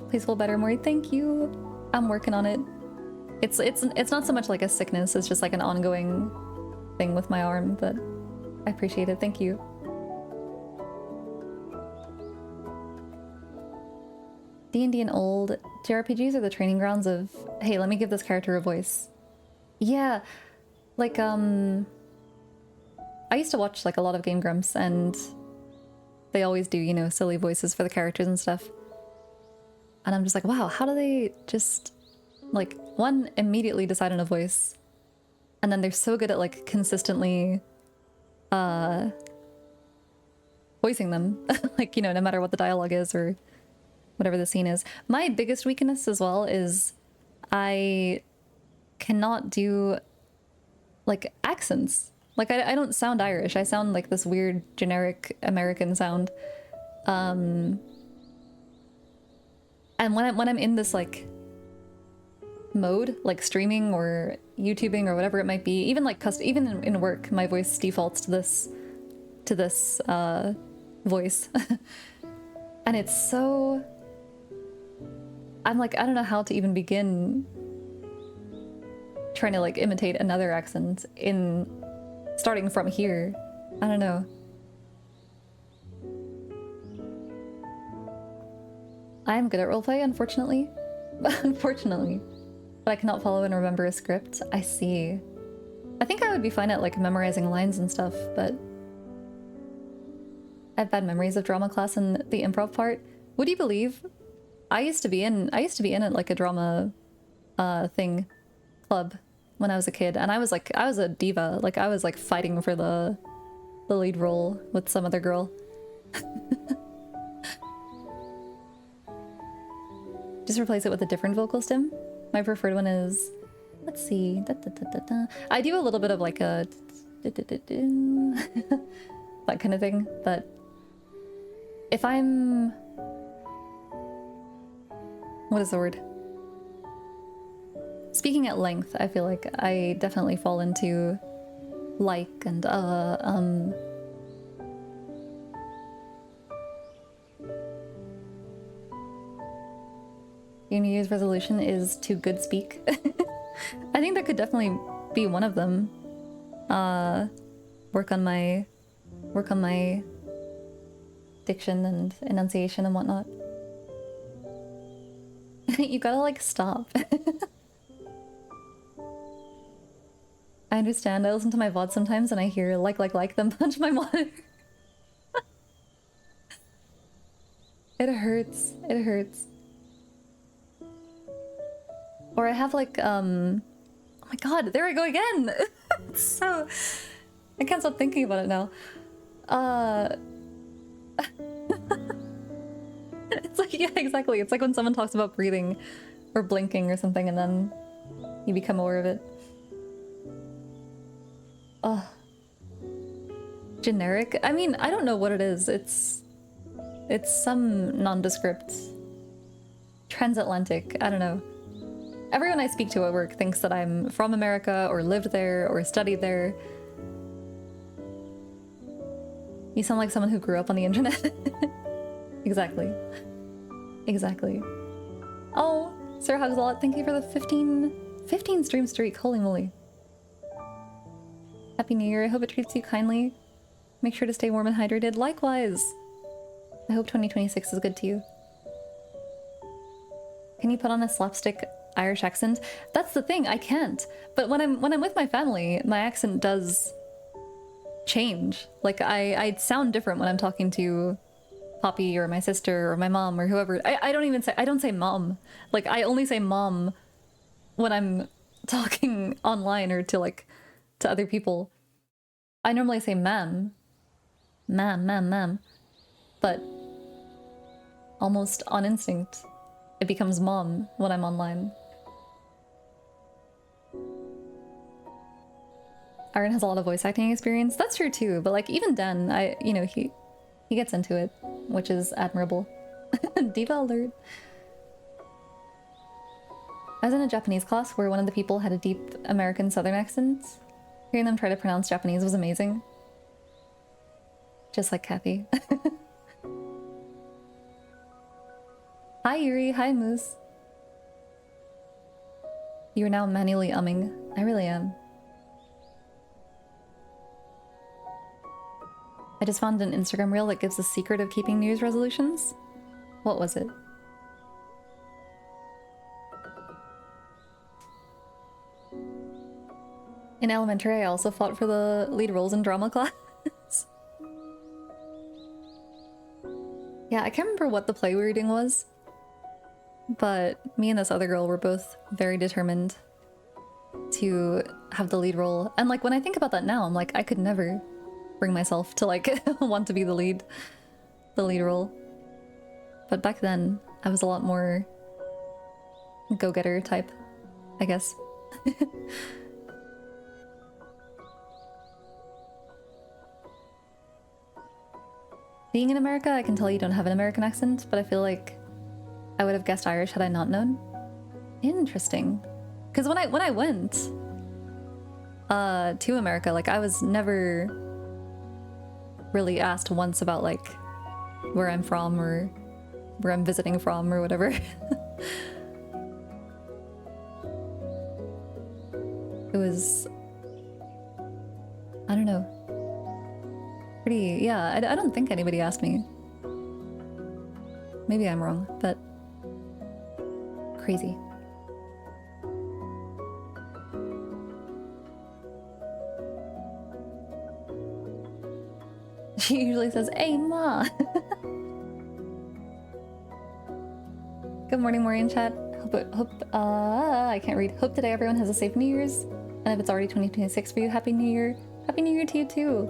Please feel better, Mori. Thank you. I'm working on it. It's not so much like a sickness, it's just like an ongoing thing with my arm, but I appreciate it. Thank you. D&D and old JRPGs are the training grounds of, hey, let me give this character a voice. Yeah, like, I used to watch like a lot of Game Grumps and they always do, you know, silly voices for the characters and stuff. And I'm just like, wow, how do they just, like, one, immediately decide on a voice, and then they're so good at, like, consistently, voicing them. Like, you know, no matter what the dialogue is or whatever the scene is. My biggest weakness as well is I cannot do, like, accents. Like, I don't sound Irish. I sound like this weird, generic American sound. And when I'm in this like mode, like streaming or YouTubing or whatever it might be, even like even in work, my voice defaults to this voice, and it's so. I'm like, I don't know how to even begin trying to like imitate another accent in starting from here. I don't know. I'm good at roleplay, unfortunately. Unfortunately. But I cannot follow and remember a script. I see. I think I would be fine at like memorizing lines and stuff, but I have bad memories of drama class and the improv part. Would you believe? I used to be in it like a drama thing club when I was a kid, and I was a diva. Like I was like fighting for the lead role with some other girl. Just replace it with a different vocal stem. My preferred one is, let's see, da, da, da, da, da. I do a little bit of like a da, da, da, da, that kind of thing, but if I'm, what is the word? Speaking at length, I feel like I definitely fall into like and Your New Year's resolution is to good speak. I think that could definitely be one of them. Work on my diction and enunciation and whatnot. You gotta like stop. I understand. I listen to my VOD sometimes and I hear like then punch my monitor. It hurts. It hurts. Or I have like oh my god, there I go again. So I can't stop thinking about it now. It's like, yeah, exactly. It's like when someone talks about breathing or blinking or something and then you become aware of it. Generic? I mean, I don't know what it is. It's some nondescript transatlantic. I don't know. Everyone I speak to at work thinks that I'm from America or lived there or studied there. You sound like someone who grew up on the internet. Exactly. Exactly. Oh, Sir Hugs a lot. Thank you for the 15 stream streak. Holy moly. Happy New Year. I hope it treats you kindly. Make sure to stay warm and hydrated. Likewise. I hope 2026 is good to you. Can you put on a slapstick Irish accent? That's the thing, I can't. But when I'm with my family, my accent does change. Like I sound different when I'm talking to Poppy or my sister or my mom or whoever. I don't say mom. Like I only say mom when I'm talking online or to other people. I normally say ma'am. Ma'am. But almost on instinct, it becomes mom when I'm online. Aaron has a lot of voice acting experience. That's true too, but like even Dan, he gets into it, which is admirable. Diva alert. I was in a Japanese class where one of the people had a deep American Southern accent. Hearing them try to pronounce Japanese was amazing. Just like Kathy. Hi Yuri, hi Moose. You are now manually umming. I really am. I just found an Instagram reel that gives the secret of keeping New Year's resolutions. What was it? In elementary, I also fought for the lead roles in drama class. Yeah, I can't remember what the play we were doing was, but me and this other girl were both very determined to have the lead role. And like when I think about that now, I'm like, I could never bring myself to like want to be the lead role. But back then, I was a lot more go-getter type, I guess. Being in America, I can tell you don't have an American accent, but I feel like I would have guessed Irish had I not known. Interesting. Because when I went to America, like I was never really asked once about like where I'm from or where I'm visiting from or whatever. It was, I don't know. Pretty, yeah, I don't think anybody asked me. Maybe I'm wrong, but crazy. She usually says, "Hey, ma." Good morning, Maureen chat. I can't read. Hope today everyone has a safe New Year's. And if it's already 2026 for you, Happy New Year. Happy New Year to you too.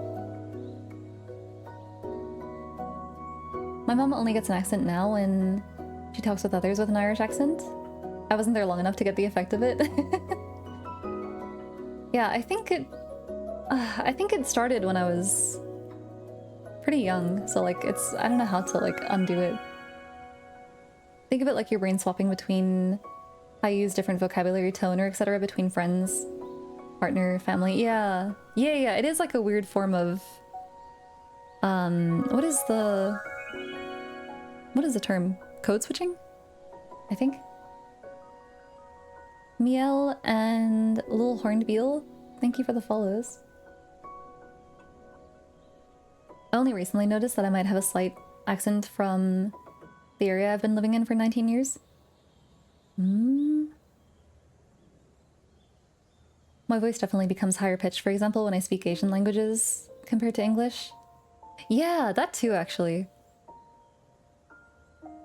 My mom only gets an accent now when she talks with others with an Irish accent. I wasn't there long enough to get the effect of it. Yeah, I think it started when I was pretty young, so like I don't know how to like undo it. Think of it like your brain swapping between how you use different vocabulary, tone, or etc. between friends, partner, family. Yeah, it is like a weird form of what is the term? Code switching? I think. Miel and Little Horned Beetle, thank you for the follows. I only recently noticed that I might have a slight accent from the area I've been living in for 19 years. My voice definitely becomes higher pitched, for example, when I speak Asian languages compared to English. Yeah, that too, actually.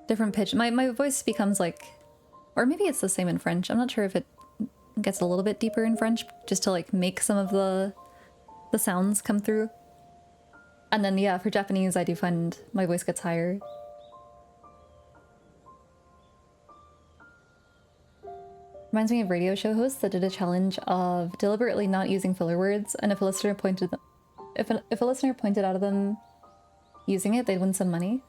Different pitch. My voice becomes like... Or maybe it's the same in French. I'm not sure if it gets a little bit deeper in French, just to like make some of the sounds come through. And then, yeah, for Japanese, I do find my voice gets higher. Reminds me of radio show hosts that did a challenge of deliberately not using filler words, and if a listener pointed out of them using it, they'd win some money.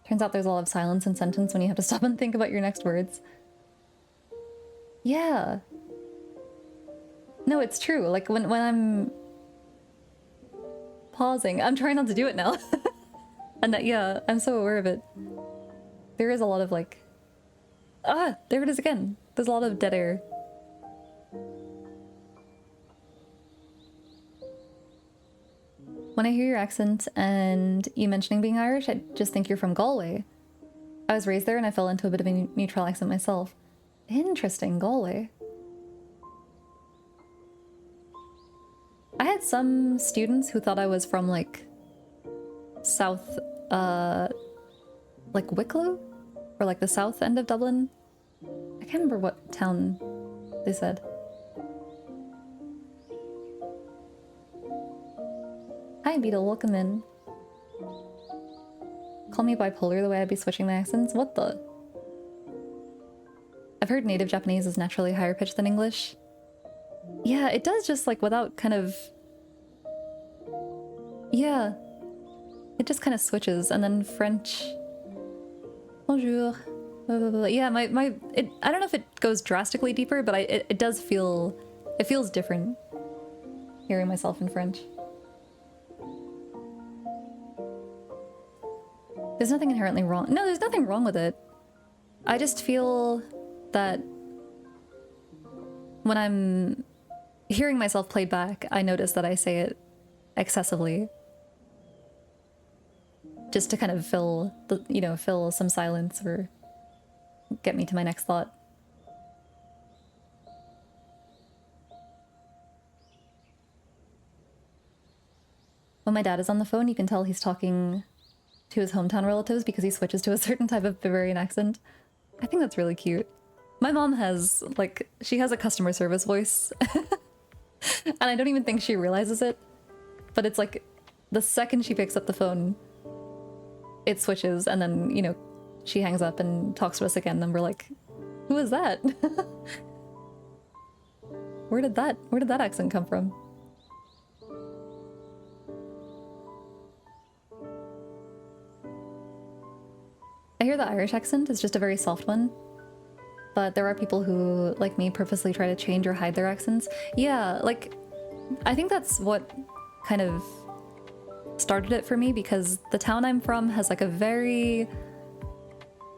Turns out there's a lot of silence in sentence when you have to stop and think about your next words. Yeah. No, it's true. Like when I'm pausing, I'm trying not to do it now. And that, yeah, I'm so aware of it. There is a lot of like, there it is again. There's a lot of dead air. When I hear your accent and you mentioning being Irish, I just think you're from Galway. I was raised there and I fell into a bit of a neutral accent myself. Interesting, Galway. I had some students who thought I was from like south, like Wicklow? Or like the south end of Dublin? I can't remember what town they said. Hi Beetle, welcome in. Call me bipolar the way I'd be switching my accents? What the? I've heard native Japanese is naturally higher pitched than English. Yeah, it does, just like without kind of... Yeah. It just kind of switches, and then French... Bonjour. Yeah, I don't know if it goes drastically deeper, but it does feel... It feels different hearing myself in French. There's nothing inherently wrong. No, there's nothing wrong with it. I just feel that when I'm hearing myself played back, I notice that I say it excessively. Just to kind of fill the, you know, fill some silence or get me to my next thought. When my dad is on the phone, you can tell he's talking to his hometown relatives because he switches to a certain type of Bavarian accent. I think that's really cute. My mom has, like, she has a customer service voice. And I don't even think she realizes it. But it's like, the second she picks up the phone, it switches, and then, you know, she hangs up and talks to us again, and we're like, who is that? Where did that accent come from? I hear the Irish accent is just a very soft one, but there are people who, like me, purposely try to change or hide their accents. Yeah, like, I think that's what kind of started it for me, because the town I'm from has like a very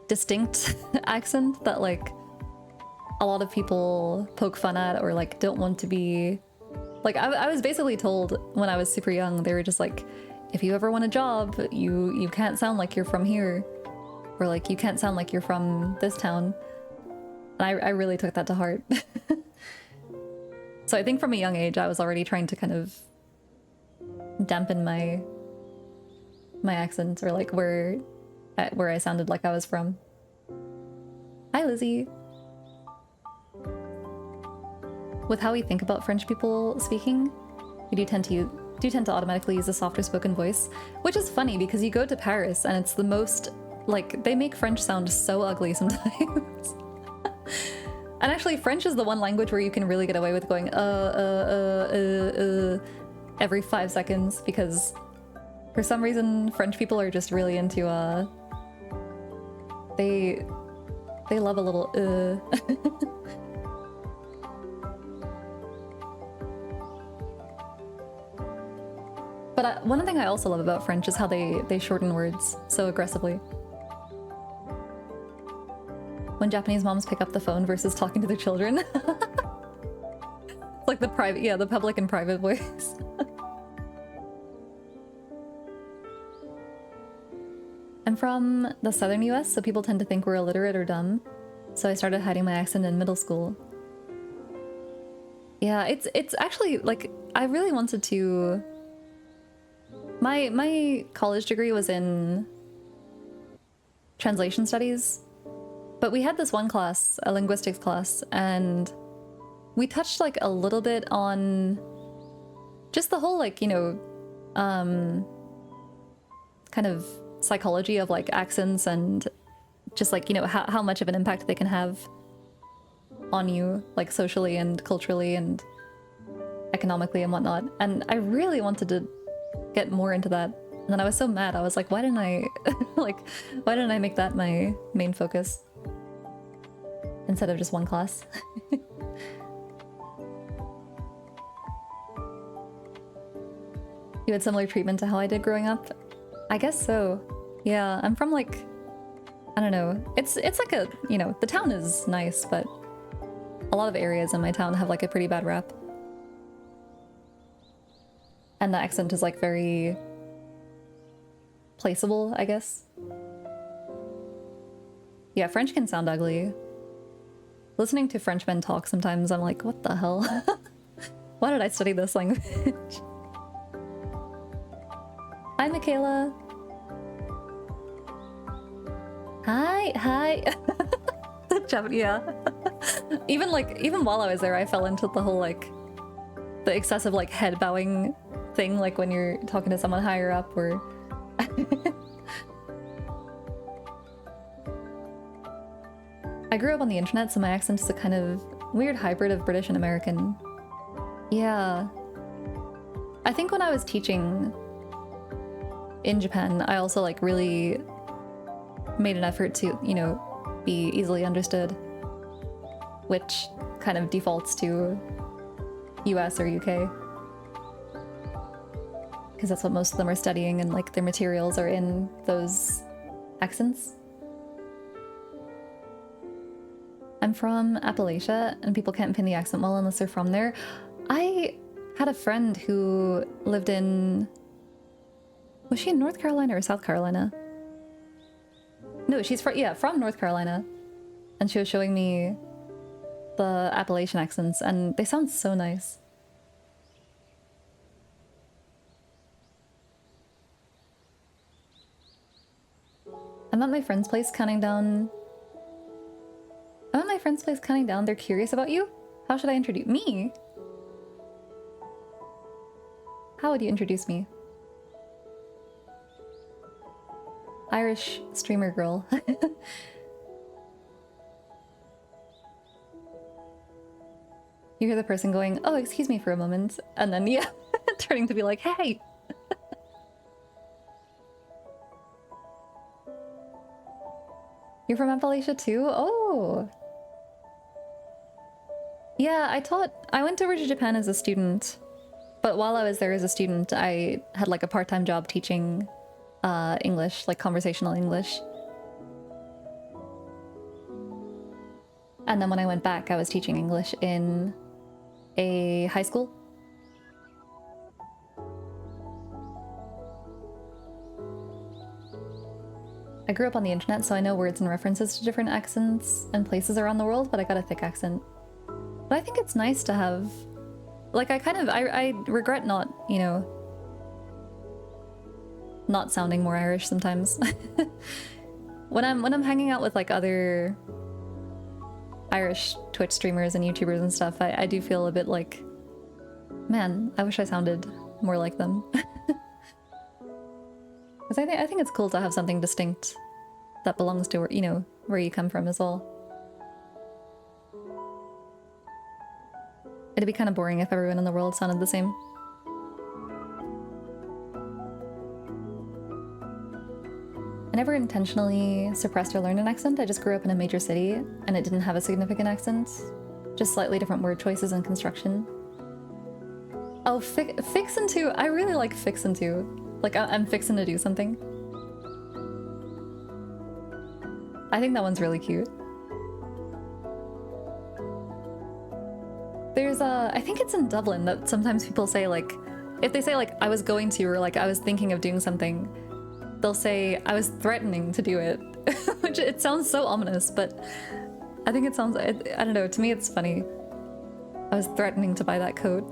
distinct accent that like a lot of people poke fun at or like don't want to be... Like, I was basically told when I was super young, they were just like, if you ever want a job, you can't sound like you're from here. Or like, you can't sound like you're from this town. And I really took that to heart. So I think from a young age, I was already trying to kind of dampen my accent, or like where I sounded like I was from. Hi, Lizzie. With how we think about French people speaking, we do tend to automatically use a softer spoken voice, which is funny because you go to Paris and it's the most... Like, they make French sound so ugly sometimes. And actually, French is the one language where you can really get away with going every 5 seconds, because for some reason French people are just really into they love a little But one thing I also love about French is how they shorten words so aggressively. when Japanese moms pick up the phone versus talking to their children. It's like the private, yeah, the public and private voice. I'm from the southern US, so people tend to think we're illiterate or dumb. So I started hiding my accent in middle school. Yeah, it's actually, like, I really wanted to... My college degree was in translation studies, but we had this one class, a linguistics class, and we touched like a little bit on just the whole, like, you know, kind of psychology of like accents and just like, you know, how much of an impact they can have on you, like socially and culturally and economically and whatnot. And I really wanted to get more into that. And then I was so mad. I was like, why didn't I why didn't I make that my main focus instead of just one class? You had similar treatment to how I did growing up? I guess so. Yeah, I'm from like, I don't know. It's like a, you know, the town is nice, but a lot of areas in my town have like a pretty bad rap. And the accent is like very placeable, I guess. Yeah, French can sound ugly. Listening to Frenchmen talk sometimes, I'm like, what the hell? Why did I study this language? Hi, Michaela. Hi. Yeah. Even while I was there, I fell into the whole like the excessive like head bowing thing, like when you're talking to someone higher up, or I grew up on the internet, so my accent is a kind of weird hybrid of British and American. Yeah. I think when I was teaching in Japan, I also like really made an effort to, you know, be easily understood, which kind of defaults to US or UK, because that's what most of them are studying, and like their materials are in those accents. I'm from Appalachia, and people can't pin the accent well unless they're from there. I had a friend who lived in... Was she in North Carolina or South Carolina? No, she's from North Carolina. And she was showing me the Appalachian accents, and they sound so nice. I'm at my friend's place counting down... They're curious about you? How should I introduce... Me? How would you introduce me? Irish streamer girl. You hear the person going, oh, excuse me for a moment, and then, yeah, turning to be like, hey! You're from Appalachia too? Oh! Yeah, I went over to Japan as a student, but while I was there as a student, I had like a part-time job teaching English, like conversational English. And then when I went back, I was teaching English in a high school. I grew up on the internet, so I know words and references to different accents and places around the world, but I got a thick accent. But I think it's nice to have... Like, I regret not, you know, not sounding more Irish sometimes. When I'm hanging out with, like, other Irish Twitch streamers and YouTubers and stuff, I do feel a bit like, man, I wish I sounded more like them. Because I think it's cool to have something distinct that belongs to, you know, where you come from as well. It'd be kind of boring if everyone in the world sounded the same. I never intentionally suppressed or learned an accent. I just grew up in a major city, and it didn't have a significant accent. Just slightly different word choices and construction. Oh, fixin' to. I really like fixin' to. Like, I'm fixin' to do something. I think that one's really cute. There's a, I think it's in Dublin that sometimes people say like, if they say like, I was going to, or like, I was thinking of doing something, they'll say, I was threatening to do it. Which it sounds so ominous, but I think it sounds, I don't know, to me it's funny. I was threatening to buy that coat.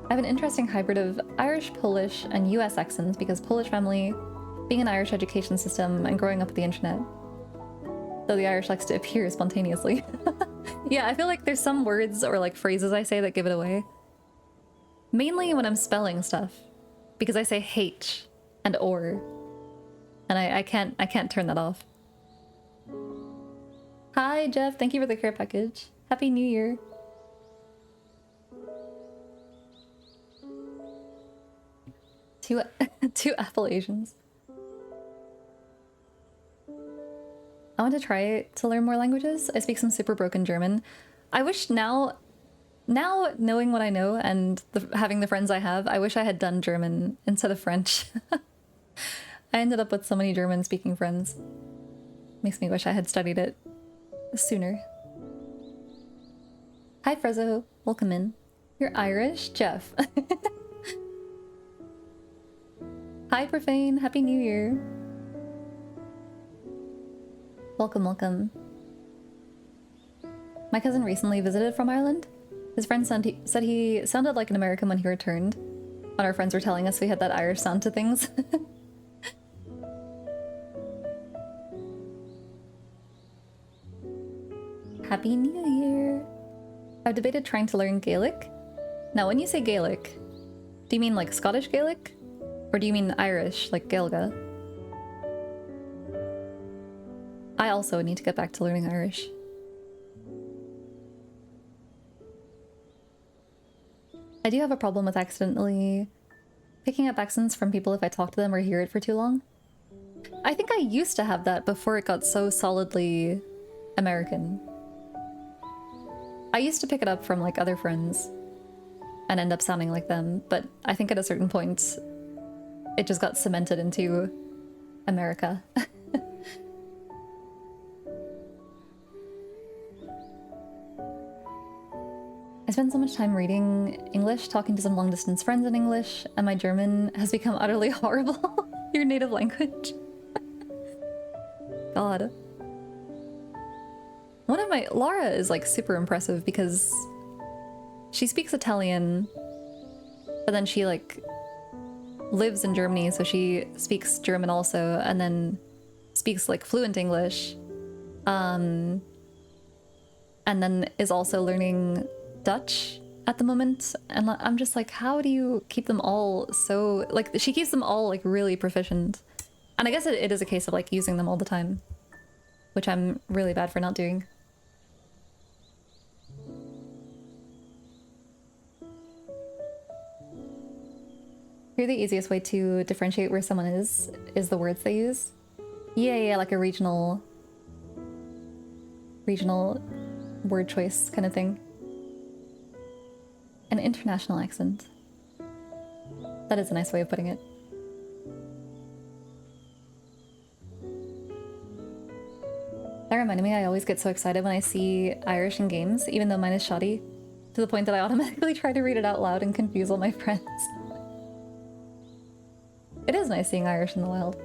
I have an interesting hybrid of Irish, Polish, and US accents because Polish family, being an Irish education system, and growing up with the internet. Though the Irish likes to appear spontaneously. Yeah, I feel like there's some words or like phrases I say that give it away. Mainly when I'm spelling stuff. Because I say H and or. And I can't turn that off. Hi Jeff, thank you for the care package. Happy New Year. Two Appalachians. I want to try to learn more languages. I speak some super broken German. I wish now knowing what I know and having the friends I have, I wish I had done German instead of French. I ended up with so many German speaking friends. Makes me wish I had studied it sooner. Hi Frezzo, welcome in. You're Irish? Jeff. Hi Profane, Happy New Year. Welcome, welcome. My cousin recently visited from Ireland. His friend said he sounded like an American when he returned. When our friends were telling us we had that Irish sound to things. Happy New Year. I've debated trying to learn Gaelic. Now, when you say Gaelic, do you mean like Scottish Gaelic? Or do you mean Irish, like Gaelga? I also need to get back to learning Irish. I do have a problem with accidentally picking up accents from people if I talk to them or hear it for too long. I think I used to have that before it got so solidly American. I used to pick it up from like other friends and end up sounding like them, but I think at a certain point it just got cemented into America. I spend so much time reading English, talking to some long-distance friends in English, and my German has become utterly horrible. Your native language. God. One of my... Laura is like super impressive because she speaks Italian, but then she like lives in Germany, so she speaks German also, and then speaks like fluent English. And then is also learning Dutch at the moment, and I'm just like, how do you keep them all so, like, she keeps them all like really proficient, and I guess it is a case of like using them all the time, which I'm really bad for not doing. Here, the easiest way to differentiate where someone is the words they use. Yeah, like a regional word choice kind of thing. An international accent. That is a nice way of putting it. That reminded me, I always get so excited when I see Irish in games, even though mine is shoddy, to the point that I automatically try to read it out loud and confuse all my friends. It is nice seeing Irish in the wild.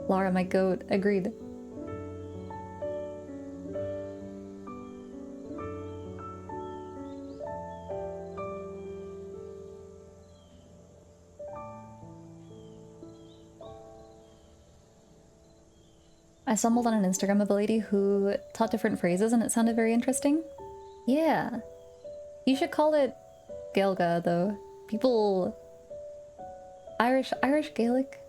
Laura, my goat, agreed. I stumbled on an Instagram of a lady who taught different phrases and it sounded very interesting. Yeah. You should call it Gaelga, though. People... Irish Gaelic?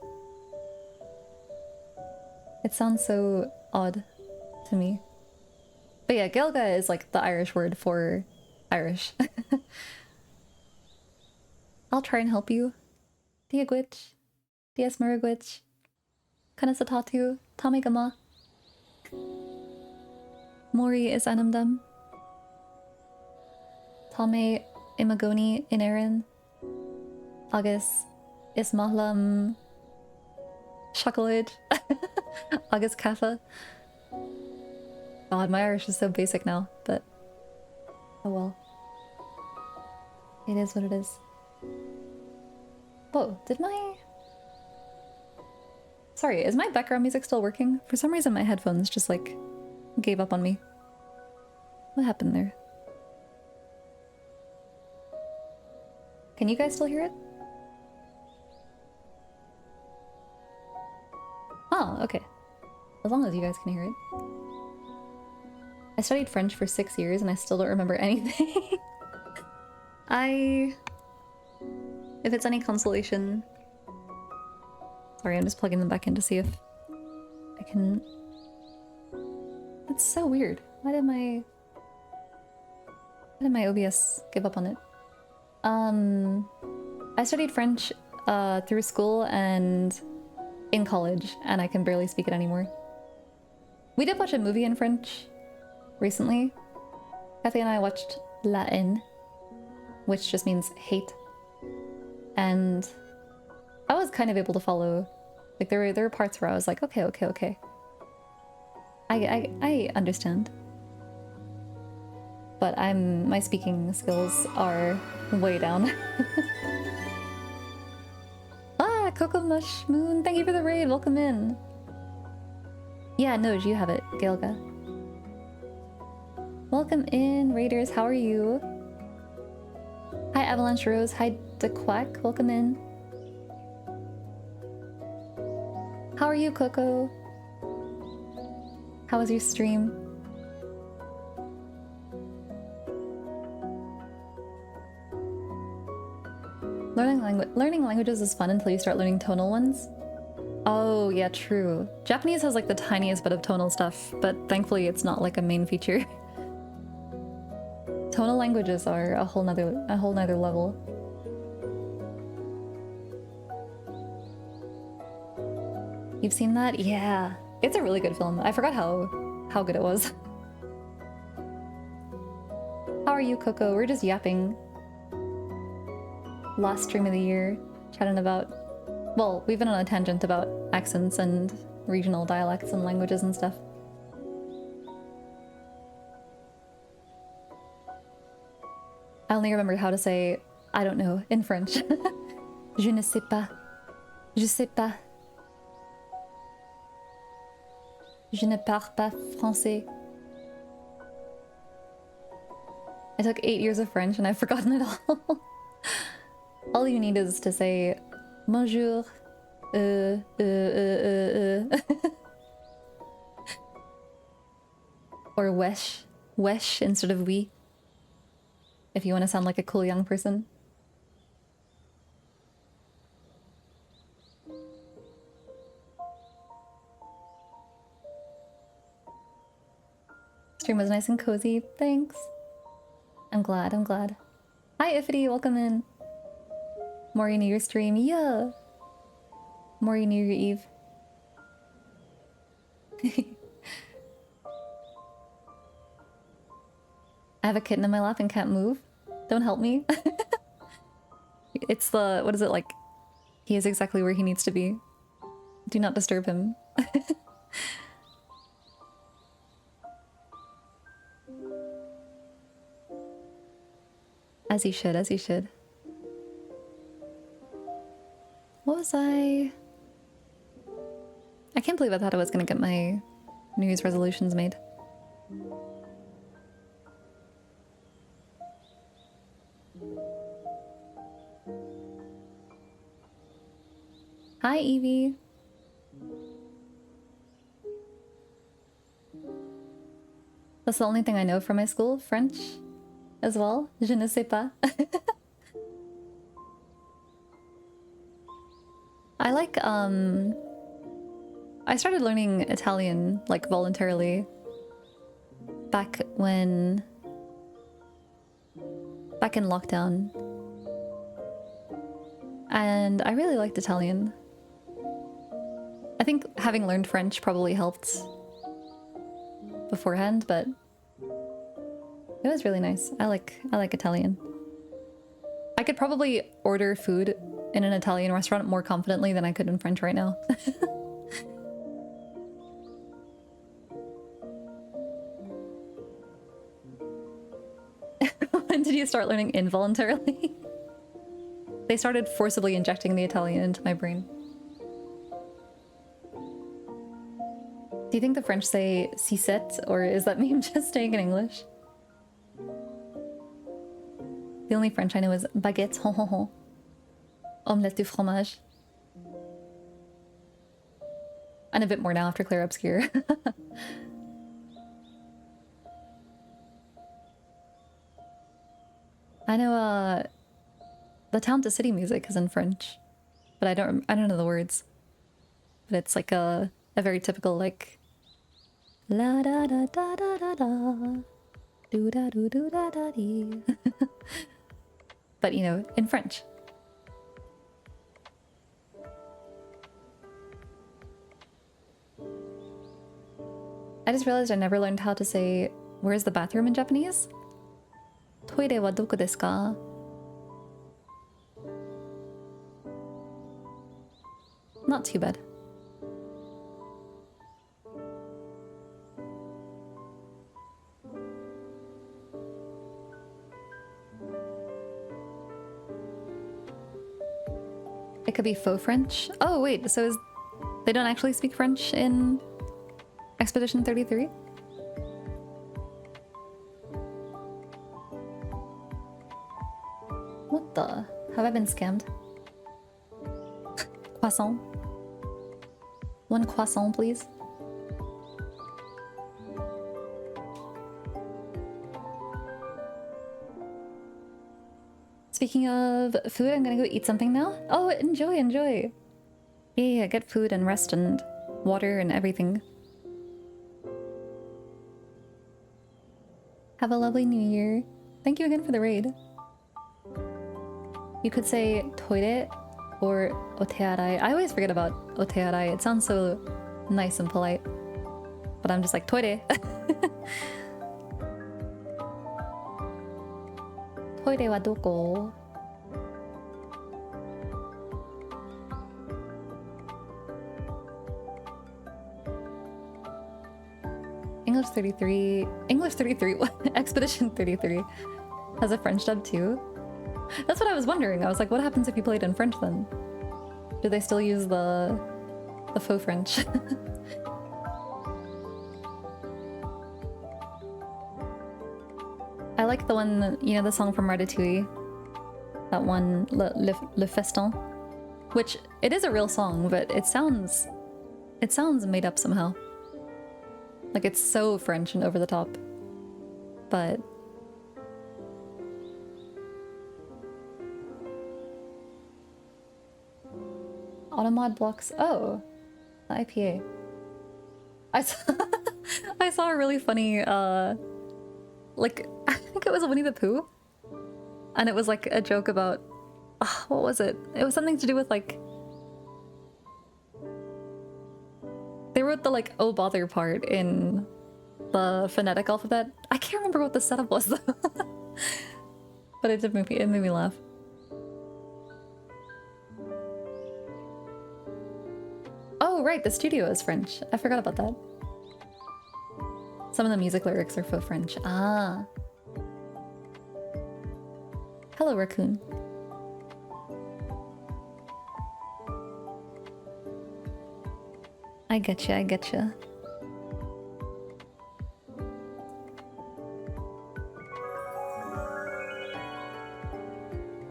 It sounds so odd to me. But yeah, Gaelga is like the Irish word for Irish. I'll try and help you. Diagwitch. Dias Maragwitch. Kanasatatu. Tamigama. Mori is Anamdam. Tame Imagoni in Erin. Agus is Mahlam. Chocolate. August Kaffa. God, my Irish is so basic now, but oh well. It is what it is. Whoa, did my... Sorry, is my background music still working? For some reason my headphones just like gave up on me. What happened there? Can you guys still hear it? Oh, okay. As long as you guys can hear it. I studied French for 6 years and I still don't remember anything. If it's any consolation... Sorry, I'm just plugging them back in to see if I can... That's so weird. Why did my OBS give up on it? I studied French through school and in college, and I can barely speak it anymore. We did watch a movie in French recently. Kathy and I watched La Haine, which just means hate. And I was kind of able to follow. Like there were parts where I was like, okay. I understand. But my speaking skills are way down. Ah, Coco Mush Moon, thank you for the raid, welcome in. Yeah, Noj, you have it, Gaelga. Welcome in, raiders, how are you? Hi, Avalanche Rose, hi, DeQuack, welcome in. How are you, Coco? How was your stream? Learning languages is fun until you start learning tonal ones. Oh, yeah, true. Japanese has like the tiniest bit of tonal stuff, but thankfully it's not like a main feature. Tonal languages are a whole nother level. You've seen that? Yeah. It's a really good film. I forgot how good it was. How are you, Coco? We're just yapping. Last stream of the year, chatting about... Well, we've been on a tangent about accents and regional dialects and languages and stuff. I only remember how to say, I don't know, in French. Je ne sais pas. Je sais pas. Je ne parle pas français. I took 8 years of French and I've forgotten it all. All you need is to say bonjour, or wesh instead of we, if you want to sound like a cool young person. Stream was nice and cozy, thanks. I'm glad. Hi Ifity, welcome in. Maury New Year stream, yeah! Maury New Year Eve. I have a kitten in my lap and can't move. Don't help me. It's the... what is it like? He is exactly where he needs to be. Do not disturb him. As he should, as he should. What was I can't believe I thought I was gonna get my New Year's resolutions made. Hi, Evie. That's the only thing I know from my school, French as well. Je ne sais pas. I like, I started learning Italian, like, voluntarily back in lockdown. And I really liked Italian. I think having learned French probably helped beforehand, but it was really nice. I like Italian. I could probably order food in an Italian restaurant more confidently than I could in French right now. start learning involuntarily. They started forcibly injecting the Italian into my brain. Do you think the French say "cicette" or is that meme just staying in English? The only French I know is baguette, hon hon hon. Omelette du fromage. And a bit more now after Claire Obscure. I know the Town to City music is in French, but I don't know the words. But it's like a very typical like la da da da da da da do da do do da da dee. But you know, in French. I just realized I never learned how to say "where's the bathroom" in Japanese. Toire wa doko desu ka? Not too bad. It could be faux French. Oh wait, so they don't actually speak French in Expedition 33? What the? Have I been scammed? Croissant. One croissant, please. Speaking of food, I'm gonna go eat something now. Oh, enjoy, enjoy. Yeah, get food and rest and water and everything. Have a lovely new year. Thank you again for the raid. You could say toire or otearai. I always forget about otearai. It sounds so nice and polite. But I'm just like, toire. Toire wa doko? English 33. English 33. Expedition 33 has a French dub too. That's what I was wondering. I was like, what happens if you played in French then? Do they still use the faux French? I like the one, you know, the song from Ratatouille. That one, Le Festin. Which, it is a real song, but it sounds made up somehow. Like, it's so French and over the top. But... Automod blocks... Oh! The IPA. I saw a really funny, like, I think it was Winnie the Pooh? And it was like a joke about... what was it? It was something to do with like... They wrote the like "oh bother" part in the phonetic alphabet. I can't remember what the setup was though. But it made me laugh. Oh right, the studio is French. I forgot about that. Some of the music lyrics are faux French. Ah. Hello, raccoon. I getcha, I getcha.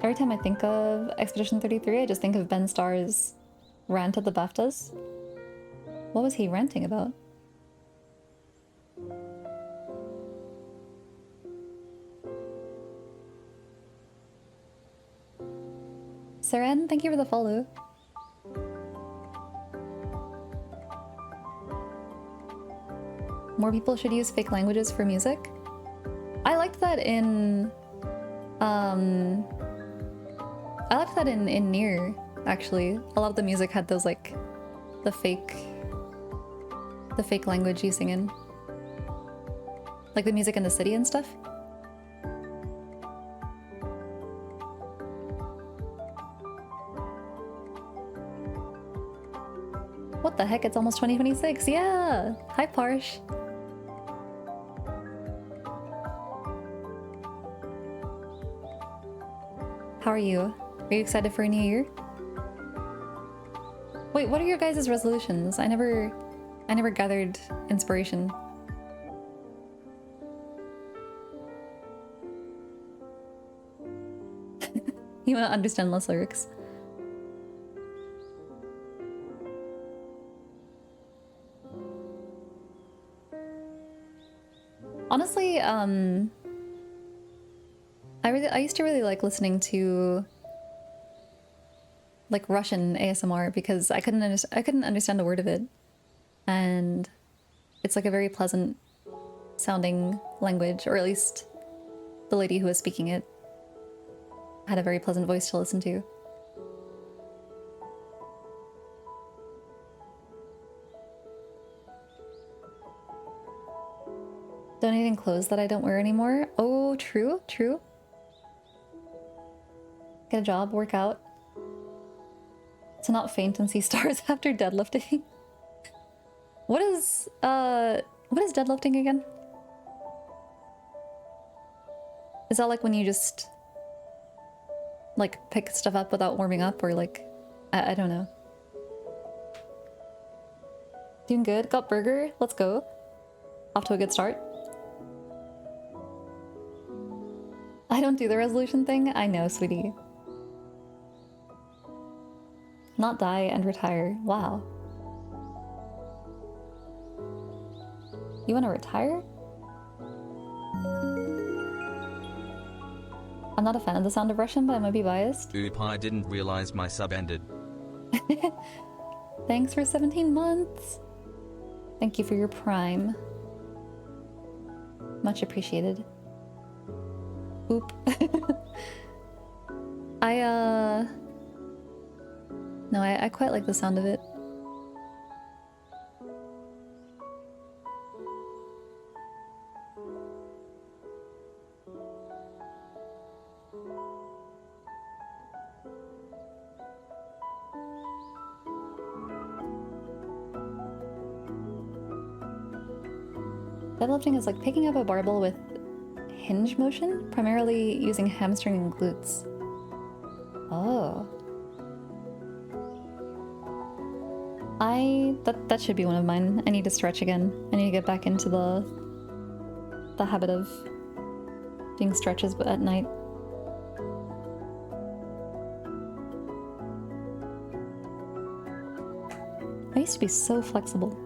Every time I think of Expedition 33, I just think of Ben Starr's rant at the BAFTAs. What was he ranting about? Seren, thank you for the follow. More people should use fake languages for music. I liked that in Nier, actually. A lot of the music had those like the fake language you sing in. Like the music in the city and stuff. What the heck, it's almost 2026, yeah! Hi Parsh! How are you? Are you excited for a new year? Wait, what are your guys' resolutions? I never gathered inspiration. You wanna understand less lyrics? Honestly, I used to really like listening to like Russian ASMR because I couldn't understand a word of it, and it's like a very pleasant sounding language, or at least the lady who was speaking it had a very pleasant voice to listen to. Donating clothes that I don't wear anymore. Oh, true, true. Get a job, work out. To not faint and see stars after deadlifting. What is deadlifting again? Is that like when you just like pick stuff up without warming up, or like I don't know. Doing good. Got burger. Let's go. Off to a good start. I don't do the resolution thing. I know, sweetie. Not die and retire. Wow. You want to retire? I'm not a fan of the sound of Russian, but I might be biased. Oop, I didn't realize my sub ended. Thanks for 17 months. Thank you for your prime. Much appreciated. Oop. No, I quite like the sound of it. Deadlifting is like picking up a barbell with hinge motion, primarily using hamstring and glutes. Oh. That should be one of mine. I need to stretch again. I need to get back into the habit of doing stretches at night. I used to be so flexible.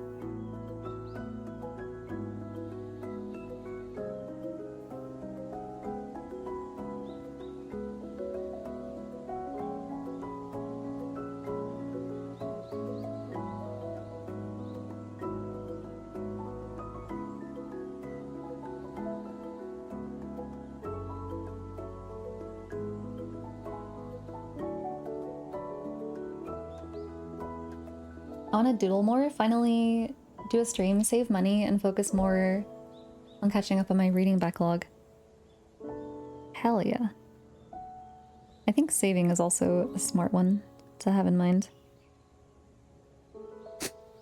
I want to doodle more, finally do a stream, save money, and focus more on catching up on my reading backlog. Hell yeah. I think saving is also a smart one to have in mind.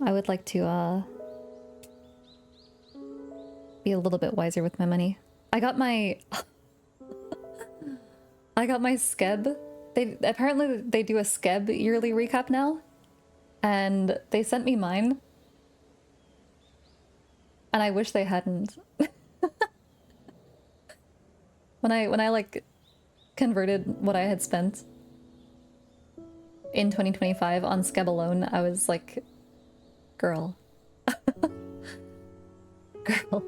I would like to be a little bit wiser with my money. I got my Skeb. Apparently they do a Skeb yearly recap now. And they sent me mine. And I wish they hadn't. When I like converted what I had spent in 2025 on Skeb alone, I was like, girl. Girl.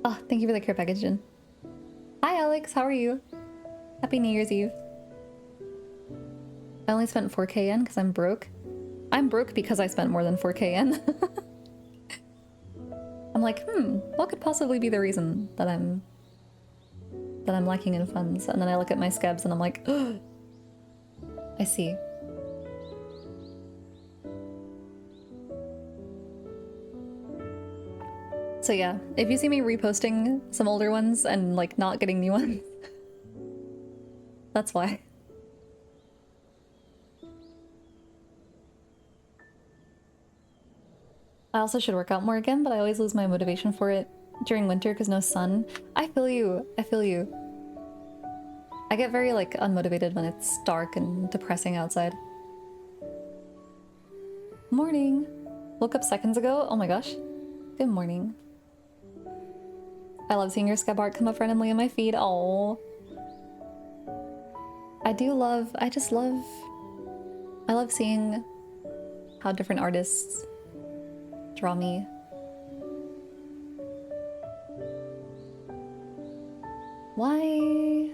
Oh, thank you for the care package, Jin. Hi Alex, how are you? Happy New Year's Eve. I only spent 4k yen because I'm broke. I'm broke because I spent more than 4k yen. I'm like, what could possibly be the reason that I'm lacking in funds? And then I look at my scabs and I'm like, oh, I see. So yeah, if you see me reposting some older ones and like not getting new ones, that's why. I also should work out more again, but I always lose my motivation for it during winter because no sun. I feel you. I feel you. I get very like unmotivated when it's dark and depressing outside. Morning. Woke up seconds ago. Oh my gosh. Good morning. I love seeing your scab art come up randomly in my feed. Oh. I love seeing how different artists draw me. Why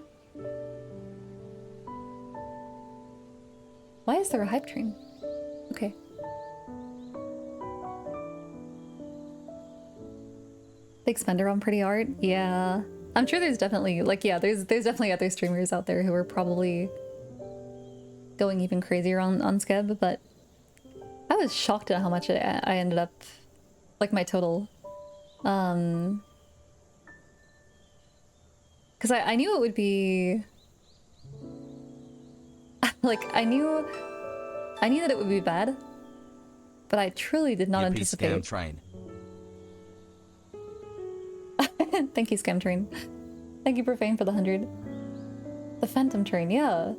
is there a hype train? Okay. Big spender on pretty art? Yeah. I'm sure there's definitely, like, yeah, there's definitely other streamers out there who are probably going even crazier on Skeb, but I was shocked at how much I ended up, like, my total. Because I knew it would be... like, I knew that it would be bad, but I truly did not anticipate. Scam train. Thank you, Scam Train. Thank you, Profane, for the 100. The Phantom Train, yeah.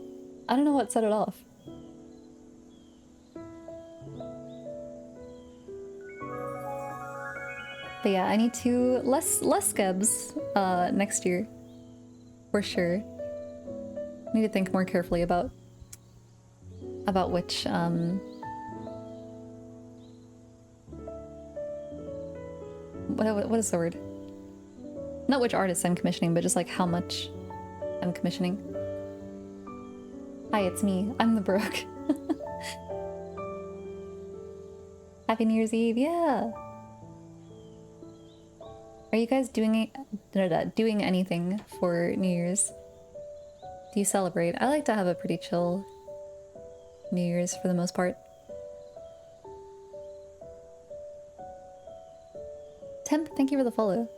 I don't know what set it off. But yeah, I need to less Skebs next year. For sure. Need to think more carefully about which what is the word? Not which artists I'm commissioning, but just like how much I'm commissioning. Hi, it's me. I'm the Brook. Happy New Year's Eve, yeah. Are you guys doing anything for New Year's? Do you celebrate? I like to have a pretty chill New Year's for the most part. Temp, thank you for the follow.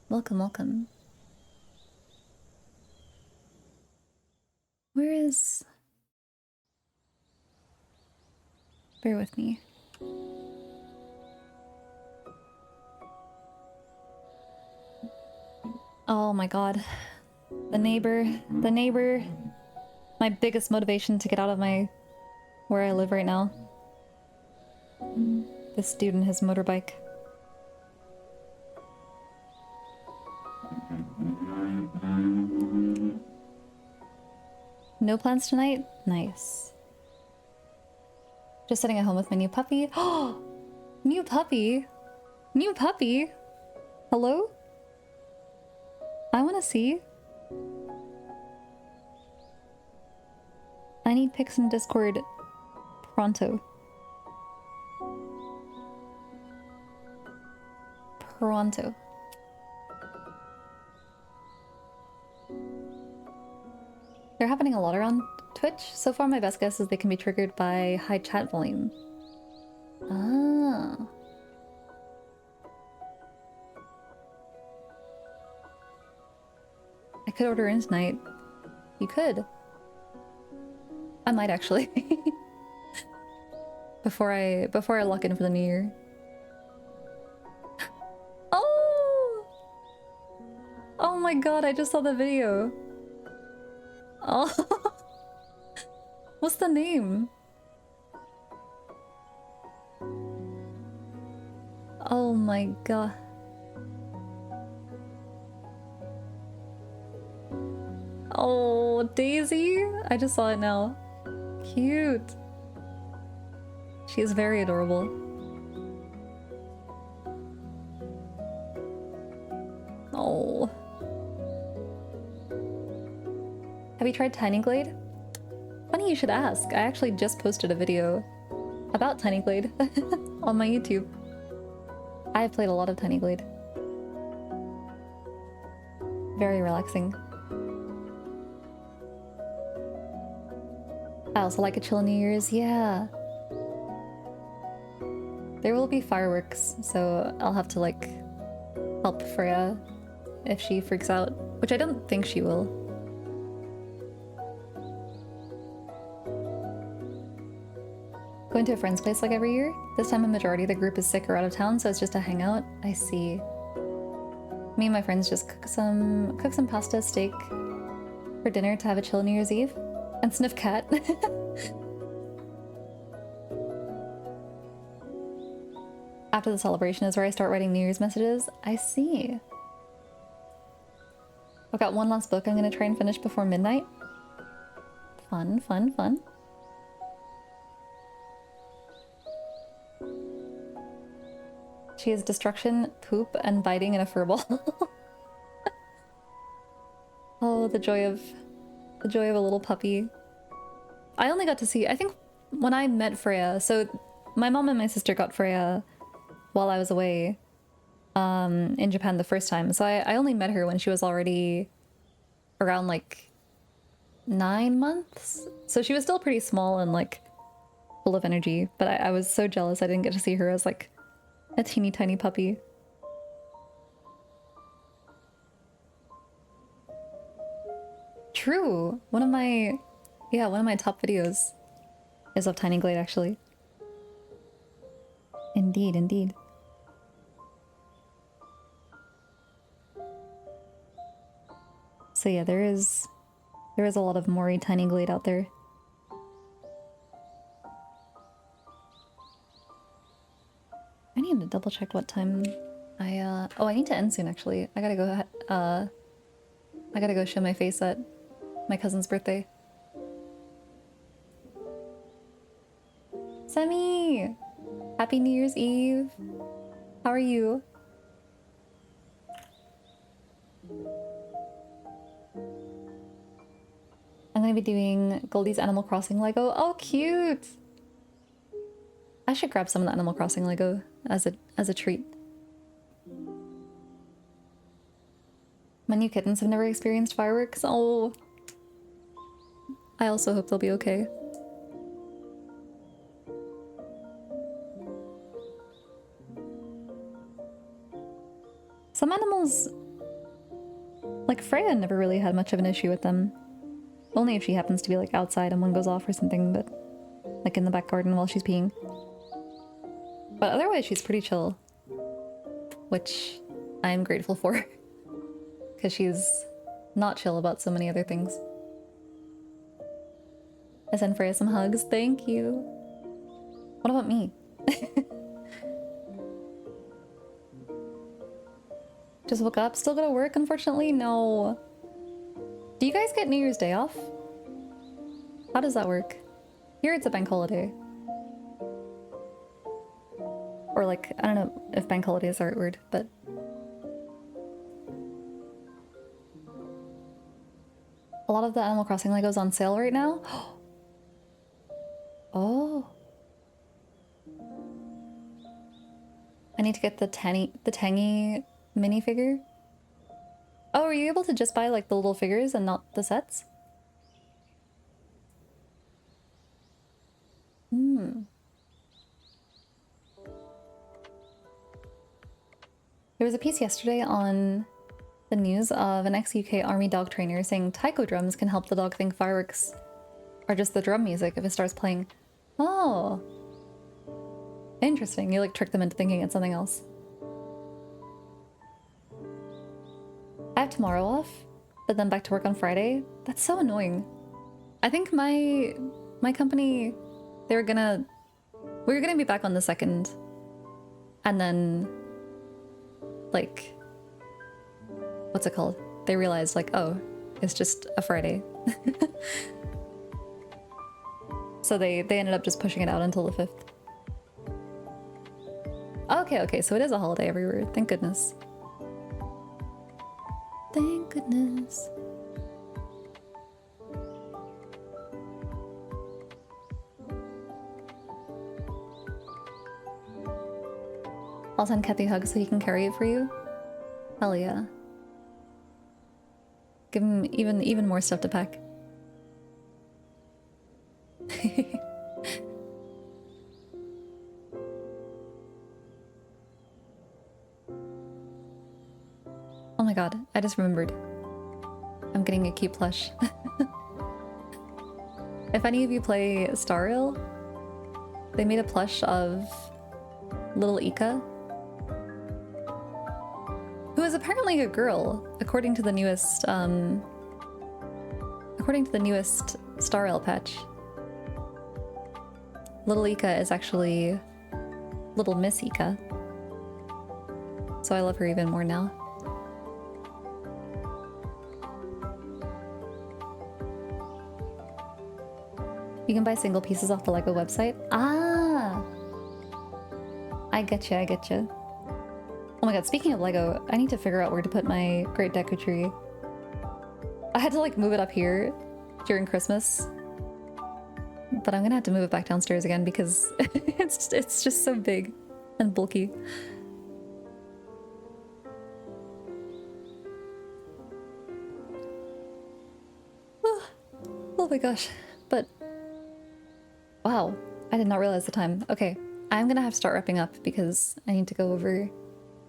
Welcome, welcome. Where is... Bear with me. Oh my god. The neighbor. My biggest motivation to get out of where I live right now. This dude and his motorbike. No plans tonight? Nice. Just sitting at home with my new puppy. Oh! New puppy! New puppy! Hello? I wanna see. I need pics in Discord pronto. Pronto. They're happening a lot around Twitch. So far my best guess is they can be triggered by high chat volume. Ah. I could order in tonight. You could. I might actually. before I lock in for the new year. Oh! Oh my god, I just saw the video. Oh. What's the name? Oh my god. Oh, Daisy? I just saw it now. Cute. She is very adorable. Oh. Have you tried Tiny Glade? Funny you should ask. I actually just posted a video about Tiny Glade on my YouTube. I have played a lot of Tiny Glade. Very relaxing. I also like a chill New Year's, yeah. There will be fireworks, so I'll have to like help Freya if she freaks out, which I don't think she will. Going to a friend's place like every year. This time a majority of the group is sick or out of town, so it's just a hangout. I see. Me and my friends just cook some pasta, steak for dinner to have a chill New Year's Eve. And sniff cat. After the celebration is where I start writing New Year's messages. I see. I've got one last book I'm gonna try and finish before midnight. Fun, fun, fun. She has destruction, poop, and biting in a furball. Oh, the joy of a little puppy. I only got to see, I think when I met Freya, so my mom and my sister got Freya while I was away in Japan the first time. So I only met her when she was already around like 9 months. So she was still pretty small and like full of energy, but I was so jealous I didn't get to see her as like a teeny tiny puppy. True. One of my top videos is of Tiny Glade, actually. Indeed, indeed. So yeah, there is a lot of Mori Tiny Glade out there. I need to double check what time I need to end soon actually. I gotta go show my face at my cousin's birthday. Semi! Happy New Year's Eve! How are you? I'm gonna be doing Goldie's Animal Crossing Lego. Oh, cute! I should grab some of the Animal Crossing Lego as a treat. My new kittens have never experienced fireworks. Oh, I also hope they'll be okay. Some animals, like Freya, never really had much of an issue with them. Only if she happens to be like outside and one goes off or something, but like in the back garden while she's peeing. But otherwise she's pretty chill, which I am grateful for, because she's not chill about so many other things. I send Freya some hugs. Thank you. What about me? Just woke up. Still gotta work, unfortunately? No. Do you guys get New Year's Day off? How does that work? Here it's a bank holiday. Or like, I don't know if bank holidays are a word, but... A lot of the Animal Crossing Lego's on sale right now. Oh. I need to get the Tangy minifigure. Oh, are you able to just buy like the little figures and not the sets? Hmm. There was a piece yesterday on the news of an ex-UK army dog trainer saying taiko drums can help the dog think fireworks are just the drum music if it starts playing. Oh. Interesting. You like trick them into thinking it's something else. I have tomorrow off, but then back to work on Friday. That's so annoying. I think my company, we were gonna be back on the 2nd, and then like, what's it called? They realized like, oh, it's just a Friday. So they ended up just pushing it out until the 5th. Okay, so it is a holiday everywhere. Thank goodness. Thank goodness. I'll send Kathy hugs so he can carry it for you. Hell yeah. Give him even more stuff to pack. Oh my god, I just remembered. I'm getting a cute plush. If any of you play Star Rail, They made a plush of little Ika, who is apparently a girl, according to the newest Star Rail patch. Little Ika is actually Little Miss Ika, so I love her even more now. You can buy single pieces off the LEGO website. Ah! I getcha, I getcha. Oh my god, speaking of LEGO, I need to figure out where to put my Great Deku Tree. I had to like move it up here during Christmas, but I'm gonna have to move it back downstairs again because it's just so big and bulky. Oh my gosh, but wow, I did not realize the time. Okay, I'm gonna have to start wrapping up because I need to go over.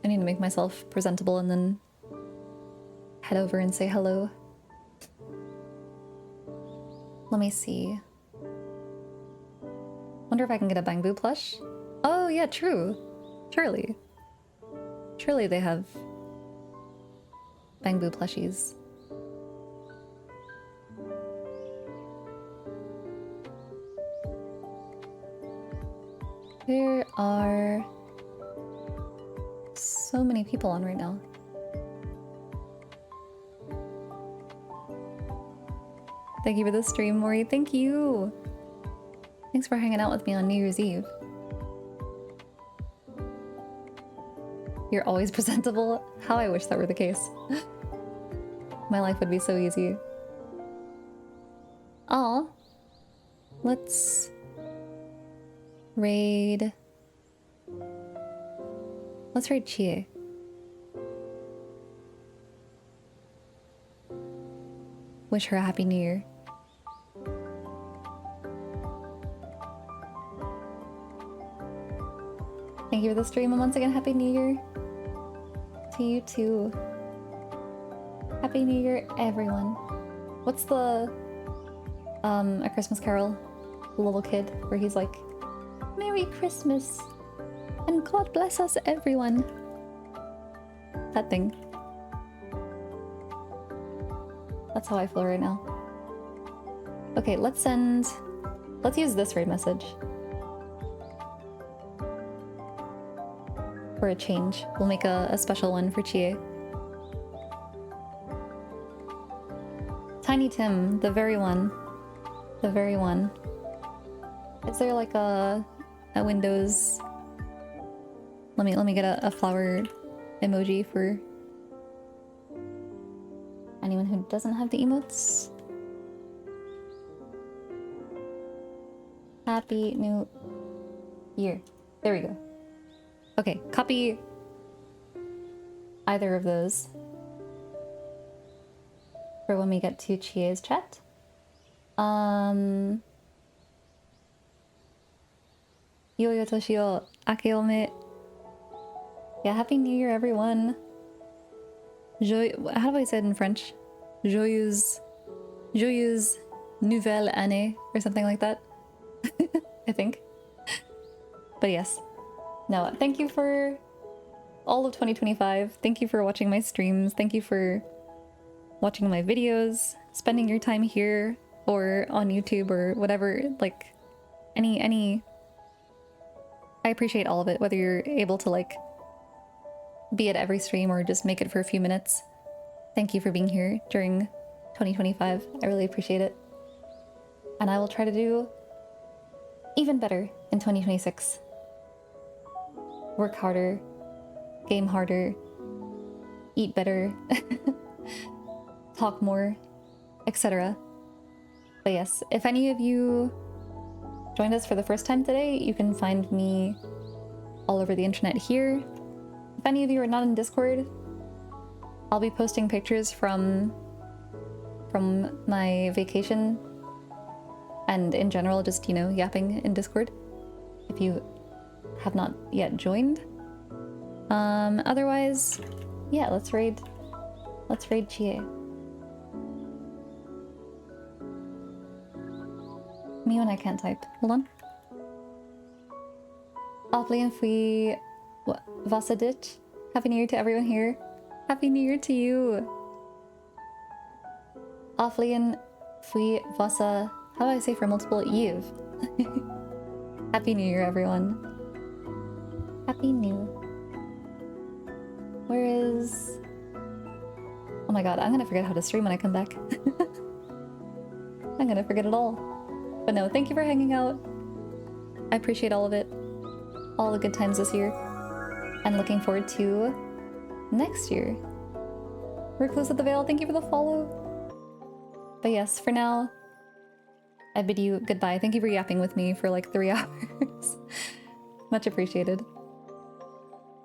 I need to make myself presentable and then head over and say hello. Let me see. Wonder if I can get a Bangbu plush? Oh yeah, true. Surely. Surely they have Bangbu plushies. There are so many people on right now. Thank you for the stream, Mori. Thank you. Thanks for hanging out with me on New Year's Eve. You're always presentable. How I wish that were the case. My life would be so easy. Aw. Let's raid. Let's raid Chie. Wish her a happy new year. Thank you for the stream, and once again, happy new year to you too. Happy new year, everyone. What's the A Christmas Carol, the little kid, where he's like, Merry Christmas and God bless us, everyone. That thing. That's how I feel right now. Okay, let's use this raid message. For a change. We'll make a special one for Chie. Tiny Tim, the very one. The very one. Is there like a Windows... Let me get a flower emoji for anyone who doesn't have the emotes. Happy New Year. There we go. Okay, copy either of those for when we get to Chie's chat. Yoyo Toshio Akeome. Yeah, Happy New Year, everyone. How do I say it in French? Joyeuse Nouvelle Année, or something like that. I think. But yes. No, thank you for all of 2025. Thank you for watching my streams. Thank you for watching my videos, spending your time here or on YouTube or whatever, like any I appreciate all of it, whether you're able to like be at every stream or just make it for a few minutes. Thank you for being here during 2025. I really appreciate it. And I will try to do even better in 2026. Work harder, game harder, eat better, talk more, etc. But yes, if any of you joined us for the first time today, you can find me all over the internet here. If any of you are not in Discord, I'll be posting pictures from my vacation and in general just, you know, yapping in Discord if you have not yet joined. Otherwise, yeah, let's raid Chie. Me when I can't type. Hold on. Opley and Fui Vasadich. Happy New Year to everyone here. Happy New Year to you. Opley and Fui Vasa. How do I say for multiple Eve? Happy New Year, everyone. Happy New. Where is... Oh my god, I'm gonna forget how to stream when I come back. I'm gonna forget it all. But no, thank you for hanging out. I appreciate all of it. All the good times this year. And looking forward to next year. Recluse at the Veil, thank you for the follow. But yes, for now, I bid you goodbye. Thank you for yapping with me for like 3 hours. Much appreciated.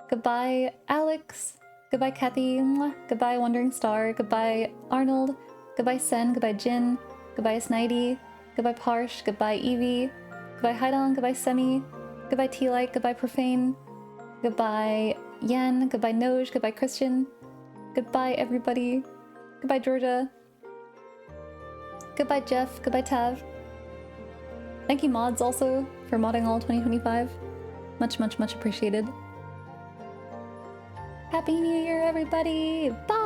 Goodbye, Alex. Goodbye, Kathy. Mwah. Goodbye, Wandering Star. Goodbye, Arnold. Goodbye, Sen. Goodbye, Jin. Goodbye, Snidey. Goodbye, Parsh. Goodbye, Evie. Goodbye, Haidong. Goodbye, Semi. Goodbye, T-Light. Goodbye, Profane. Goodbye, Yen. Goodbye, Noj. Goodbye, Christian. Goodbye, everybody. Goodbye, Georgia. Goodbye, Jeff. Goodbye, Tav. Thank you, mods, also, for modding all 2025. Much, much, much appreciated. Happy New Year, everybody! Bye!